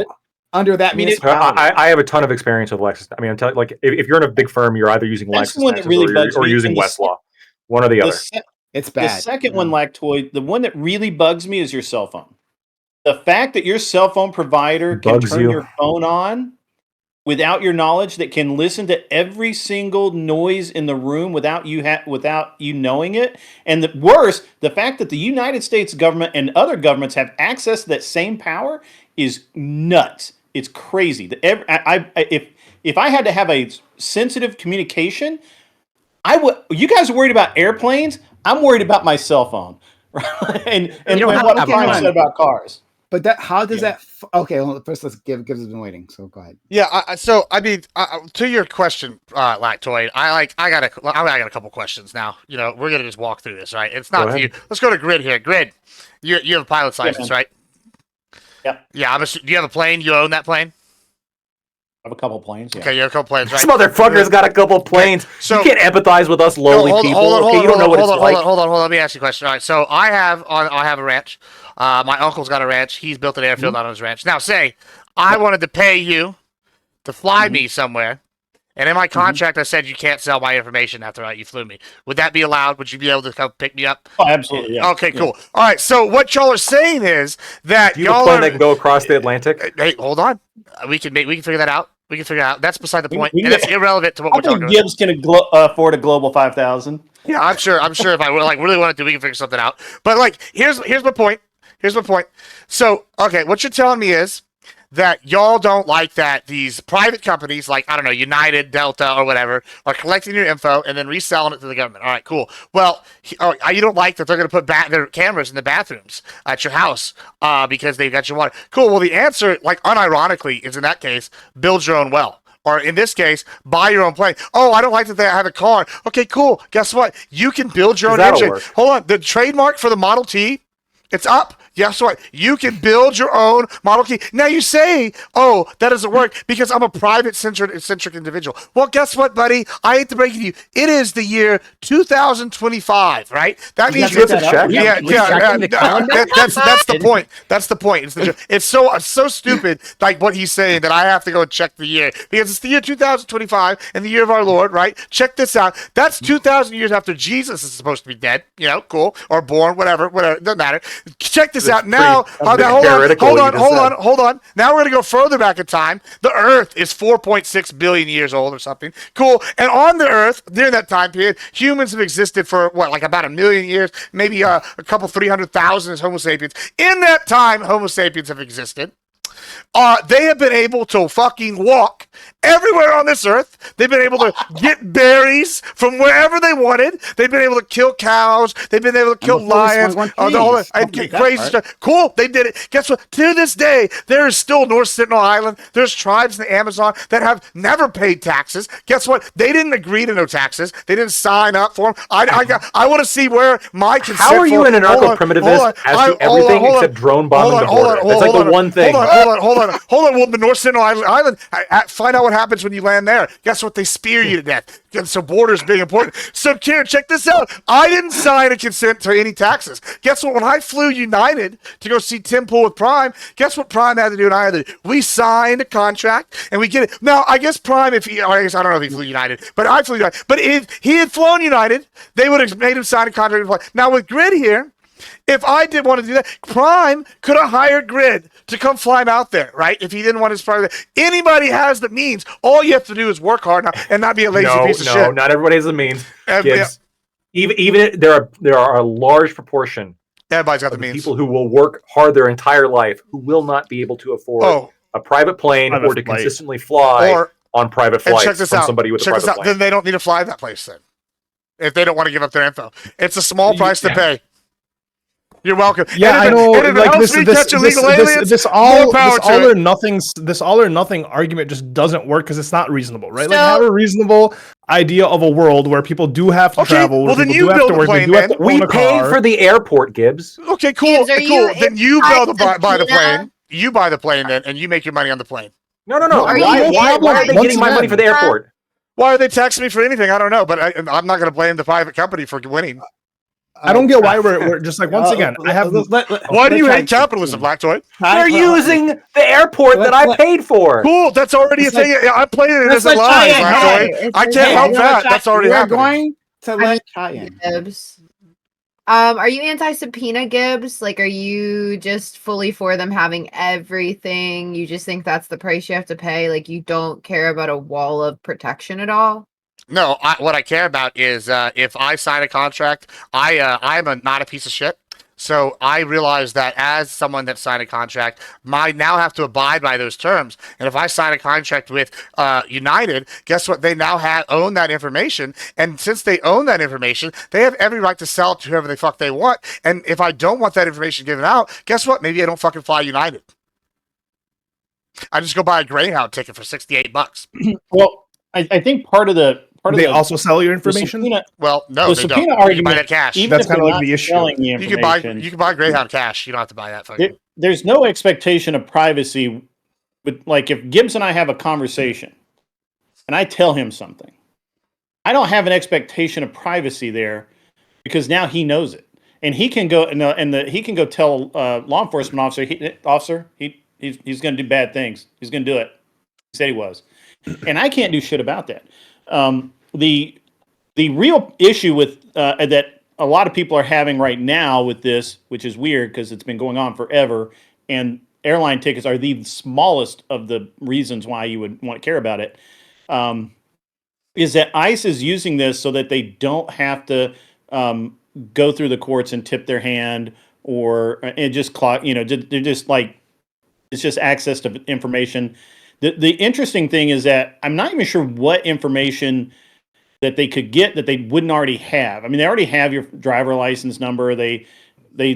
under that municipality. I have a ton of experience with Lexis. I mean, I'm telling you, like if you're in a big firm, you're either using LexisNexis or using Westlaw, one or the other. It's bad. The second one, Lactoid, the one that really bugs me is your cell phone. The fact that your cell phone provider can turn your phone on without your knowledge, that can listen to every single noise in the room without you knowing it. And the fact that the United States government and other governments have access to that same power is nuts. It's crazy. If I had to have a sensitive communication, I would. You guys are worried about airplanes. I'm worried about my cell phone. and what I said about cars. But how does that? Okay, well, first let's give us been waiting. So go ahead. Yeah. To your question, Lactoid, I got a couple questions now. You know, we're gonna just walk through this, right? It's not to you. Let's go to Grid here. Grid, you have a pilot's license, right? Yeah. Yeah. Do you have a plane? You own that plane? I have a couple planes. Yeah. Okay, you have a couple planes, right? This motherfucker's got a couple planes. Okay, so you can't empathize with us lowly people. You don't know what it's like. Hold on. Let me ask you a question. All right. So I have a ranch. My uncle's got a ranch. He's built an airfield on his ranch. Now, say I wanted to pay you to fly me somewhere, and in my contract I said you can't sell my information after you flew me. Would that be allowed? Would you be able to come pick me up? Oh, absolutely. Yeah. Okay, cool. All right. So what y'all are saying is that y'all are that can go across the Atlantic. Hey, hold on. We can figure that out. We can figure it out. That's beside the point, and it's irrelevant to what we're talking about. Gibbs can afford a Global 5000. Yeah, I'm sure. If I really wanted to, we can figure something out. But like, here's my point. So, okay, what you're telling me is that y'all don't like that these private companies, like, I don't know, United, Delta, or whatever, are collecting your info and then reselling it to the government. All right, cool. Well, you don't like that they're going to put their cameras in the bathrooms at your house because they've got your water. Cool. Well, the answer, like, unironically, is in that case, build your own well. Or in this case, buy your own plane. Oh, I don't like that they have a car. Okay, cool. Guess what? You can build your own engine. Hold on. The trademark for the Model T, it's up. Guess what? You can build your own Model T. Now you say, oh, that doesn't work because I'm a private-centric individual. Well, guess what, buddy? I hate to break it to you. It is the year 2025, right? That means you have to check. That's the point. That's the point. It's so stupid, like what he's saying, that I have to go and check the year because it's the year 2025 and the year of our Lord, right? Check this out. That's 2,000 years after Jesus is supposed to be dead. You know, cool, or born, whatever. Doesn't matter. Check this out now. Hold on. Now we're going to go further back in time. The Earth is 4.6 billion years old or something. Cool. And on the Earth, during that time period, humans have existed for like about 1 million years, maybe a couple 300,000 as Homo sapiens. In that time, Homo sapiens have existed. They have been able to fucking walk everywhere on this earth. They've been able to get berries from wherever they wanted. They've been able to kill cows. They've been able to kill lions. Crazy stuff. Cool. They did it. Guess what? To this day, there is still North Sentinel Island. There's tribes in the Amazon that have never paid taxes. Guess what? They didn't agree to no taxes. They didn't sign up for them. I want to see where my consent. How are you an anarcho-primitivist as to everything except drone bombing the border? That's like the one thing. Hold on. Well, the North Sentinel Island, find out what happens when you land there. Guess what? They spear you to death. So borders being important. So, Karen, check this out. I didn't sign a consent to any taxes. Guess what? When I flew United to go see Tim Pool with Prime, guess what Prime had to do and I had to do? We signed a contract and we get it. Now, I guess Prime, I don't know if he flew United, but I flew United. But if he had flown United, they would have made him sign a contract. Now, with Grid here, if I did want to do that, Prime could have hired Grid to come fly him out there, right? If he didn't want his private, anybody has the means. All you have to do is work hard now and not be a lazy piece of shit. No, not everybody has the means. Gibbs, even there are a large proportion. Everybody's got the means. People who will work hard their entire life who will not be able to afford a private plane or to consistently fly on private flights from somebody with a private plane. Then they don't need to fly that place then. If they don't want to give up their info, it's a small price to pay. You're welcome. Yeah, I know. Like this all or nothing argument just doesn't work because it's not reasonable, right? Like have a reasonable idea of a world where people do have to travel. Well, then you build a plane. We pay for the airport, Gibbs. Okay, cool. Cool. Then you buy the plane. You buy the plane then, and you make your money on the plane. No. Why are they getting my money for the airport? Why are they taxing me for anything? I don't know, but I'm not going to blame the private company for winning. I don't get why we're just like once again. Why do you hate capitalism, Blacktoy? They're using the airport that I paid for. Cool, that's already a thing. I'm playing it as a lie, Blacktoy. I can't help that. That's already happening. Going to let Gibbs. Are you anti-subpoena, Gibbs? Like, are you just fully for them having everything? You just think that's the price you have to pay? Like, you don't care about a wall of protection at all? No, what I care about is if I sign a contract, I'm not a piece of shit. So I realize that as someone that signed a contract, I now have to abide by those terms. And if I sign a contract with United, guess what? They now own that information. And since they own that information, they have every right to sell it to whoever the fuck they want. And if I don't want that information given out, guess what? Maybe I don't fucking fly United. I just go buy a Greyhound ticket for $68. Well, I think part of the they also sell your information. Subpoena, well, no, the they subpoena don't. Argument, you can buy that cash. That's kind of like the issue. You can buy Greyhound cash. You don't have to buy that. There's no expectation of privacy. But like if Gibbs and I have a conversation, and I tell him something, I don't have an expectation of privacy there because now he knows it, and he can go he can go tell law enforcement officer he's going to do bad things. He's going to do it. He said he was, and I can't do shit about that. The real issue with that a lot of people are having right now with this, which is weird because it's been going on forever, and airline tickets are the smallest of the reasons why you would want to care about it, is that ICE is using this so that they don't have to go through the courts and tip their hand and just clock. They're just like it's just access to information. The interesting thing is that I'm not even sure what information that they could get that they wouldn't already have. I mean, they already have your driver license number. They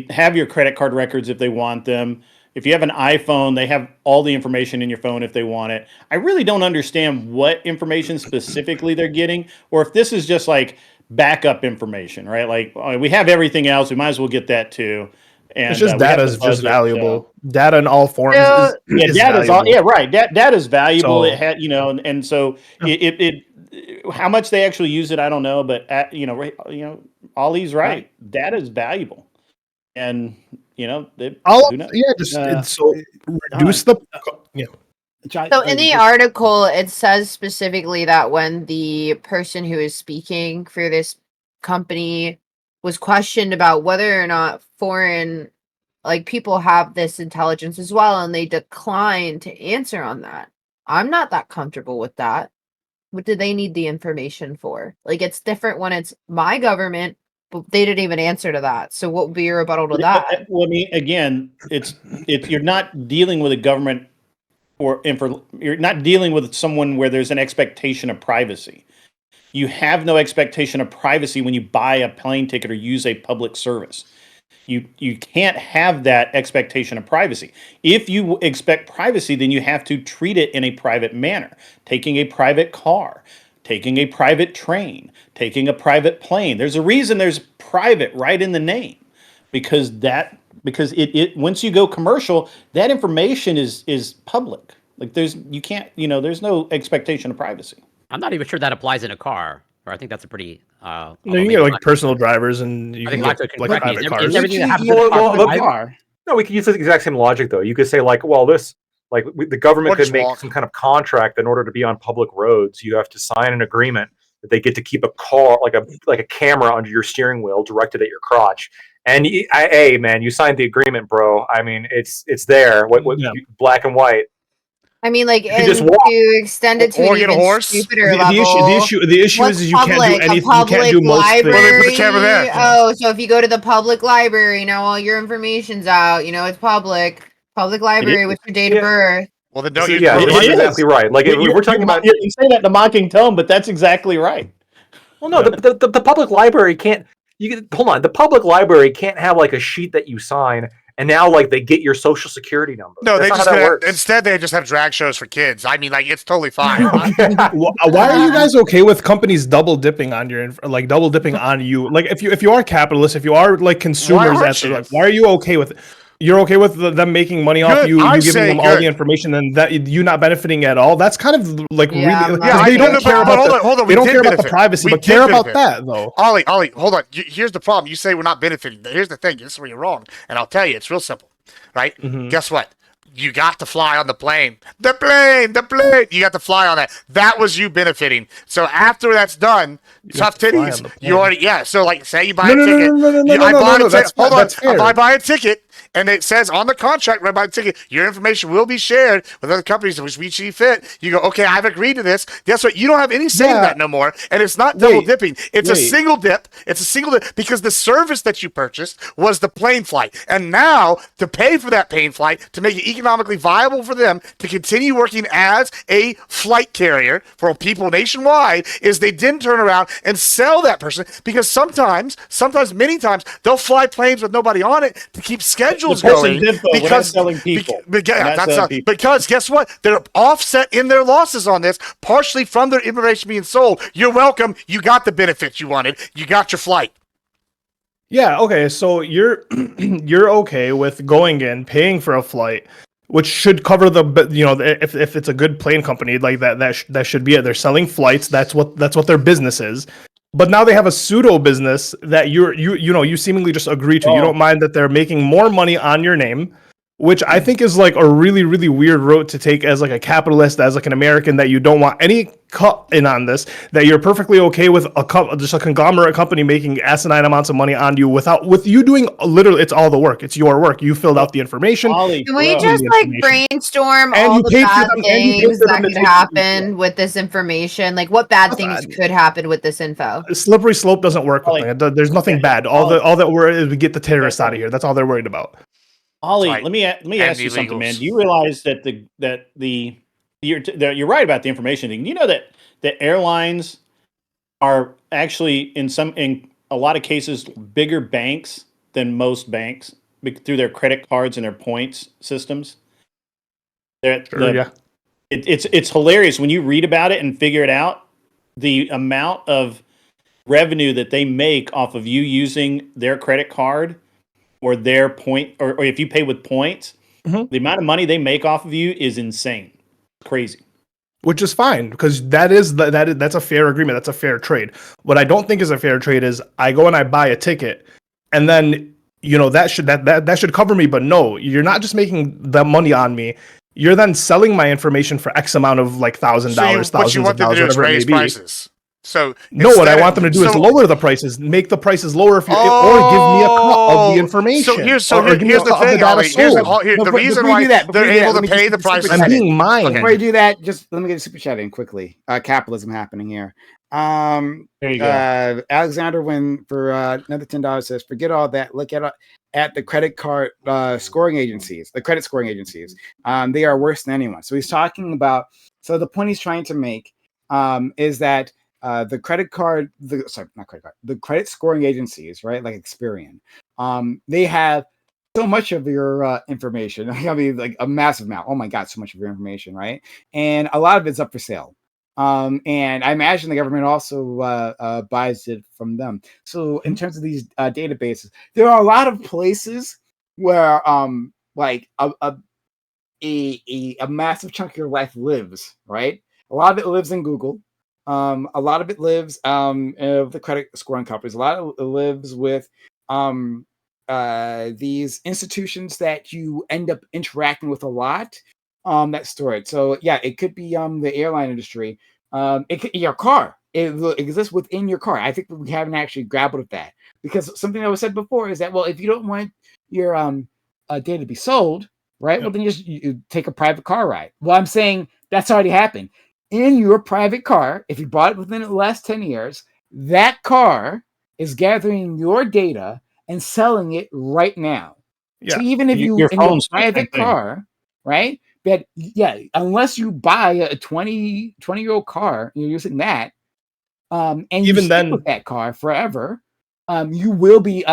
have your credit card records if they want them. If you have an iPhone, they have all the information in your phone if they want it. I really don't understand what information specifically they're getting, or if this is just like backup information, right? Like we have everything else. We might as well get that too. And, it's just data is just valuable. Data in all forms. Data is all. Yeah, right. Data is valuable. So, it had, and so it how much they actually use it, I don't know. But Ollie's right. Data is valuable, and reduce the. Yeah. So in the article, it says specifically that when the person who is speaking for this company was questioned about whether or not foreign people have this intelligence as well, and they declined to answer on that. I'm not that comfortable with that. What do they need the information for? Like, it's different when it's my government, but they didn't even answer to that. So what would be your rebuttal to that? Well, I mean, again, it's you're not dealing with a government you're not dealing with someone where there's an expectation of privacy. You have no expectation of privacy when you buy a plane ticket or use a public service. You can't have that expectation of privacy. If you expect privacy, then you have to treat it in a private manner. Taking a private car, taking a private train, taking a private plane. There's a reason there's private right in the name, because it once you go commercial, that information is public. Like there's no expectation of privacy. I'm not even sure that applies in a car, or I think that's a pretty. No, you can get like personal drivers, and you can get like private cars. Everything that happens in a car. No, we could use the exact same logic though. You could say like, well, the government could make some kind of contract that in order to be on public roads, you have to sign an agreement that they get to keep a car, like a camera under your steering wheel directed at your crotch. And hey, man, you signed the agreement, bro. I mean, it's there, black and white. I mean, like, and to extend it to an even stupider level. The issue is you can't do anything. You can't do most things. Well, they put the camera there. Oh, so if you go to the public library, all your information's out. It's public library with your date of birth. Well, then don't use. Yeah, that's exactly right. Like we're talking about. You say that in a mocking tone, but that's exactly right. Well, no, the public library can't. Hold on. The public library can't have like a sheet that you sign. And now, like, they get your social security number. No, instead they just have drag shows for kids. I mean, like, it's totally fine. Why are you guys okay with companies double dipping on you? Like, if you are capitalists, if you are like consumers, why are you okay with it? You're okay with them making money off you giving them all the information, and that you not benefiting at all? That's kind of like they don't care about the privacy, but care about that though. Ollie, hold on. Here's the problem. You say we're not benefiting. Here's the thing. This is where you're wrong, and I'll tell you, it's real simple, right? Mm-hmm. Guess what? You got to fly on the plane. The plane. You got to fly on that. That was you benefiting. So after that's done, tough titties. You already So like, say you buy a ticket. I buy a ticket. And it says on the contract, right by the ticket, your information will be shared with other companies which we see fit. You go, okay, I've agreed to this. Guess what? You don't have any say in that no more. And it's not double dipping. It's a single dip. It's a single dip because the service that you purchased was the plane flight. And now to pay for that plane flight, to make it economically viable for them to continue working as a flight carrier for people nationwide, is they didn't turn around and sell that person, because sometimes, many times, they'll fly planes with nobody on it to keep schedules going because guess what? They're offset in their losses on this, partially from their information being sold. You're welcome. You got the benefits you wanted. You got your flight. Yeah. Okay. So you're okay with going in, paying for a flight, which should cover if it's a good plane company like that should be it. They're selling flights. That's what their business is. But now they have a pseudo business that you seemingly just agree to. You don't mind that they're making more money on your name, which I think is like a really, really weird road to take as like a capitalist, as like an American, that you don't want any cut in on this, that you're perfectly okay with just a conglomerate company making asinine amounts of money on you with you doing literally, it's all the work. It's your work. You filled out the information. Can we just like brainstorm all the bad things that could happen with this information? Like what bad things could happen with this info? A slippery slope doesn't work with me. There's nothing bad. All that we're is we get the terrorists out of here. That's all they're worried about. Ollie, let me ask you something, man. Do you realize that you're right about the information thing? You know that airlines are actually in a lot of cases bigger banks than most banks through their credit cards and their points systems. It's hilarious when you read about it and figure it out. The amount of revenue that they make off of you using their credit card or their point, or if you pay with points, the amount of money they make off of you is insane. Crazy. Which is fine, because that's a fair agreement. That's a fair trade. What I don't think is a fair trade is I go and I buy a ticket, and then that should cover me. But no, you're not just making the money on me. You're then selling my information for X amount of like $1,000, thousands of dollars, whatever it may be. Prices. So no, what I want them to do is lower the prices, make the prices lower for or give me a cut of the information. So here's the thing, Ollie. The reason why they're able to pay the prices. I'm being mine. Before you do that, just let me get a super chat in quickly. Capitalism happening here. There you go. Alexander Wynn for another $10 says, forget all that. Look at at the credit card scoring agencies, the credit scoring agencies. They are worse than anyone. So he's talking about. So the point he's trying to make is that the credit scoring agencies, right, like Experian, they have so much of your information. I mean, like a massive amount. Oh my God, so much of your information, right? And a lot of it's up for sale. And I imagine the government also buys it from them. So in terms of these databases, there are a lot of places where like a massive chunk of your life lives, right? A lot of it lives in Google. A lot of it lives of the credit scoring companies. A lot of it lives with these institutions that you end up interacting with a lot that store it. So yeah, it could be the airline industry. It could your car. It exists within your car. I think we haven't actually grappled with that, because something that was said before is that, well, if you don't want your data to be sold, right? Well, then you take a private car ride. Well, I'm saying that's already happened. In your private car, if you bought it within the last 10 years, that car is gathering your data and selling it right now. Yeah. So even if you in your private car, right? But yeah, unless you buy a 20-year-old car, you're using that, and even then with that car forever, you will be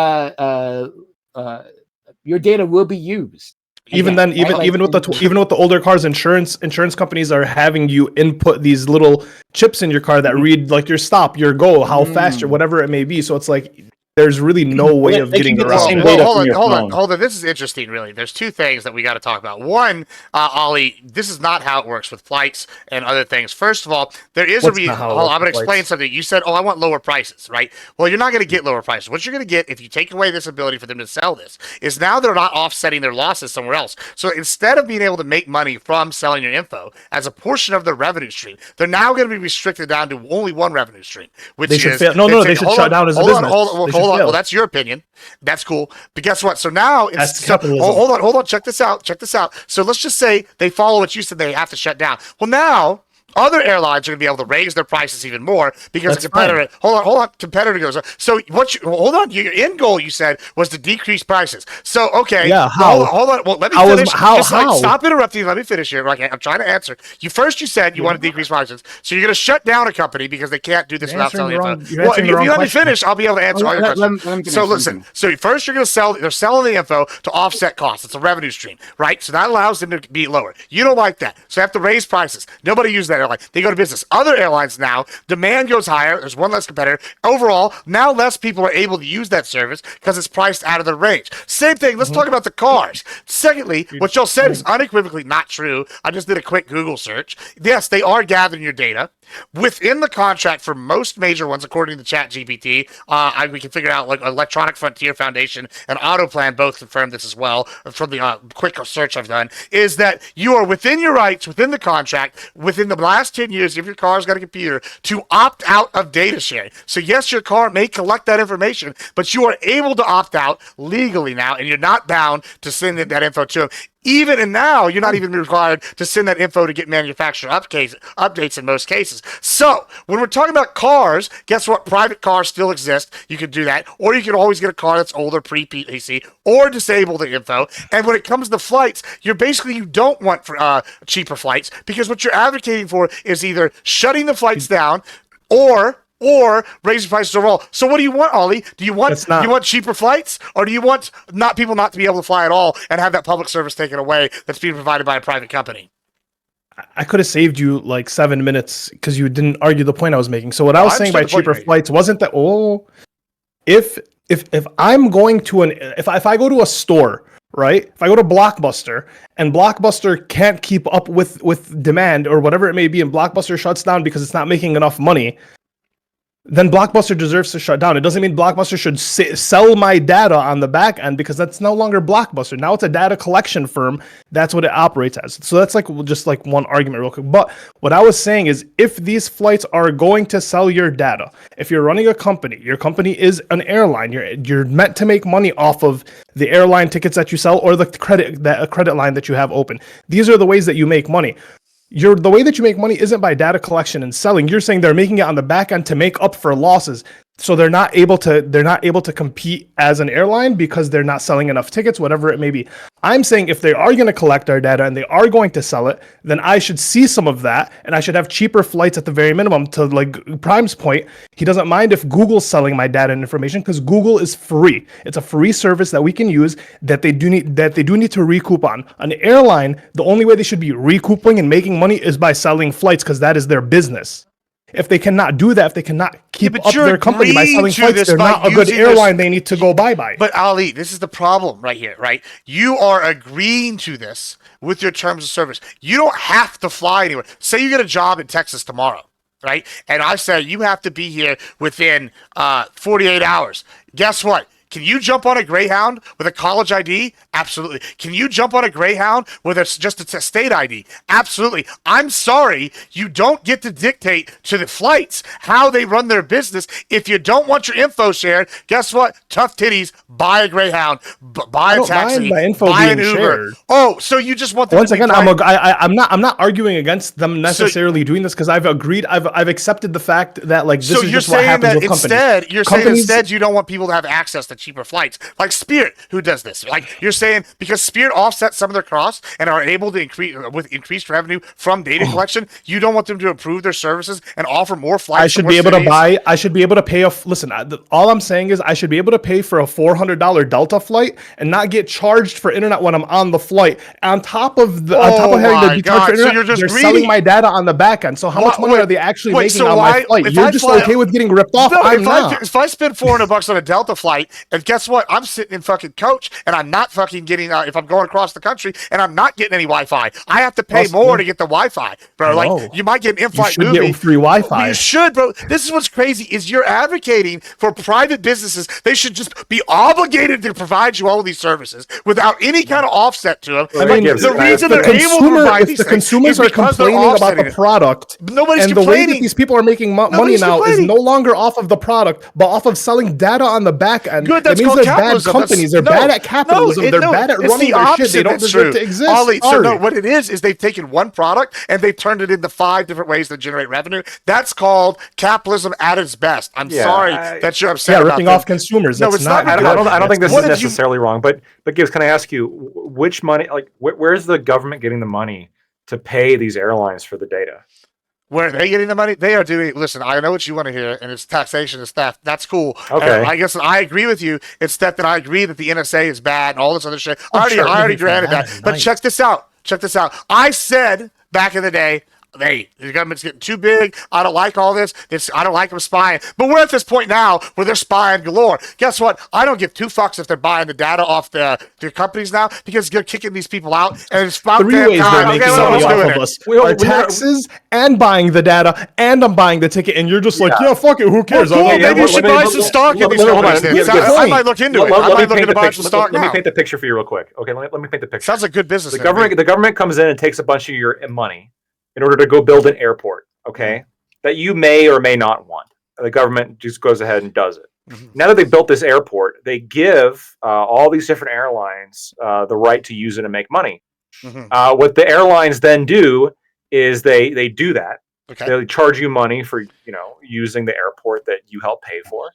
your data will be used. Even then, even with the older cars, insurance companies are having you input these little chips in your car that read like your stop, your go, how fast, or whatever it may be. So it's like there's really no way of getting around it. Hold on. This is interesting, really. There's two things that we got to talk about. One, Ollie, this is not how it works with flights and other things. First of all, there is a reason. I'm going to explain something. You said, I want lower prices, right? Well, you're not going to get lower prices. What you're going to get if you take away this ability for them to sell this is now they're not offsetting their losses somewhere else. So instead of being able to make money from selling your info as a portion of their revenue stream, they're now going to be restricted down to only one revenue stream, which they should they should shut down as a business. Hold on. Well, that's your opinion. That's cool. But guess what? So now it's hold on. Check this out. So let's just say they follow what you said, they have to shut down. Well, now other airlines are going to be able to raise their prices even more because the competitor. Hold on. Competitor goes. So hold on. Your end goal, you said, was to decrease prices. So okay. Yeah. How? Hold on. Well, let me finish. Stop interrupting. Let me finish here. Okay, I'm trying to answer. You said you want to decrease prices. So you're going to shut down a company because they can't do this without selling info. Well, if you let me finish, I'll be able to answer all your questions. So listen. So first, you're going to sell. They're selling the info to offset costs. It's a revenue stream, right? So that allows them to be lower. You don't like that, so they have to raise prices. Nobody uses that airline. They go to business. Other airlines now, demand goes higher. There's one less competitor. Overall, now less people are able to use that service because it's priced out of their range. Same thing. Let's talk about the cars. Secondly, what y'all said is unequivocally not true. I just did a quick Google search. Yes, they are gathering your data. Within the contract for most major ones, according to ChatGPT, we can figure out like Electronic Frontier Foundation and Autoplan both confirmed this as well from the quick search I've done, is that you are within your rights, within the contract, within the last 10 years, if your car's got a computer, to opt out of data sharing. So yes, your car may collect that information, but you are able to opt out legally now, and you're not bound to send that info to them. And now, you're not even required to send that info to get manufacturer updates in most cases. So, when we're talking about cars, guess what? Private cars still exist. You can do that. Or you can always get a car that's older, pre-PPC, or disable the info. And when it comes to flights, you don't want cheaper flights, because what you're advocating for is either shutting the flights down or raising prices overall. So what do you want, Ollie? Do you want cheaper flights, or do you want people not to be able to fly at all and have that public service taken away that's being provided by a private company? I could have saved you like 7 minutes because you didn't argue the point I was making. So what I was saying by cheaper flights wasn't that if I'm going to if I go to a store, right? If I go to Blockbuster and Blockbuster can't keep up with demand or whatever it may be, and Blockbuster shuts down because it's not making enough money, then Blockbuster deserves to shut down. It doesn't mean Blockbuster should sell my data on the back end, because that's no longer Blockbuster. Now it's a data collection firm. That's what it operates as. So that's just one argument real quick. But what I was saying is, if these flights are going to sell your data, if you're running a company, your company is an airline, you're meant to make money off of the airline tickets that you sell or the credit line that you have open. These are the ways that you make money. The way that you make money isn't by data collection and selling. You're saying they're making it on the back end to make up for losses. So they're not able to compete as an airline because they're not selling enough tickets, whatever it may be. I'm saying if they are going to collect our data and they are going to sell it, then I should see some of that, and I should have cheaper flights at the very minimum. To like Prime's point, he doesn't mind if Google's selling my data and information because Google is free. It's a free service that we can use that they do need to recoup on. An airline, the only way they should be recouping and making money is by selling flights because that is their business. If they cannot do that, if they cannot keep up their company by selling flights, they're not a good airline. They need to go bye-bye. But Ali, this is the problem right here, right? You are agreeing to this with your terms of service. You don't have to fly anywhere. Say you get a job in Texas tomorrow, right? And I say you have to be here within 48 hours. Guess what? Can you jump on a Greyhound with a college ID? Absolutely. Can you jump on a Greyhound with just a state ID? Absolutely. I'm sorry, you don't get to dictate to the flights how they run their business. If you don't want your info shared, guess what? Tough titties, buy a Greyhound, buy a taxi, buy an Uber. Shared. Oh, so you just want them Once again, I'm not arguing against them necessarily doing this because I've agreed, I've accepted the fact that like this is just what happens with companies. You're saying instead you don't want people to have access to cheaper flights, like Spirit, who does this. Like you're saying, because Spirit offsets some of their costs and are able to increase with increased revenue from data collection, you don't want them to improve their services and offer more flights. I should be able to pay listen, all I'm saying is I should be able to pay for a $400 Delta flight and not get charged for internet when I'm on the flight. On top of having to be charged for internet, they're selling my data on the back end. So how much money are they actually making on my flight? You're just okay with getting ripped off? No, I'm not. If I spend $400 on a Delta flight, and guess what? I'm sitting in fucking coach, and I'm not fucking getting. If I'm going across the country, and I'm not getting any Wi-Fi, I have to pay more to get the Wi-Fi, bro. Like you might get an in-flight movie. Get free Wi-Fi. You should, bro. This is what's crazy: is you're advocating for private businesses. They should just be obligated to provide you all of these services without any kind of offset to them. I mean, the reason they're able to provide these things consumers are complaining about the product. Nobody's and complaining. The way that these people are making money now is no longer off of the product, but off of selling data on the back end. Good, that means they're bad companies. They're bad at capitalism. They're bad at running their shit. They don't deserve to exist. Ollie, so no, what it is they've taken one product and they've turned it into 5 different ways to generate revenue. That's called capitalism at its best. I'm sorry that you're upset about ripping off consumers. No, it's not. I don't think this is necessarily wrong. But Gibbs, can I ask you which money? Like, where's the government getting the money to pay these airlines for the data? Where are they getting the money? They are doing. Listen, I know what you want to hear, and it's taxation and theft. That's cool. Okay. I guess I agree with you. It's that I agree that the NSA is bad and all this other shit. I already granted that. But check this out. I said back in the day, hey, the government's getting too big. I don't like all this. I don't like them spying. But we're at this point now where they're spying galore. Guess what? I don't give 2 fucks if they're buying the data off the companies now because they're kicking these people out. And it's about 3 ways they're making money off of us. Our taxes and buying the data, and I'm buying the ticket. And you're just like, yeah fuck it. Who cares? Well, cool. Maybe you should buy some stock in these companies. I might look into it. I might look into buying some stock now. Let me paint the picture for you real quick. Okay, let me paint the picture. Sounds like good business. The government comes in and takes a bunch of your money in order to go build an airport, okay, that you may or may not want. The government just goes ahead and does it. Now that they built this airport, they give all these different airlines the right to use it and make money. What the airlines then do is they do that. Okay. They charge you money for using the airport that you help pay for,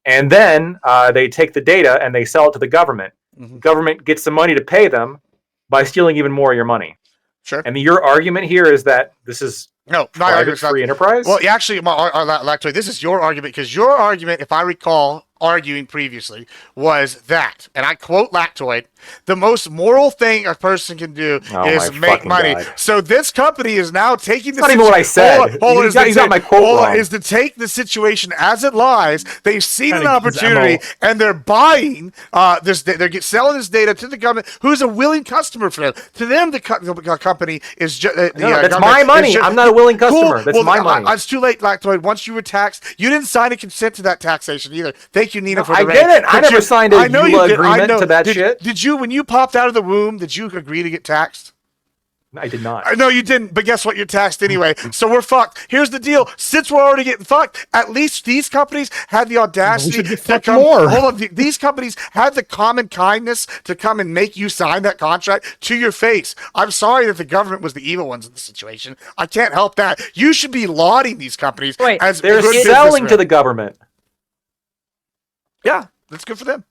and then they take the data and they sell it to the government. The government gets the money to pay them by stealing even more of your money. Sure. And your argument here is that this is private free enterprise? Well, actually, Lactoid, this is your argument because your argument, if I recall arguing previously, was that, and I quote Lactoid, the most moral thing a person can do is make money. God. So this company is now taking the... That's not even what I said. He's got my quote wrong. Is to take the situation as it lies. They've seen an opportunity and they're buying this. They're selling this data to the government, who's a willing customer for them. To them, the company is just... that's my money. I'm not a willing customer. Cool. That's my money. It's too late, Lactoid. Once you were taxed, you didn't sign a consent to that taxation either. Thank you, Nina, for the I didn't. I never signed a EULA agreement to that shit. Did you, when you popped out of the womb, did you agree to get taxed? I did not. No, you didn't. But guess what? You're taxed anyway. So we're fucked. Here's the deal. Since we're already getting fucked, at least these companies had the audacity to come. Hold on. These companies had the common kindness to come and make you sign that contract to your face. I'm sorry that the government was the evil ones in the situation. I can't help that. You should be lauding these companies as they're selling to the government. Yeah, that's good for them.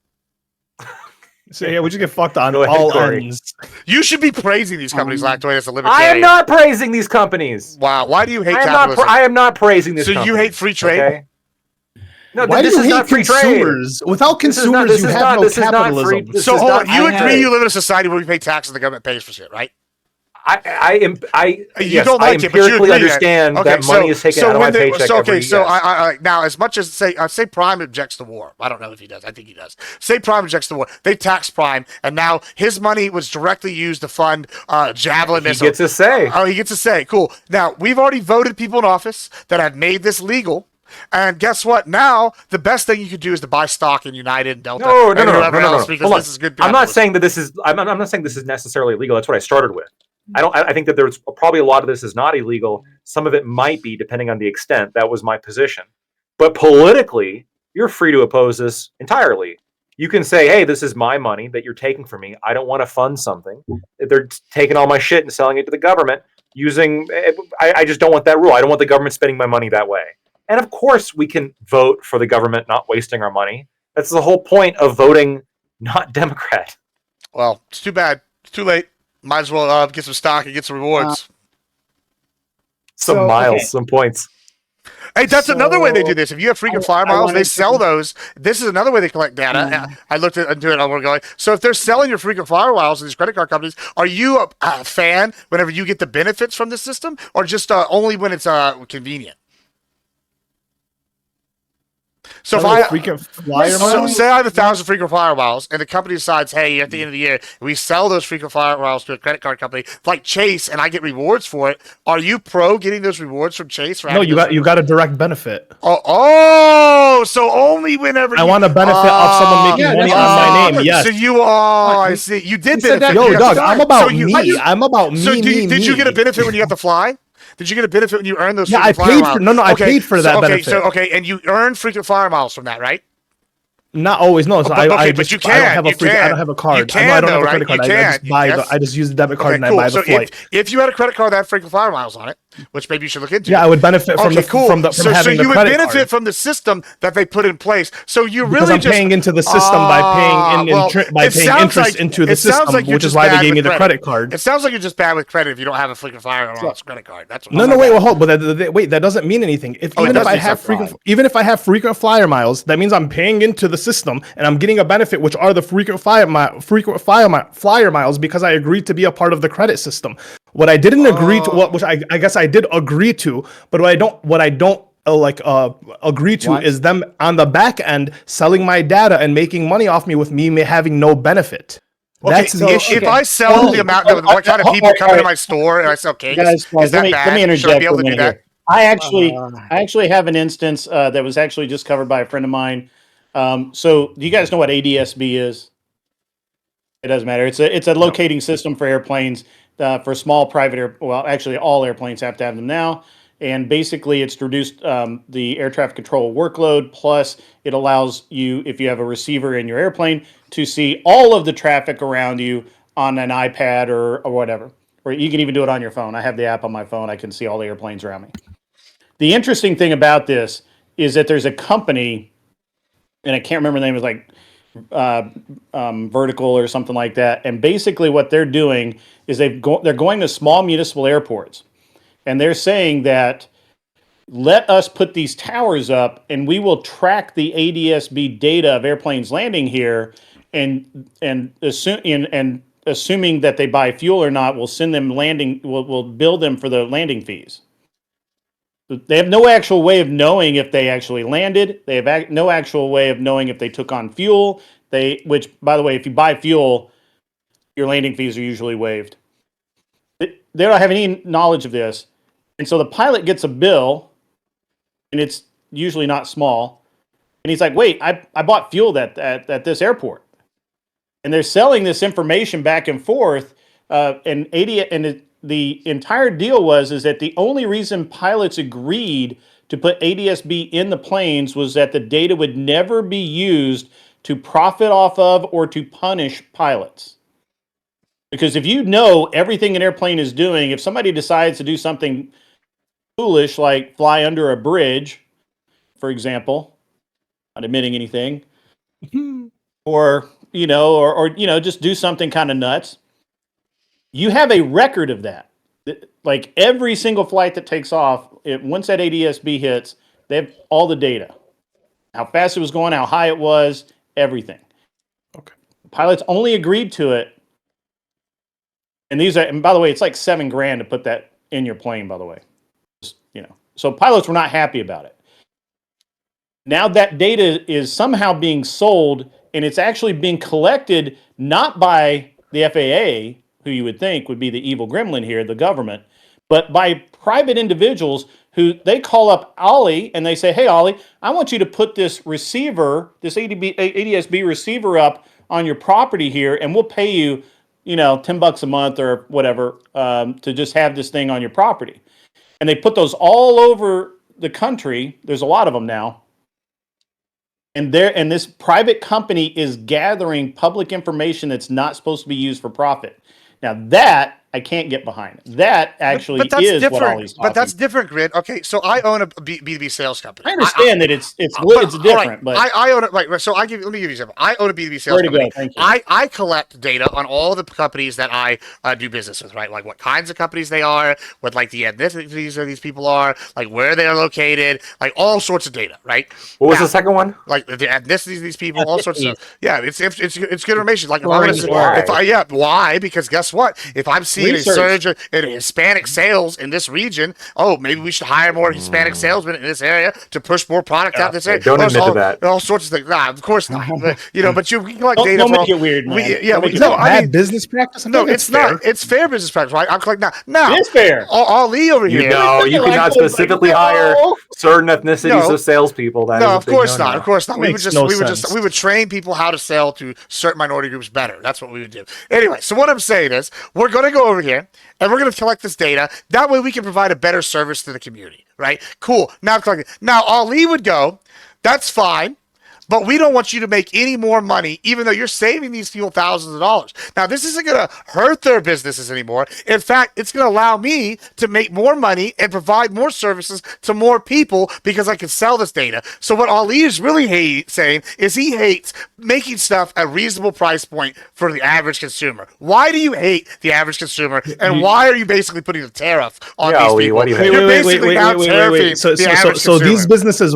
So yeah, we just get fucked on all ends. You should be praising these companies, Lactoid, as a libertarian. I am not praising these companies. Wow, why do you hate capitalism? I am not praising this. So company, you hate free trade? Okay? No, why this do you is hate not free consumers? trade. Without consumers, you have no capitalism. So hold on, you agree you live in a society where we pay taxes and the government pays for shit, right? I don't like it, but you agree understand that money is taken out of my paycheck every year. I now, as much as say Prime objects to war. I don't know if he does. I think he does. Say Prime objects to war. They tax Prime, and now his money was directly used to fund Javelin missile. He gets a say. Oh, he gets a say. Cool. Now, we've already voted people in office that have made this legal. And guess what? Now, the best thing you could do is to buy stock in United and Delta. No. Because this is good. I'm not saying that this is. I'm not saying this is necessarily illegal. That's what I started with. I think that there's probably a lot of this is not illegal. Some of it might be, depending on the extent. That was my position. But politically, you're free to oppose this entirely. You can say, hey, this is my money that you're taking from me. I don't want to fund something. They're taking all my shit and selling it to the government using. I just don't want that rule. I don't want the government spending my money that way. And of course, we can vote for the government not wasting our money. That's the whole point of voting not Democrat. Well, it's too bad. It's too late. Might as well get some stock and get some rewards. Some miles, some points. Hey, that's another way they do this. If you have frequent flyer miles, they sell those. This is another way they collect data. I looked into it. I'm going. So if they're selling your frequent flyer miles to these credit card companies, are you a fan whenever you get the benefits from the system, or just only when it's convenient? So if I say I have 1,000 frequent flyer miles, and the company decides, hey, at the end of the year, we sell those frequent flyer miles to a credit card company like Chase, and I get rewards for it. Are you pro getting those rewards from Chase? No, you got a direct benefit. So only whenever I want a benefit of someone making money on my name. Yes. So you I see. You did benefit. Yo, Doug, I'm about me. I'm about me. So did you get a benefit when you got to fly? Did you get a benefit when you earned those? Yeah, I paid for. No, I paid for that benefit. And you earned frequent flyer miles from that, right? Not always, no. So I but you can. I don't have a card. You can, I don't have a credit card. I just use the debit card and I buy the flight. If you had a credit card that had frequent flyer miles on it, which maybe you should look into. Yeah, I would benefit from having the credit card. So you would benefit from the system that they put in place. So you really I'm paying into the system by paying interest into the system, which is why they gave me the credit card. It sounds like you're just bad with credit if you don't have a frequent flyer miles credit card. That's no. Wait, hold. But that doesn't mean anything. Even if I have frequent flyer miles, that means I'm paying into the system and I'm getting a benefit, which are the frequent flyer miles, because I agreed to be a part of the credit system. What I didn't agree to, which I guess I did agree to, but what I don't agree to is them on the back end selling my data and making money off me with me having no benefit. That's the issue. If I sell the amount, what kind of people come into my store and I sell cakes, is that bad? Let me interject. Should I be able to do that? I actually have an instance that was actually just covered by a friend of mine. So do you guys know what ADSB is? It doesn't matter. It's a locating system for airplanes, for small private actually all airplanes have to have them now. And basically it's reduced the air traffic control workload. Plus it allows you, if you have a receiver in your airplane, to see all of the traffic around you on an iPad or whatever. Or you can even do it on your phone. I have the app on my phone. I can see all the airplanes around me. The interesting thing about this is that there's a company, and I can't remember the name, it was like Vertical or something like that. And basically what they're doing is they're going to small municipal airports. And they're saying that, let us put these towers up and we will track the ADSB data of airplanes landing here and assuming that they buy fuel or not, we'll send them we'll bill them for the landing fees. They have no actual way of knowing if they actually landed. They have no actual way of knowing if they took on fuel. Which, by the way, if you buy fuel, your landing fees are usually waived. They don't have any knowledge of this. And so the pilot gets a bill, and it's usually not small. And he's like, wait, I bought fuel at this airport. And they're selling this information back and forth. The entire deal is that the only reason pilots agreed to put ADSB in the planes was that the data would never be used to profit off of or to punish pilots. Because if you know everything an airplane is doing, if somebody decides to do something foolish like fly under a bridge, for example, not admitting anything, or just do something kind of nuts. You have a record of that. Like every single flight that takes off, once that ADSB hits, they have all the data. How fast it was going, how high it was, everything. Okay. Pilots only agreed to it. And by the way, it's like $7,000 to put that in your plane, by the way. So pilots were not happy about it. Now that data is somehow being sold, and it's actually being collected not by the FAA, who you would think would be the evil gremlin here, the government, but by private individuals who they call up Ollie and they say, hey, Ollie, I want you to put this receiver, this ADSB receiver up on your property here, and we'll pay you, $10 a month or whatever to just have this thing on your property. And they put those all over the country. There's a lot of them now. And this private company is gathering public information that's not supposed to be used for profit. Now that I can't get behind. That actually but that's is different. what Ollie's talking. But that's different, Grid. Okay, so I own a B2B sales company. I understand that it's different, right, but I own it. Right, so let me give you an example. I own a B2B sales company. Thank you. I collect data on all the companies that I do business with, right? Like what kinds of companies they are, what like the ethnicities of these people are, like where they are located, like all sorts of data, right? What was the second one? Like the ethnicities of these people, all sorts of stuff. Yeah, it's good information. Like Why? Because guess what? If I'm seeing a surge in Hispanic sales in this region, maybe we should hire more Hispanic salesmen in this area to push more product out this area. Don't admit to that. All sorts of things. Nah, of course not. But you can collect data. Don't make it weird, man. Business practice. No, it's not. It's fair business practice, right? I'm collecting now. It's fair. Ali over here. You cannot specifically hire certain ethnicities of salespeople. No, of course not. Of course not. We Makes would train people how to sell to certain minority groups better. That's what we would do. Anyway, so what I'm saying is we're going to go over here and we're going to collect this data. That way we can provide a better service to the community, right? Cool. Now Ali would go, that's fine. But we don't want you to make any more money, even though you're saving these people thousands of dollars. Now, this isn't going to hurt their businesses anymore. In fact, it's going to allow me to make more money and provide more services to more people because I can sell this data. So what Ali is really saying is he hates making stuff at a reasonable price point for the average consumer. Why do you hate the average consumer? And why are you basically putting a tariff on these people? What do you hate? You're basically now tariffing the average So consumer. these businesses,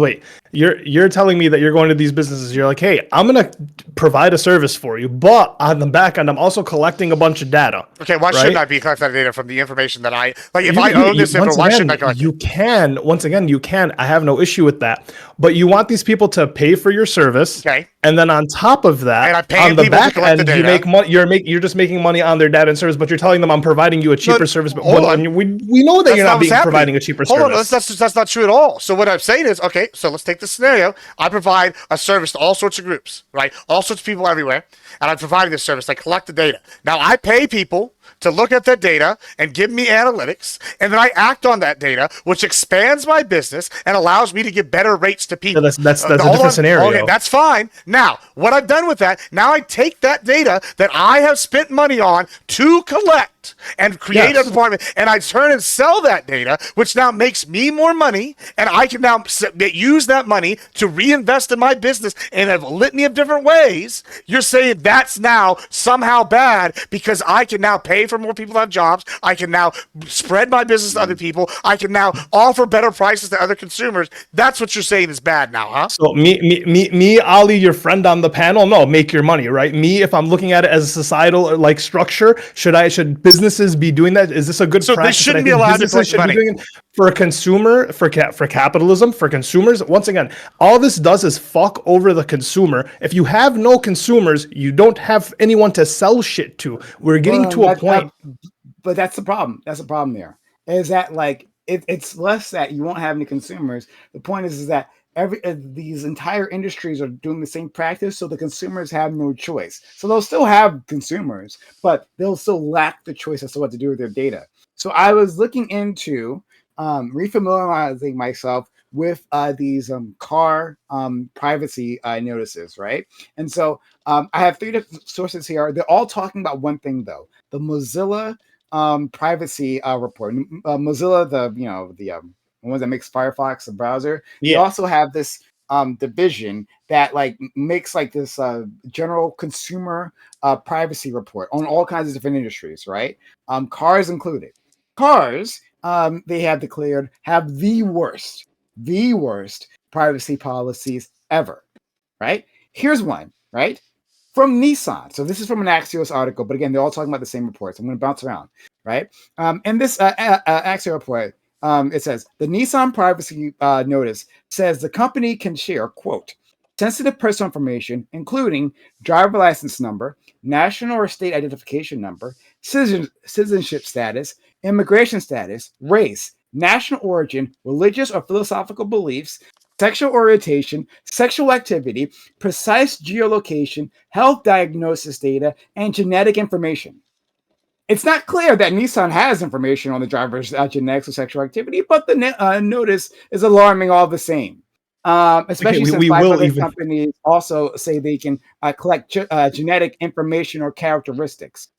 you're telling me that you're going to these businesses, you're like, hey, I'm going to provide a service for you, but on the back end, I'm also collecting a bunch of data. Okay, why shouldn't I be collecting that data from the information that I, like, if I own this info, why shouldn't I collect it? You can, once again, I have no issue with that, but you want these people to pay for your service. Okay. And then on top of that, on the back end, you make money. You're just making money on their data and service, but you're telling them I'm providing you a cheaper service. But we know that you're not providing a cheaper service. Hold on, that's not true at all. So what I'm saying is, okay, so let's take this scenario. I provide a service to all sorts of groups, right? All sorts of people everywhere, and I'm providing this service. I collect the data. Now I pay people to look at that data and give me analytics, and then I act on that data, which expands my business and allows me to give better rates to people. So that's a different scenario. Okay, that's fine. Now, what I've done with that, now I take that data that I have spent money on to collect and create a department, and I turn and sell that data, which now makes me more money, and I can now use that money to reinvest in my business in a litany of different ways. You're saying that's now somehow bad because I can now pay for more people to have jobs. I can now spread my business to other people. I can now offer better prices to other consumers. That's what you're saying is bad now, huh? So me, Ali, your friend on the panel, no, make your money, right? Me, if I'm looking at it as a societal like structure, should businesses be doing that? Is this a good so practice? They shouldn't be allowed to collect money. For a consumer, for capitalism, for consumers. Once again, all this does is fuck over the consumer. If you have no consumers, you don't have anyone to sell shit to. We're getting to a point. But that's the problem. That's the problem there. Is that like it's less that you won't have any consumers. The point is that these entire industries are doing the same practice, so the consumers have no choice. So they'll still have consumers, but they'll still lack the choice as to what to do with their data. So I was looking into refamiliarizing myself with these car privacy notices, right? And so I have 3 different sources here. They're all talking about one thing, though: the Mozilla privacy report. Mozilla, the ones that makes Firefox the browser. They also have this division that like makes like this general consumer privacy report on all kinds of different industries, right? Cars included. Cars, they have declared have the worst privacy policies ever, right? Here's one, right? From Nissan. So this is from an Axios article, but again, they're all talking about the same reports. I'm going to bounce around, right? In this Axios report, it says the Nissan privacy notice says the company can share, quote, sensitive personal information, including driver license number, national or state identification number, citizenship status, immigration status, race, national origin, religious or philosophical beliefs, sexual orientation, sexual activity, precise geolocation, health diagnosis data, and genetic information. It's not clear that Nissan has information on the driver's genetics or sexual activity, but the notice is alarming all the same. Especially since 5 other companies also say they can collect genetic information or characteristics.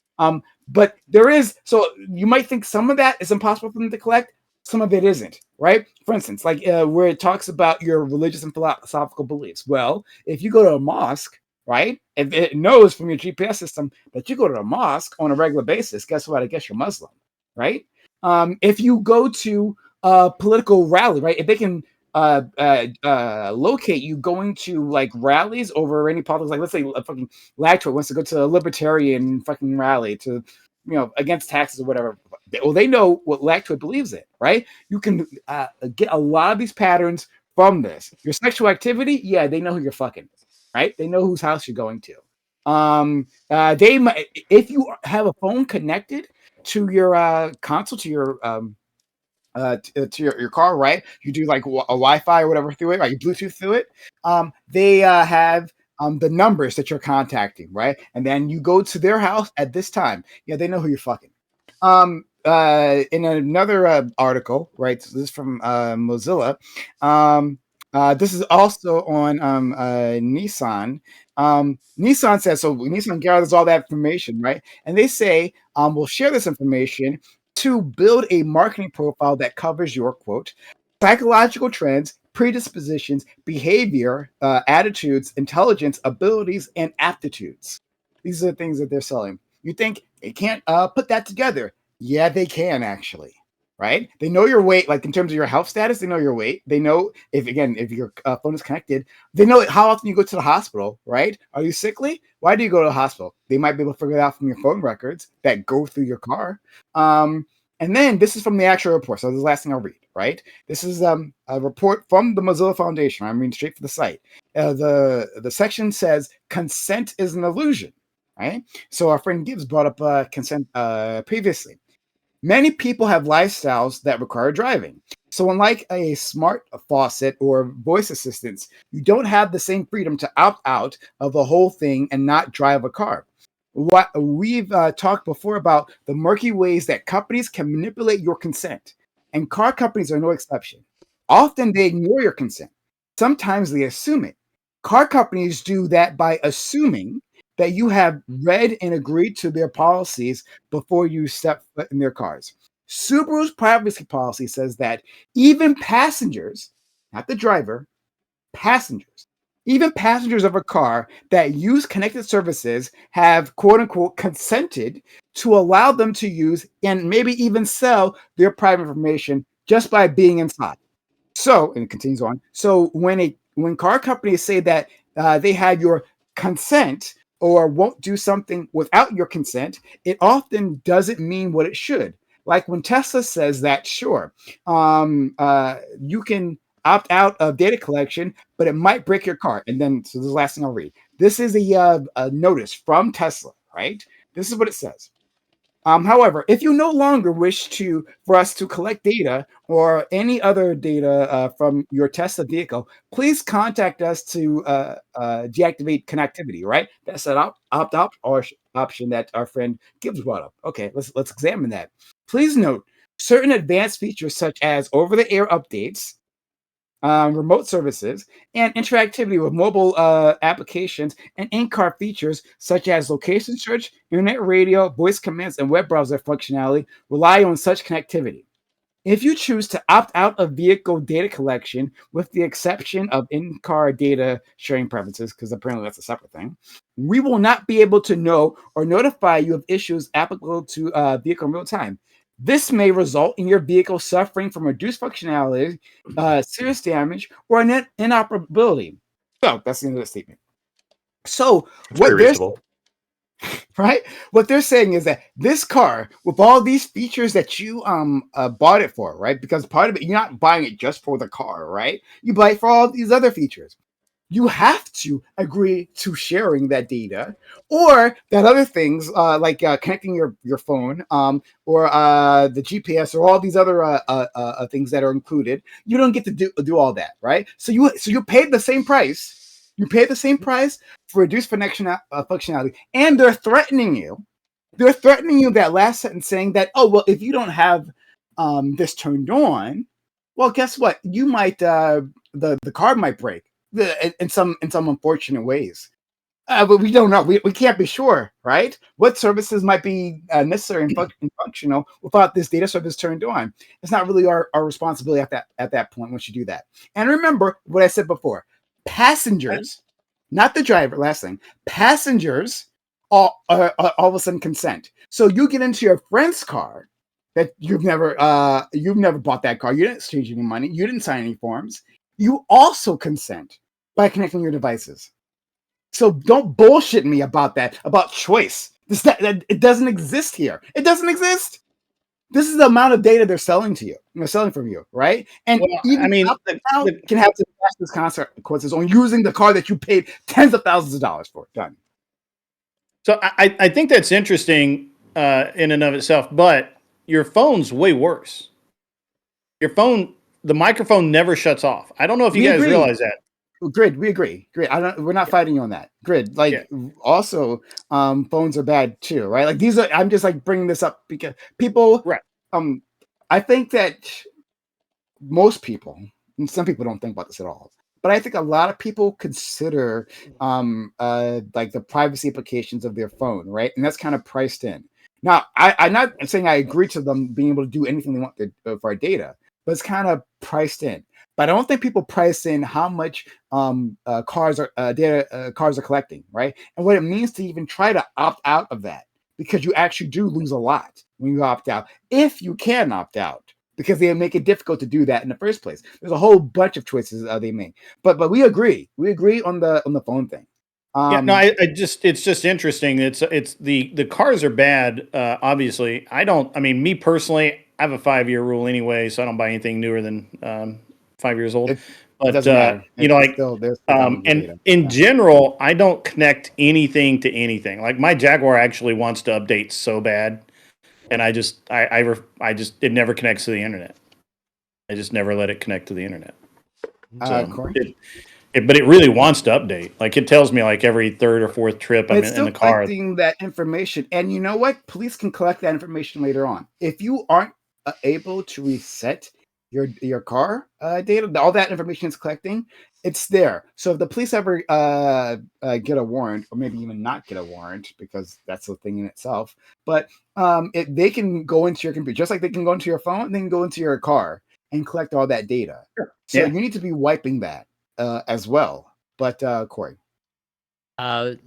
But there is, so you might think some of that is impossible for them to collect. Some of it isn't, right? For instance, like where it talks about your religious and philosophical beliefs. Well, if you go to a mosque, right, if it knows from your GPS system that you go to a mosque on a regular basis, guess what? I guess you're Muslim, right? If you go to a political rally, right, if they can locate you going to like rallies over any politics, like let's say a fucking Lactoid wants to go to a libertarian fucking rally to, against taxes or whatever. Well, they know what Lactoid believes in, right? You can get a lot of these patterns from this. Your sexual activity, yeah, they know who you're fucking, right? They know whose house you're going to. They might, if you have a phone connected to your console, to your to your car, right? You do like a Wi-Fi or whatever through it, right? You Bluetooth through it. They have the numbers that you're contacting, right? And then you go to their house at this time. Yeah, they know who you're fucking. In another article, right? So this is from Mozilla. This is also on Nissan. Nissan says, so Nissan gathers all that information, right? And they say, we'll share this information to build a marketing profile that covers your, quote, psychological trends, predispositions, behavior, attitudes, intelligence, abilities, and aptitudes. These are the things that they're selling. You think they can't put that together? Yeah, they can actually, right? They know your weight, like in terms of your health status, they know your weight. They know if your phone is connected, they know how often you go to the hospital, right? Are you sickly? Why do you go to the hospital? They might be able to figure it out from your phone records that go through your car. And then this is from the actual report. So this is the last thing I'll read, right? This is a report from the Mozilla Foundation. I'm reading straight from the site. The section says consent is an illusion, right? So our friend Gibbs brought up consent previously. Many people have lifestyles that require driving. So unlike a smart faucet or voice assistants, you don't have the same freedom to opt out of the whole thing and not drive a car. What we've talked before about the murky ways that companies can manipulate your consent, and car companies are no exception. Often they ignore your consent. Sometimes they assume it. Car companies do that by assuming that you have read and agreed to their policies before you step foot in their cars. Subaru's privacy policy says that even passengers, not the driver, passengers, even passengers of a car that use connected services have, quote unquote, consented to allow them to use and maybe even sell their private information just by being inside. So, and it continues on. So when car companies say that they have your consent or won't do something without your consent, it often doesn't mean what it should. Like when Tesla says that, sure, you can opt out of data collection, but it might break your car. And then, so this is the last thing I'll read. This is a notice from Tesla, right? This is what it says. However, if you no longer wish for us to collect data or any other data from your Tesla vehicle, please contact us to deactivate connectivity, right? That's an opt-out option that our friend Gibbs brought up. Okay, let's examine that. Please note, certain advanced features such as over-the-air updates, remote services, and interactivity with mobile applications and in-car features such as location search, internet radio, voice commands, and web browser functionality rely on such connectivity. If you choose to opt out of vehicle data collection, with the exception of in-car data sharing preferences, because apparently that's a separate thing, we will not be able to know or notify you of issues applicable to vehicle in real time. This may result in your vehicle suffering from reduced functionality, serious damage, or inoperability. So that's the end of the statement. So what there's right? What they're saying is that this car, with all these features that you bought it for, right? Because part of it, you're not buying it just for the car, right? You buy it for all these other features. You have to agree to sharing that data, or that other things like connecting your phone, or the GPS, or all these other things that are included. You don't get to do all that, right? So you paid the same price. You pay the same price for reduced functionality, and they're threatening you. They're threatening you that last sentence, saying that, oh, well, if you don't have this turned on, well, guess what? You might the car might break in some unfortunate ways. But we don't know. We can't be sure, right? What services might be necessary and functional without this data service turned on? It's not really our responsibility at that point once you do that. And remember what I said before. Passengers, not the driver, last thing, passengers all of a sudden consent. So you get into your friend's car that you've never bought that car. You didn't exchange any money. You didn't sign any forms. You also consent by connecting your devices. So don't bullshit me about that, about choice. It doesn't exist here. It doesn't exist. This is the amount of data they're selling to you. They're selling from you, right? And even can have disastrous consequences on using the car that you paid tens of thousands of dollars for. Done. So I think that's interesting in and of itself, but your phone's way worse. Your phone, the microphone never shuts off. I don't know if you guys realize that. Grid, we agree. Grid, we're not fighting you on that. Grid, also, phones are bad too, right? Like these are. I'm just like bringing this up because people, right? I think that most people, and some people don't think about this at all, but I think a lot of people consider like the privacy implications of their phone, right? And that's kind of priced in. Now, I'm not saying I agree to them being able to do anything they want for our data, but it's kind of priced in. But I don't think people price in how much cars are collecting, right? And what it means to even try to opt out of that, because you actually do lose a lot when you opt out, if you can opt out, because they make it difficult to do that in the first place. There's a whole bunch of choices they make, but we agree on the phone thing. It's just interesting. It's the cars are bad. Obviously, me personally, I have a 5-year rule anyway, so I don't buy anything newer than 5 years old. But in general, I don't connect anything to anything. Like my Jaguar actually wants to update so bad, and it never connects to the internet. I just never let it connect to the internet. But it really wants to update. Like it tells me like every third or fourth trip I'm in the car. It's collecting that information, and you know what? Police can collect that information later on. If you aren't able to reset your car data, all that information is collecting, it's there. So if the police ever get a warrant, or maybe even not get a warrant, because that's a thing in itself, but they can go into your computer, just like they can go into your phone, they can go into your car and collect all that data. Sure. So you need to be wiping that as well. But Corey.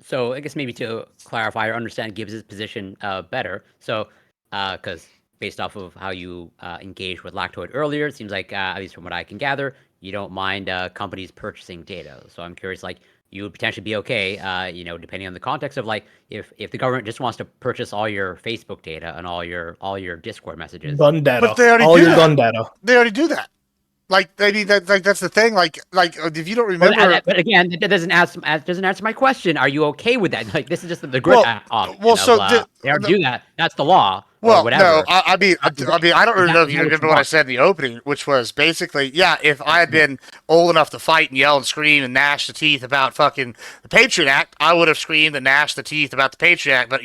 So I guess maybe to clarify or understand Gibbs' position better. So because based off of how you engaged with Lactoid earlier, it seems like, at least from what I can gather, you don't mind companies purchasing data. So I'm curious, like, you would potentially be okay, depending on the context of, like, if the government just wants to purchase all your Facebook data and all your Discord messages. Gun data. But they already all do your that. gun data. They already do that. Like, I mean, that's the thing. Like if you don't remember, but again, that doesn't answer my question. Are you okay with that? Like, this is just the grid they already do that. That's the law. Well, whatever. no, I mean, I don't really know if you remember what I said in the opening, which was basically, if I had been old enough to fight and yell and scream and gnash the teeth about fucking the Patriot Act, I would have screamed and gnashed the teeth about the Patriot Act. But,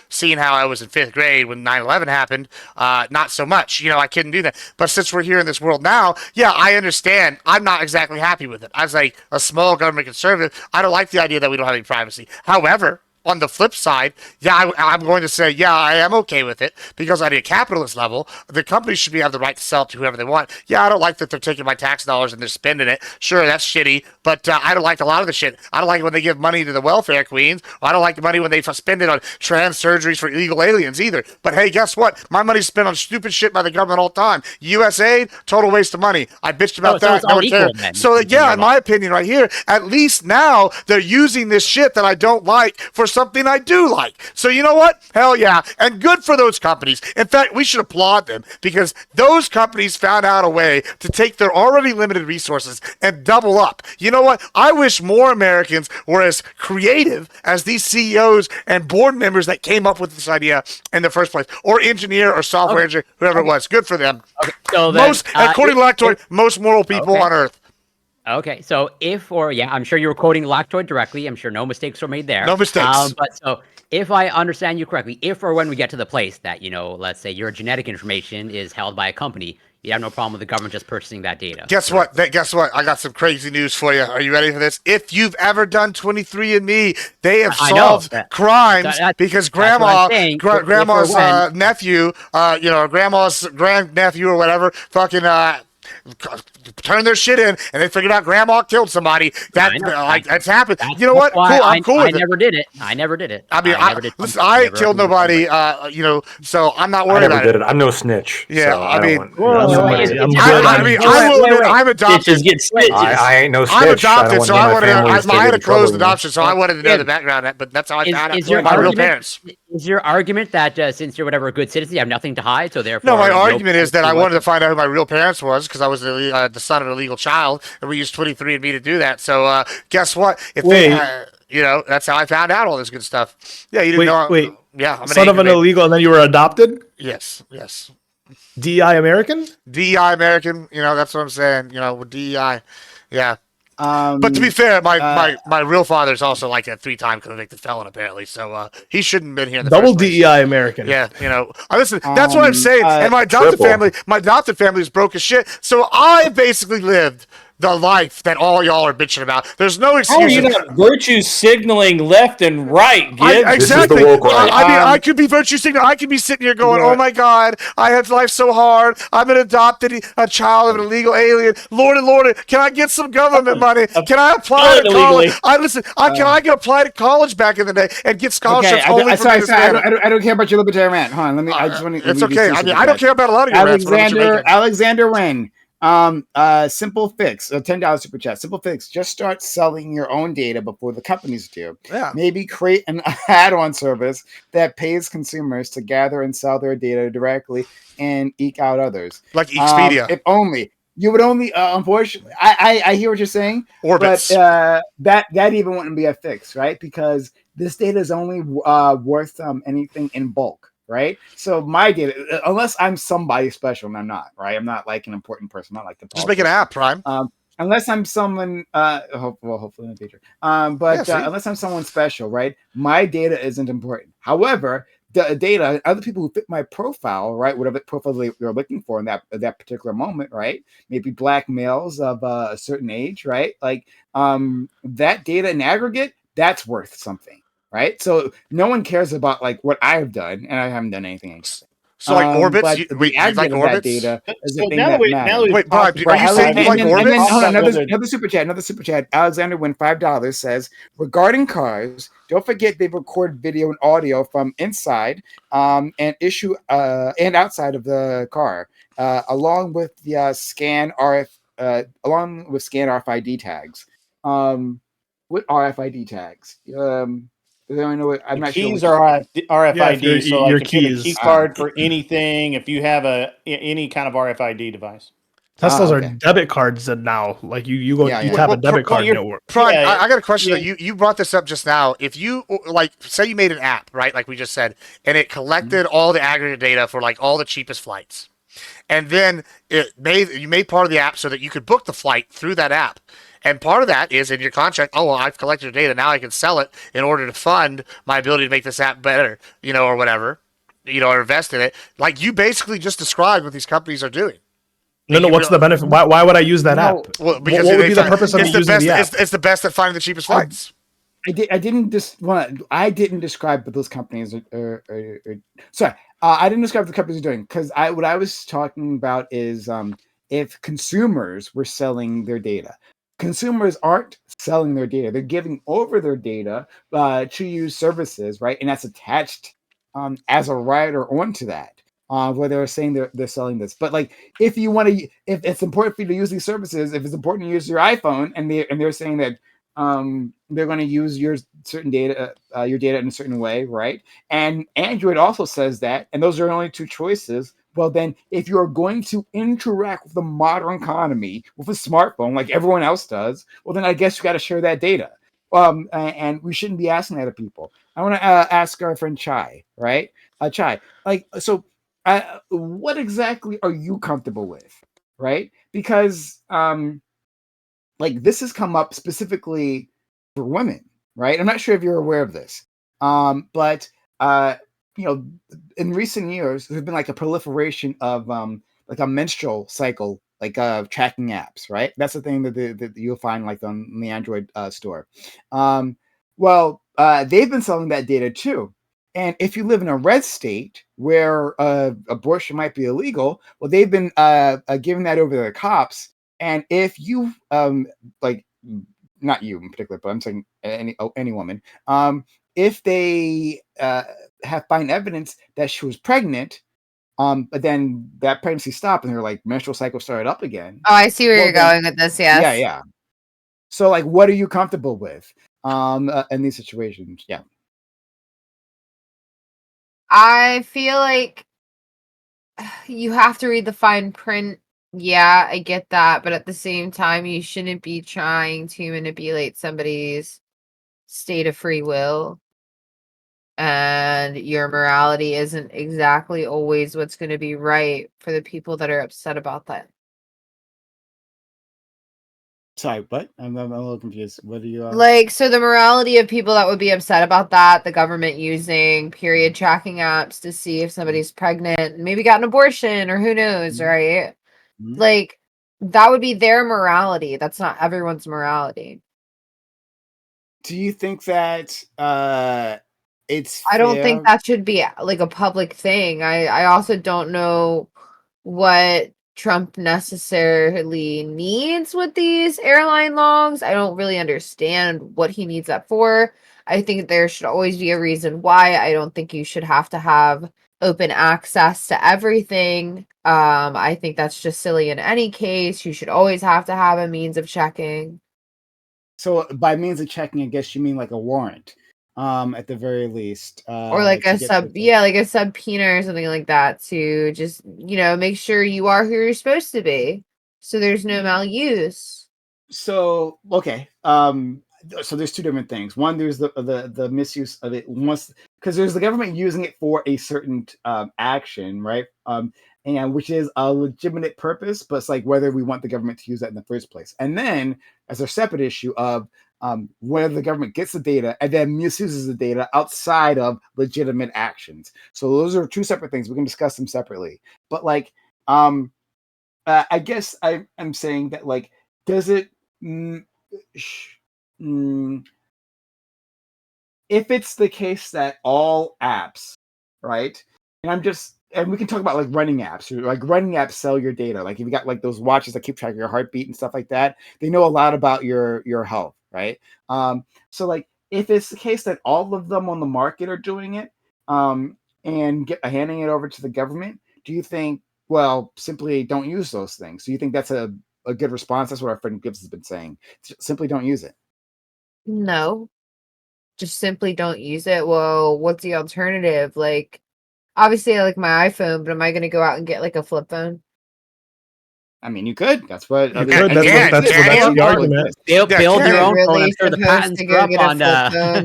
seeing how I was in 5th grade when 9/11 happened, not so much. I couldn't do that. But since we're here in this world now, I understand. I'm not exactly happy with it. I was like a small government conservative. I don't like the idea that we don't have any privacy. However, on the flip side, yeah, I'm going to say, yeah, I am okay with it because at a capitalist level, the companies should have the right to sell it to whoever they want. Yeah, I don't like that they're taking my tax dollars and they're spending it. Sure, that's shitty, but I don't like a lot of the shit. I don't like it when they give money to the welfare queens. I don't like the money when they spend it on trans surgeries for illegal aliens either. But hey, guess what? My money's spent on stupid shit by the government all the time. USAID, total waste of money. I bitched about that. No one cared. So yeah, in my opinion right here, at least now they're using this shit that I don't like for something I do like. So you know what? Hell yeah. And good for those companies. In fact, we should applaud them because those companies found out a way to take their already limited resources and double up. You know what? I wish more Americans were as creative as these CEOs and board members that came up with this idea in the first place, or engineer or software engineer, whoever it was. Good for them. Okay. So then, according to Lactoid, most moral people on Earth. Okay, so I'm sure you were quoting Lactoid directly. I'm sure no mistakes were made there. No mistakes. But so if I understand you correctly, if or when we get to the place that, let's say your genetic information is held by a company, you have no problem with the government just purchasing that data. Guess what? I got some crazy news for you. Are you ready for this? If you've ever done 23andMe, they have solved crimes because grandma's nephew, grandma's grandnephew or whatever, fucking turn their shit in, and they figured out grandma killed somebody. That's happened. You know what? Cool. I'm cool with it. I never did it. I mean, I killed nobody. So I'm not worried about it. I'm no snitch. Yeah, so I'm adopted. I ain't no snitch. I'm adopted, so I had a closed adoption, so I wanted to know the background. But that's how I found out. My real parents. Is your argument that since you're a good citizen, you have nothing to hide, so therefore? No, my argument is that I wanted to find out who my real parents was because I was the son of a legal child, and we used 23andMe to do that. So guess what? If that's how I found out all this good stuff. Yeah, you didn't know. Wait. Yeah, I'm son of an illegal, and then you were adopted? Yes. DEI American? DEI American. That's what I'm saying. With DEI. Yeah. But to be fair, my real father's also like a 3-time convicted felon apparently, so he shouldn't have been here in the double first place. DEI American. Yeah, listen, that's what I'm saying. And my adopted family is broke as shit. So I basically lived the life that all y'all are bitching about. There's no excuse. How are you not virtue signaling left and right, Gibbs? Exactly. I could be virtue signaling. I could be sitting here going, "Oh my God, I had life so hard. I'm an adopted child of an illegal alien. Lord, can I get some government money? Can I apply to college? Can I get apply to college back in the day and get scholarships only for this family? I don't care about your libertarian. Hold on, I just want to. It's okay. I don't care about a lot of your rants. Alexander Wynn. Simple fix, a $10 super chat. Simple fix, just start selling your own data before the companies do. Yeah. Maybe create an add-on service that pays consumers to gather and sell their data directly and eke out others. Like Expedia. If only. You would only, unfortunately, I hear what you're saying. Orbitz. But that even wouldn't be a fix, right? Because this data is only worth anything in bulk. Right, so my data, unless I'm somebody special, and I'm not, right? I'm not like an important person. I'm not like the just make an app, Prime. Unless I'm someone, hopefully in the future. Unless I'm someone special, right? My data isn't important. However, the data, other people who fit my profile, right? Whatever profile they're looking for in that particular moment, right? Maybe black males of a certain age, right? Like that data in aggregate, that's worth something. Right, so no one cares about like what I've done, and I haven't done anything interesting. So like Orbitz, you like Orbitz? Data is so the thing that matters. Wait, Bob, are you saying you like Orbitz? Hold on, another super chat. Alexander Wynn, $5 says, regarding cars, don't forget they record video and audio from inside and outside of the car, along with the scan RFID tags. What RFID tags? I'm not keys sure. Are RFID, so your I can keys. put a key card for anything. If you have any kind of RFID device, Teslas are debit cards now. Like you tap a debit card and it works. Prime, I got a question that you brought this up just now. If you say you made an app, right, like we just said, and it collected all the aggregate data for like all the cheapest flights, and then you made part of the app so that you could book the flight through that app. And part of that is in your contract, I've collected your data, now I can sell it in order to fund my ability to make this app better, or whatever, or invest in it. Like you basically just described what these companies are doing. No, what's the benefit? Why would I use that app? Well, because what would be the purpose of using the app? It's the best at finding the cheapest flights. I didn't describe what those companies are sorry. I didn't describe what the companies are doing because what I was talking about is if consumers were selling their data. Consumers aren't selling their data; they're giving over their data to use services, right? And that's attached as a rider onto that. Where they're saying they're selling this, but like if you want to, if it's important for you to use these services, if it's important to use your iPhone, and they're saying that they're going to use your certain data, your data in a certain way, right? And Android also says that, and those are only two choices. Well, then, if you're going to interact with the modern economy with a smartphone like everyone else does, well, then I guess you got to share that data. And we shouldn't be asking that of people. I want to ask our friend Chai, right? Chai, like, so, what exactly are you comfortable with, right? Because, like this has come up specifically for women, right? I'm not sure if you're aware of this, but you know, in recent years, there's been like a proliferation of like a menstrual cycle, like tracking apps, right? That's the thing that you'll find like on the Android store. Well, they've been selling that data too. And if you live in a red state where abortion might be illegal, well, they've been giving that over to the cops. And if you like, not you in particular, but I'm saying any woman, if they have find evidence that she was pregnant, but then that pregnancy stopped and her like menstrual cycle started up again. Oh, I see where you're going with this. Yes. Yeah. So like, what are you comfortable with in these situations? Yeah. I feel like you have to read the fine print. Yeah, I get that, but at the same time, you shouldn't be trying to manipulate somebody's state of free will. And your morality isn't exactly always what's going to be right for the people that are upset about that. Sorry, what? I'm a little confused. What do you like? So the morality of people that would be upset about that, the government using period tracking apps to see if somebody's pregnant, maybe got an abortion, or who knows, right? Like that would be their morality. That's not everyone's morality. Do you think that it's I don't think that should be like a public thing. I also don't know what Trump necessarily needs with these airline logs. I don't really understand what he needs that for. I think there should always be a reason why. I don't think you should have to have open access to everything. I think that's just silly in any case. You should always have to have a means of checking. So by means of checking, I guess you mean like a warrant, at the very least, or like a like a subpoena or something like that to just, make sure you are who you're supposed to be, so there's no maluse. So okay, so there's two different things. One, there's the misuse of it once, because there's the government using it for a certain action, right? And which is a legitimate purpose, but it's like whether we want the government to use that in the first place. And then as a separate issue of whether the government gets the data and then misuses the data outside of legitimate actions. So those are two separate things. We can discuss them separately. But like, I guess I'm saying that like, does it, if it's the case that all apps, right? And we can talk about like running apps. Like running apps sell your data. Like if you got like those watches that keep track of your heartbeat and stuff like that, they know a lot about your health, right? So like if it's the case that all of them on the market are doing it, and handing it over to the government, do you think, well, simply don't use those things? Do you think that's a good response? That's what our friend Gibbs has been saying. Simply don't use it. No, just simply don't use it. Well, what's the alternative? Like, obviously, I like my iPhone, but am I going to go out and get like a flip phone? I mean, you could. That's what. That's the argument. Build your own phone. I'm sure the patents are up on.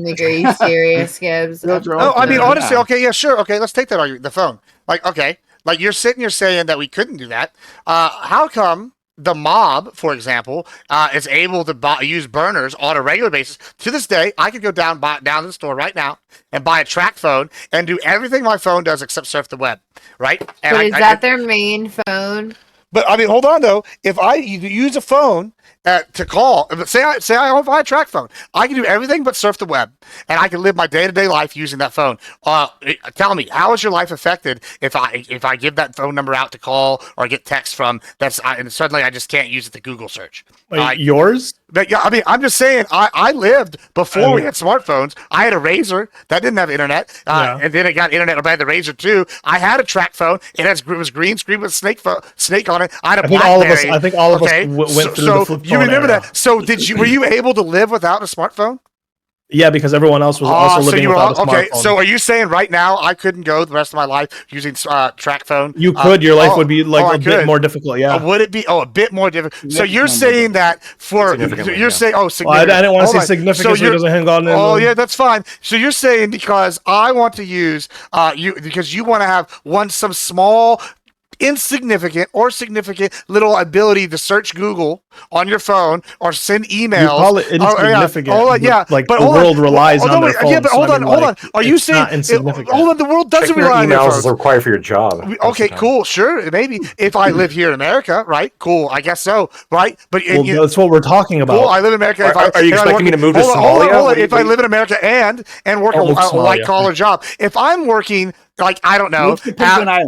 Like, are you serious, Gibbs? No, I mean, honestly, okay, yeah, sure, okay, let's take that argument. The phone, like, okay, like you're sitting here saying that we couldn't do that. How come the mob, for example, is able to use burners on a regular basis? To this day, I could go down to the store right now and buy a track phone and do everything my phone does except surf the web, right? And but is that their main phone? But I mean, hold on though. If I use a phone to call, say I buy a track phone, I can do everything but surf the web, and I can live my day-to-day life using that phone. Tell me, how is your life affected if I give that phone number out to call or get text from? And suddenly I just can't use it to Google search. Yours? But yeah, I mean, I'm just saying. I lived before we had smartphones. I had a Razor that didn't have internet, and then it got internet by the Razor too. I had a track phone. It was green screen with snake on it. I had a BlackBerry. I think all of us went through the flip phone. You remember era. that? So were you able to live without a smartphone? Yeah, because everyone else was also living without a smartphone. Okay, so are you saying right now I couldn't go the rest of my life using track phone? You could. Your life would be like a bit more difficult. Yeah. Would it be? A bit more difficult. So you're saying that you're saying significant. Well, I didn't want to say significant. So it doesn't hang on. Yeah, that's fine. So you're saying because I want to use because you want to have some small, insignificant or significant little ability to search Google on your phone or send emails. You call it insignificant. But the world relies on their phones. Yeah, but hold on. Are you saying insignificant? Hold on, the world doesn't rely on their phones. Emails is required for your job. Okay, cool, sure, maybe. If I live here in America, right? Cool, I guess so, right? But that's what we're talking about. Cool, I live in America. Are you expecting me to move to Somalia? Hold on. If I live in America and work a white collar job, if I'm working. Like, I don't know.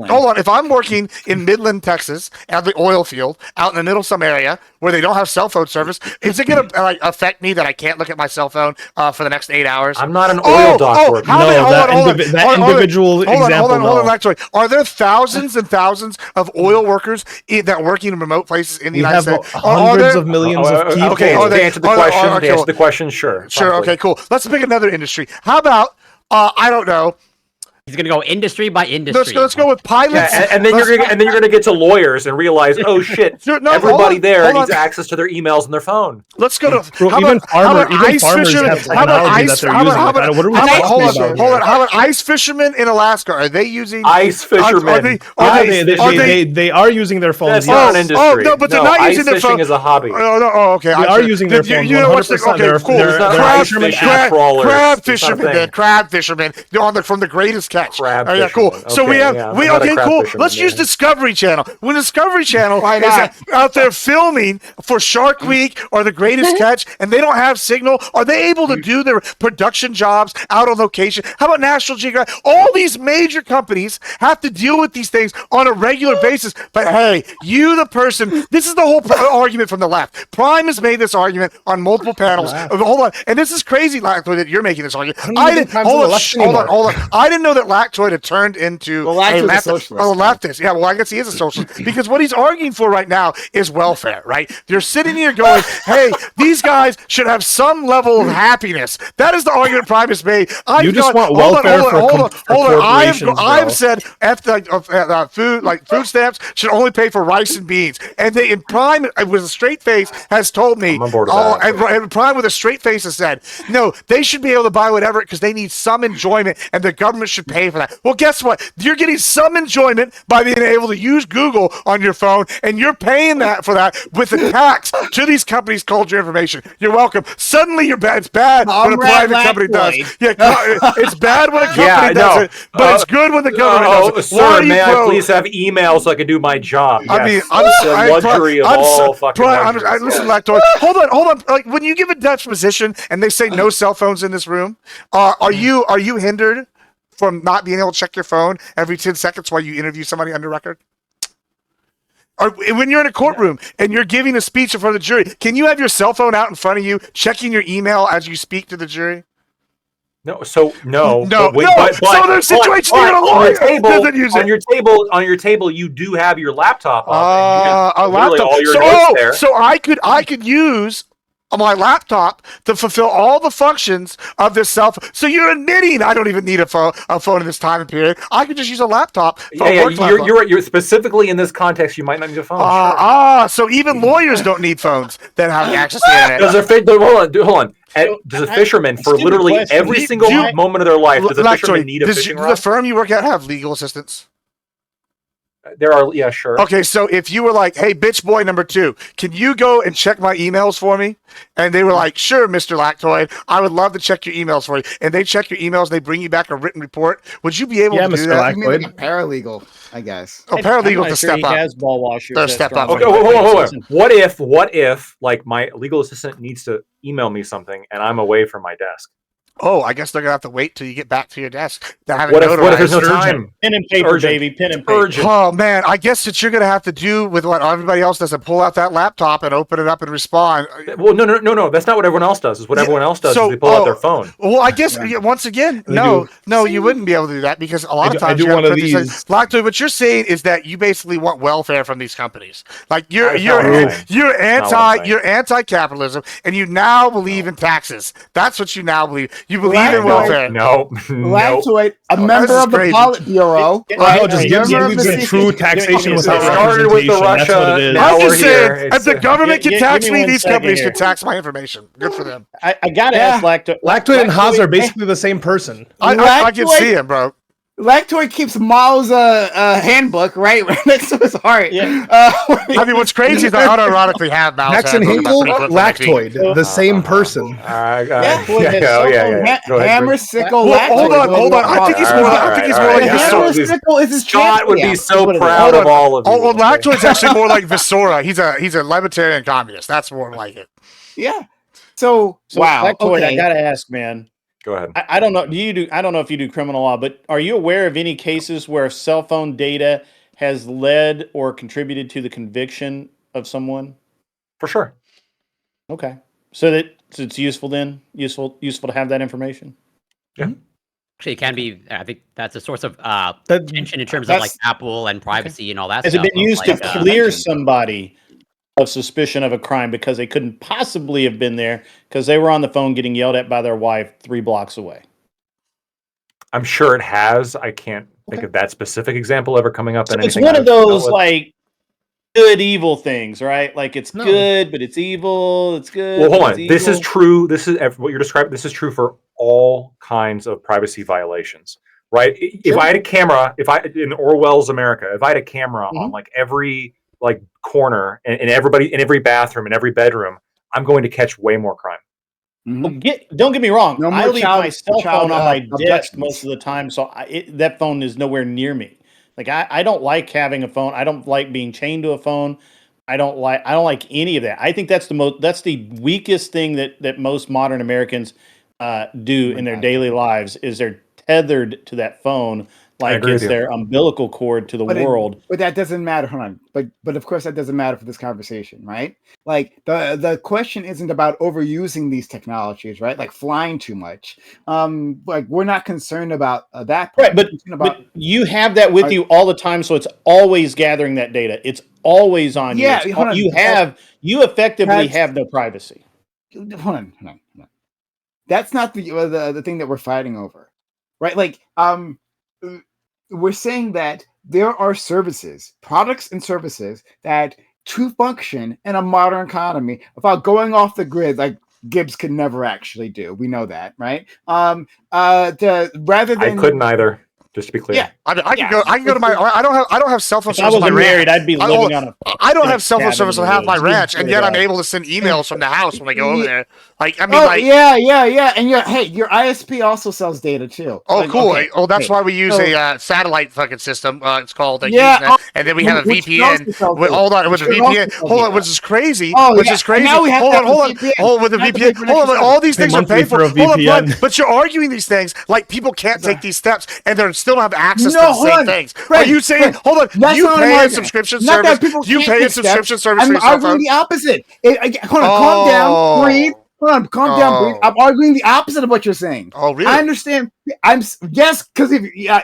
Hold on. If I'm working in Midland, Texas, at the oil field, out in the middle of some area where they don't have cell phone service, is it going to affect me that I can't look at my cell phone for the next 8 hours? I'm not an oil doctor. That individual example. Hold on. Actually, are there thousands and thousands of oil workers that are working in remote places in the United States? Hundreds of millions of people. Okay, to answer the question, sure. Sure, okay, cool. Let's pick another industry. How about, I don't know, he's gonna go industry by industry. Let's go with pilots. Yeah, and then you're gonna get to lawyers and realize, oh shit, everybody there needs access to their emails and their phone. Let's go to how about farmers have technology that they're using. What are we talking about? Hold on. How about ice fishermen in Alaska? Are they using ice fishermen? They are using their phones. That's not an industry. Oh no, but they're not using their phone. Ice fishing is a hobby. Oh, okay. They are using their phones. 100%. Crab fishermen from the greatest catch. Crab yeah, cool. fisherman. So cool. Let's use Discovery Channel. When Discovery Channel is out there filming for Shark Week or The Greatest Catch, and they don't have signal, are they able to do their production jobs out on location? How about National Geographic? All these major companies have to deal with these things on a regular basis. But hey, you, the person, this is the whole argument from the left. Prime has made this argument on multiple panels. Hold on, and this is crazy, Lactoid, that you're making this argument. Hold on. I didn't know that Lactoid had turned into a leftist. Yeah, well, I guess he is a socialist because what he's arguing for right now is welfare, right? You're sitting here going, hey, these guys should have some level of happiness. That is the argument Prime has made. You just want welfare for corporations. I've said food stamps should only pay for rice and beans. And Prime, with a straight face, has told me, and Prime with a straight face has said, no, they should be able to buy whatever because they need some enjoyment and the government should pay for that. Well, guess what? You're getting some enjoyment by being able to use Google on your phone, and you're paying for that with a tax to these companies called your information. You're welcome. Suddenly, you're bad. It's bad when a private company does. Yeah, it's bad when a company does it, but it's good when the government does it. Sir, may I please have email so I can do my job? I mean, the luxury of all fucking luxuries. Listen, Lactoid. Hold on. Like when you give a deposition and they say no cell phones in this room, are you hindered from not being able to check your phone every 10 seconds while you interview somebody under record? Or when you're in a courtroom and you're giving a speech in front of the jury, can you have your cell phone out in front of you, checking your email as you speak to the jury? No. So there's situations on your table, you do have your laptop up. A laptop. So I could use my laptop to fulfill all the functions of this cell phone. So you're admitting I don't even need a phone in this time period. I could just use a laptop. You're specifically in this context. You might not need a phone. So even lawyers don't need phones that have access to the internet. Hold on. Does a fisherman, for literally every single moment of their life, does a fisherman need a fishing rod? Does the firm you work at have legal assistants? There are, yeah, sure. Okay, so if you were like, "Hey, bitch boy number 2, can you go and check my emails for me?" And they were like, "Sure, Mr. Lactoid, I would love to check your emails for you." And they check your emails, they bring you back a written report. Would you be able to do Mr. that? You mean like a paralegal, I guess. Oh, paralegal to step up. Has ball washers. They're step up. Okay, hold on. What if like my legal assistant needs to email me something and I'm away from my desk? Oh, I guess they're gonna have to wait till you get back to your desk to have it What notarized. if there's no time? Pen and paper, baby. Pen and paper. Oh man, I guess that you're gonna have to do with what everybody else does and pull out that laptop and open it up and respond. Well, no. That's not what everyone else does. Is what everyone else does is they pull out their phone. Well, I guess once again, no, you wouldn't be able to do that because a lot of times you're one of these. Lactoid, what you're saying is that you basically want welfare from these companies. Like you're anti-capitalism, and you now believe in taxes. That's what you now believe. You believe in welfare. No. Lactoid, a member of the Politburo. Just give the true taxation without started with the Russia. I'm just saying, if the government can tax me, these companies can tax my information. Good for them. I gotta ask Lactoid. Lactoid and Haas are basically the same person. I can see him, bro. Lactoid keeps Mao's handbook right next to his heart. Yeah. I mean, what's crazy is I unironically have Mao's Jackson Hinkle, Lactoid, the same person. Hammer Sickle, Lactoid. Hold on. I think he's more like Hammer Sickle is his Scott would be so proud of all of you. Oh, Lactoid's actually more like Visora. He's a libertarian communist. That's more like it. Yeah. So wow. Lactoid, I gotta ask, man. Go ahead. I don't know. I don't know if you do criminal law, but are you aware of any cases where cell phone data has led or contributed to the conviction of someone? For sure. Okay. So it's useful then? Useful to have that information? Yeah. Actually, it can be. I think that's a source of tension in terms of like Apple and privacy and all that Has stuff. Has it been used to clear somebody of suspicion of a crime because they couldn't possibly have been there because they were on the phone getting yelled at by their wife 3 blocks away? I'm sure it has. I can't think of that specific example ever coming up. So it's one of those like good evil things, right? Like it's good, but it's evil. It's good. Well, hold on. This is true. This is what you're describing. This is true for all kinds of privacy violations, right? If I had a camera, in Orwell's America, if I had a camera on like every corner and everybody in every bathroom in every bedroom, I'm going to catch way more crime. Well, don't get me wrong. I leave my cell phone on my desk most of the time, so that phone is nowhere near me. Like I don't like having a phone. I don't like being chained to a phone. I don't like any of that. I think that's the weakest thing that most modern Americans do in their daily lives is they're tethered to that phone. Like it's their umbilical cord to the world. But that doesn't matter. Hold on. But of course that doesn't matter for this conversation, right? Like the question isn't about overusing these technologies, right? Like flying too much. Like we're not concerned about that part. Right, but you have that with you all the time, so it's always gathering that data. It's always on you. You effectively have no privacy. Hold on. That's not the thing that we're fighting over. Right? Like we're saying that there are products and services that to function in a modern economy without going off the grid, like Gibbs could never actually do. We know that, right? Rather than I couldn't either. Just to be clear, I can go to my. I don't have cell phone service. If I was married, I'd be living on a. I don't have cell phone service on half my ranch, and yet I'm able to send emails from the house when I go over there. Like I mean, yeah, and your ISP also sells data too. Oh, cool. Okay. Oh, that's why we use a satellite fucking system. It's called and then we have a VPN. Hold on, with a VPN. Hold on, which is crazy. Hold on. With a VPN. Hold on, all these things are painful. Hold on, but you're arguing these things like people can't take these steps, and they're still don't have access to the same things. Are you saying, hold on, you pay a subscription service? You pay a subscription service for your cell phone? I'm arguing the opposite. Hold on, calm down, breathe. Hold on, calm down, breathe. I'm arguing the opposite of what you're saying. Oh, really? I understand. Because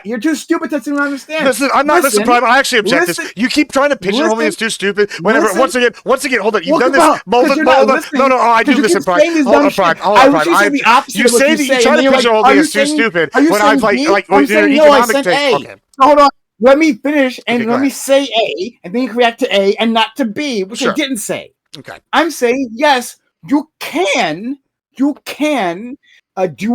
you're too stupid to understand. Listen, I'm not listening. I actually object this. You keep trying to pigeonhole me as too stupid. Whenever once again, hold on. You've done this. No, I do listen, Brian. Hold on, Brian. You say that you try to pigeonhole me as too stupid when I've like your economic take. Okay. Hold on. Let me finish and let me say A, and then you can react to A and not to B, which I didn't say. Okay. I'm saying yes. You can do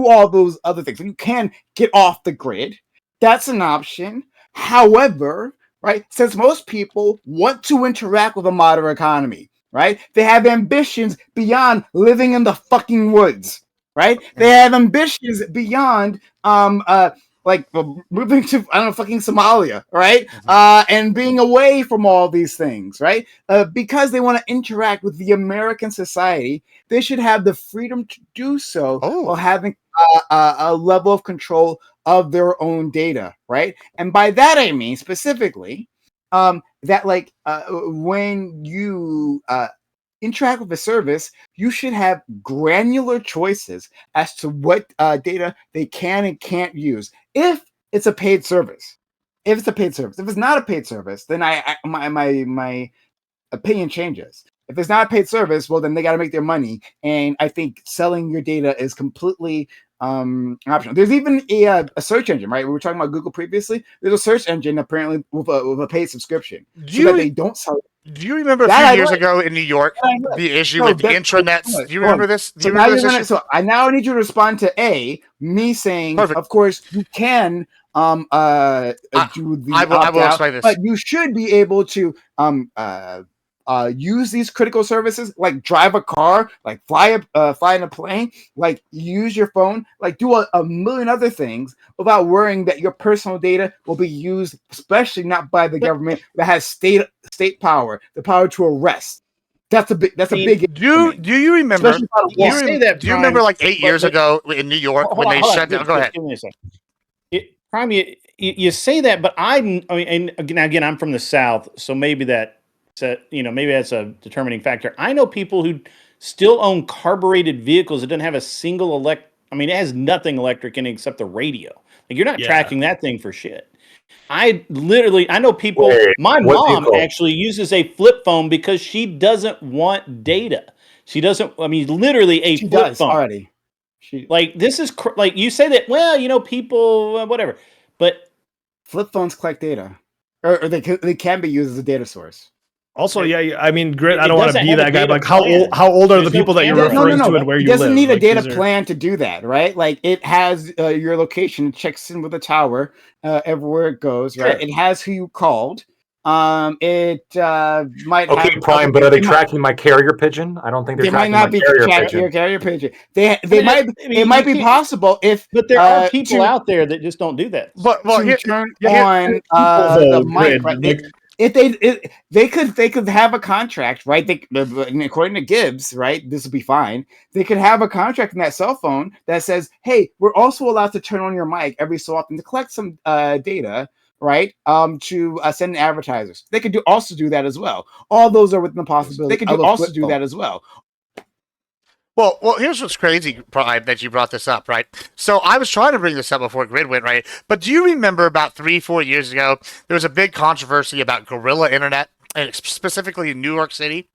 all those other things. You can get off the grid. That's an option. However, right? Since most people want to interact with a modern economy, right? They have ambitions beyond living in the fucking woods, right? They have ambitions beyond moving to fucking Somalia, right? And being away from all these things, right? Because they want to interact with the American society, they should have the freedom to do so while having a level of control of their own data, right? And by that I mean specifically that when you interact with a service, you should have granular choices as to what data they can and can't use. If it's a paid service, if it's not a paid service, then my opinion changes. If it's not a paid service, well, then they got to make their money. And I think selling your data is completely optional. There's even a search engine, right? We were talking about Google previously. There's a search engine apparently with a paid subscription, so that they don't sell. Do you remember a few years ago in New York the issue with the intranets? Do you remember this? Do you remember this issue? So I now need you to respond to me saying, perfect. Of course you can do the I will explain this, but you should be able to use these critical services, like drive a car, like fly in a plane, like use your phone, like do a million other things without worrying that your personal data will be used, especially not by the government that has state power, the power to arrest. That's a big. Do you remember? Do you remember like 8 years ago in New York when they shut down? Go ahead. Give me a second. Prime, you say that, but I mean, and again, I'm from the South, so maybe that. So, maybe that's a determining factor. I know people who still own carbureted vehicles that doesn't have a single it has nothing electric in it except the radio. Like, you're not tracking that thing for shit. I know people. My mom actually uses a flip phone because she doesn't want data. She doesn't. Literally a flip phone already. This is like you say that. Well, people, whatever. But flip phones collect data, or they can be used as a data source. Also, Grit, I don't want to be that guy. Like, how old are the people that you're referring to and where you live? It doesn't need a data plan to do that, right? Like, it has your location, checks in with the tower everywhere it goes, right? It has who you called. It might have Prime, but are they tracking my carrier pigeon? I don't think they're tracking my carrier pigeon. It might be possible if, but there are people out there that just don't do that. But turn on the mic, right? If they could have a contract, right? According to Gibbs, right, this would be fine. They could have a contract in that cell phone that says, "Hey, we're also allowed to turn on your mic every so often to collect some data, right? To send advertisers." They could also do that as well. All those are within the possibility. They could also do that as well. Well, here's what's crazy, Prime, that you brought this up, right? So I was trying to bring this up before Grid went, right? But do you remember about 3-4 years ago, there was a big controversy about guerrilla internet, and specifically in New York City?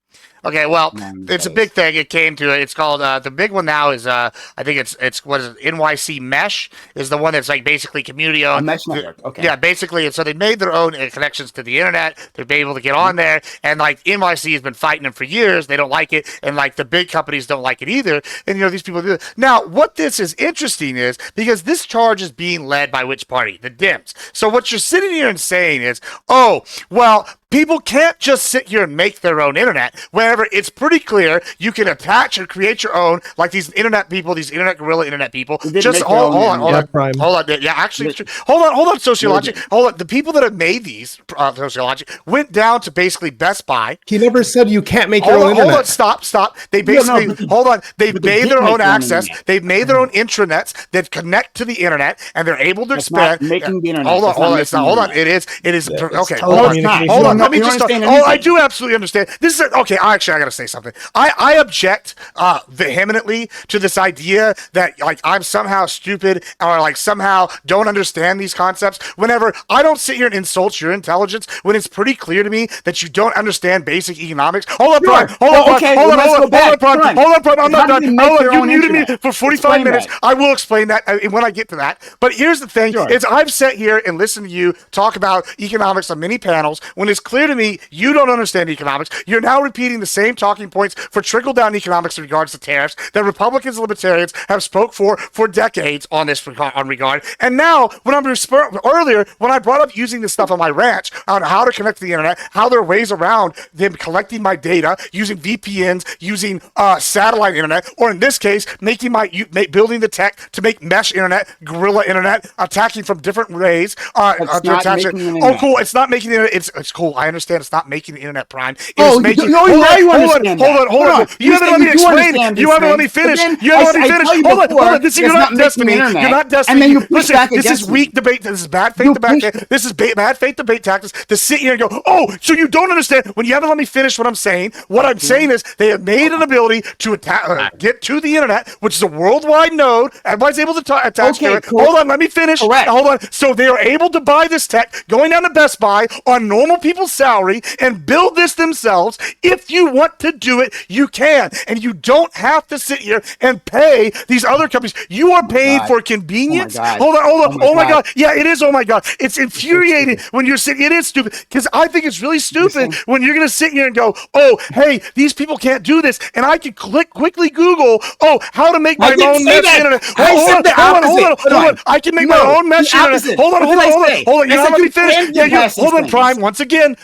Okay, well, it's a big thing. It came to it. It's called the big one now is I think it's what is it? NYC Mesh is the one that's like basically community owned. Mesh network. Okay. Yeah, basically, and so they made their own connections to the internet. They've been able to get on there, and like NYC has been fighting them for years. They don't like it, and like the big companies don't like it either. And these people do it. Now, what this is interesting is because this charge is being led by which party? The Dems. So what you're sitting here and saying is, oh, well, people can't just sit here and make their own internet. Wherever it's pretty clear you can attach and create your own, like these internet people, these internet guerrilla internet people. Just hold on. Yeah, actually, hold on, Sociologic. Hold on. The people that have made these Sociologic went down to basically Best Buy. He never said you can't make your own internet. Hold on, stop. They basically hold on. They've made their own access. They've made their own intranets that connect to the internet, and they're able to expand. Making the internet. Hold on. It is. Okay. Hold on. Let me just. I do absolutely understand. This is okay. I gotta say something. I object vehemently to this idea that like I'm somehow stupid or like somehow don't understand these concepts. Whenever I don't sit here and insult your intelligence, when it's pretty clear to me that you don't understand basic economics. Hold on, Prime. Hold on, Prime. I'm not done. You muted me for 45 minutes. I will explain that when I get to that. But here's the thing: is I've sat here and listened to you talk about economics on many panels when it's clear to me you don't understand economics. You're now repeating the same talking points for trickle-down economics in regards to tariffs that Republicans and Libertarians have spoke for decades on this regard. And now, when earlier, when I brought up using this stuff on my ranch, on how to connect to the internet, how there are ways around them collecting my data, using VPNs, using satellite internet, or in this case, building the tech to make mesh internet, guerrilla internet, attacking from different ways. Oh, cool. It's not making the internet. It's cool. I understand it's not making the internet, Prime. Hold on. You haven't let me explain. You haven't let me finish. Hold on. This is not Destiny. You're not Destiny. And then you push back this is weak debate. This is bad faith debate. This is bad faith debate tactics to sit here and go, oh, so you don't understand when you haven't let me finish what I'm saying. What I'm saying is they have made an ability to get to the internet, which is a worldwide node. Everybody's able to attach to it. Cool. Hold on, let me finish. Correct. Hold on. So they are able to buy this tech, going down to Best Buy on normal people's salary and build this themselves. If you want to do it, you can. And you don't have to sit here and pay these other companies. You are paying for convenience. Hold on. Oh my God. Yeah, it is. Oh my God. It's infuriating when you're sitting. It is stupid because I think it's really stupid when you're going to sit here and go, oh, hey, these people can't do this. And I can quickly Google, how to make my own mesh internet. Hold on. I can make my own mesh internet. Hold on. You're not letting me finish. Hold on, Prime. Once again,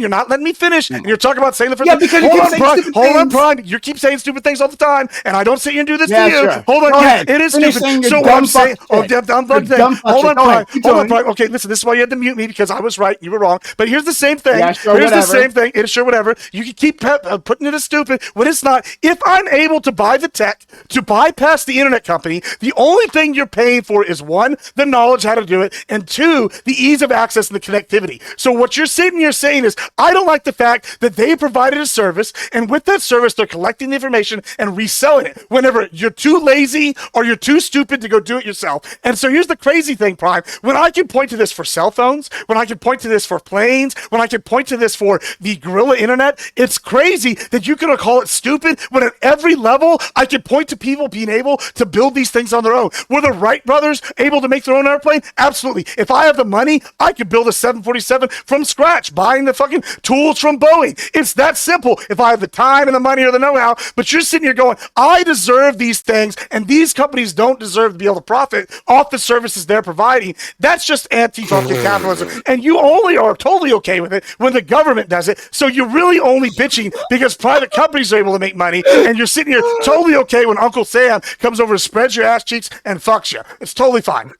you're not letting me finish. And you're talking about saying the first thing. Hold on, Prime. You keep saying stupid things all the time, and I don't sit here and do this to you. Sure. Hold on. Yeah, it is stupid. So what I'm saying, dumb thing. Hold on, Prime. Okay, listen, this is why you had to mute me because I was right, you were wrong. But here's the same thing. Yeah, sure, here's the same thing. It is sure whatever. You can keep putting it as stupid when it's not. If I'm able to buy the tech to bypass the internet company, the only thing you're paying for is one, the knowledge how to do it, and two, the ease of access and the connectivity. So what you're sitting here saying is, I don't like the fact that they provided a service, and with that service, they're collecting the information and reselling it whenever you're too lazy or you're too stupid to go do it yourself. And so here's the crazy thing, Prime. When I can point to this for cell phones, when I can point to this for planes, when I can point to this for the guerrilla internet, it's crazy that you can call it stupid when at every level I can point to people being able to build these things on their own. Were the Wright brothers able to make their own airplane? Absolutely. If I have the money, I could build a 747 from scratch, buying the fucking tools from Boeing. It's that simple. If I have the time and the money or the know-how, but you're sitting here going, I deserve these things, and these companies don't deserve to be able to profit off the services they're providing. That's just anti-fucking capitalism. And you only are totally okay with it when the government does it. So you're really only bitching because private companies are able to make money, and you're sitting here totally okay when Uncle Sam comes over and spreads your ass cheeks and fucks you. It's totally fine.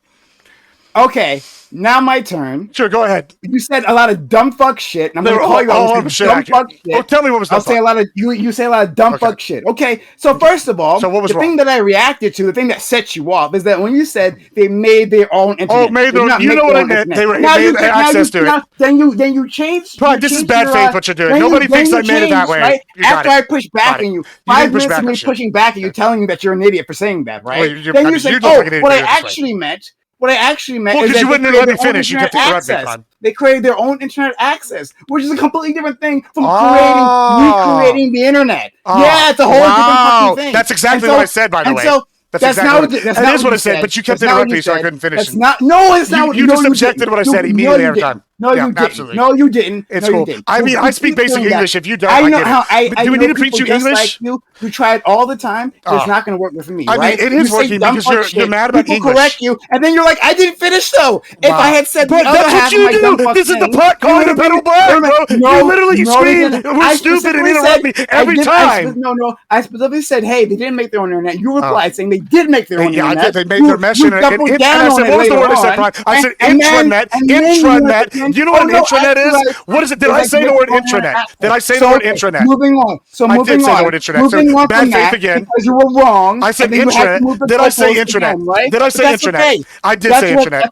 Okay, now my turn. Sure, go ahead. You said a lot of dumb fuck shit, and I'm going to call you out dumb fuck shit. Oh, tell me what was dumb fuck. You say a lot of dumb fuck shit. Okay, so first of all, what was the thing that I reacted to, the thing that set you off, is that when you said they made their own internet. Oh, made their own. You know what I meant. They made access to it. Then you changed. Prime, this is bad faith what you're doing. Nobody thinks I made it that way. Right? After I pushed back on you, 5 minutes of me pushing back at you, telling you that you're an idiot for saying that, right? Then you said, oh, what I actually meant. What I actually meant is that you wouldn't let me finish. You kept interrupting me. They created their own internet access, which is a completely different thing from recreating the internet. Yeah, it's a whole different thing. That's exactly what I said, by the way. That's what I said, but you kept interrupting me, so I couldn't finish. It's not what you just objected to what I said immediately every time. No, you didn't. Absolutely. No, you didn't. It's no, cool. You didn't. I mean, I speak basic English. If you don't, I know how. Do we need to preach you English? You try it all the time. It's not going to work with me. I mean, it is working because you're mad about English. Correct you, and then you're like, I didn't finish though. If I had said the other half, that's what you do. This is the pot calling the pedal black, bro. You literally screamed, "We're stupid," and interrupt me every time. No. I specifically said, "Hey, they didn't make their own internet." You replied saying they did make their own internet. Yeah, they made their mesh internet. And I said, what was the word I said? I said intranet. You know what an intranet is? What is it? Did I say the word intranet? Did I say the word intranet? Moving on. I did say the word intranet. So bad faith again. Because you were wrong. I said intranet. Did I say intranet? Did I say intranet? I did say intranet.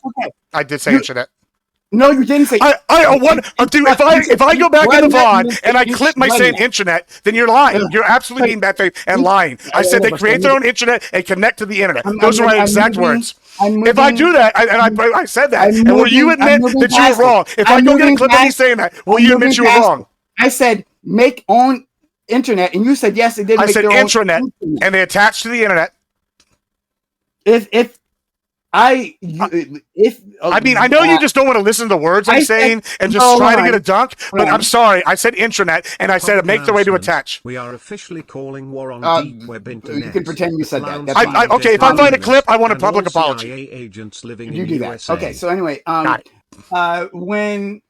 I did say intranet. No, you didn't say. If I go back in the VOD and I clip my saying intranet, then you're lying. You're absolutely being bad faith and lying. I said they create their own intranet and connect to the internet. Those are my exact words. If I do that, and I said that, and will you admit that you were wrong? If I go get a clip of me saying that, will you admit you were wrong? I said make own internet, and you said yes, they did. I said intranet, and they attached to the internet. If I mean, I know you just don't want to listen to the words I'm saying and just try to get a dunk, but I'm sorry. I said intranet, and I said make their way to attach. We are officially calling war on deep web internet. You can pretend you said that. That's okay, if I find a clip, I want a public apology. Agents living you in do USA. that. Okay, so anyway, when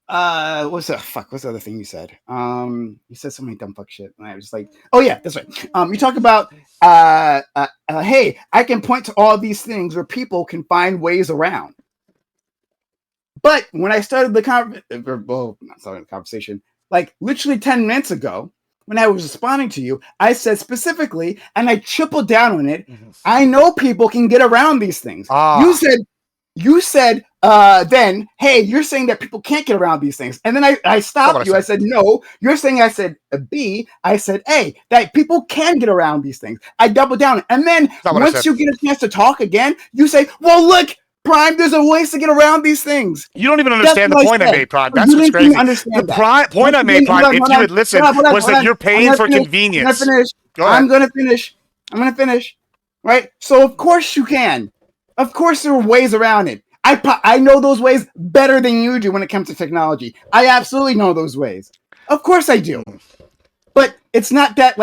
what's the other thing you said? You said so many dumb fuck shit, and I was like, oh yeah, that's right. You talk about hey, I can point to all these things where people can find ways around. But when I started the conversation, like literally 10 minutes ago, when I was responding to you, I said specifically, and I tripled down on it. I know people can get around these things. You said then, hey, you're saying that people can't get around these things. And then I stopped you. I said, no, you're saying, I said B, I said A, that people can get around these things. I doubled down. And then once you get a chance to talk again, you say, well, look, Prime, there's a ways to get around these things. You don't even understand the point I made, Prime. That's what's crazy. The point I made, Prime, if you would listen, was that you're paying for convenience. I'm going to finish. Right? So, of course you can. Of course there are ways around it. I know those ways better than you do when it comes to technology. I absolutely know those ways. Of course I do. But it's not that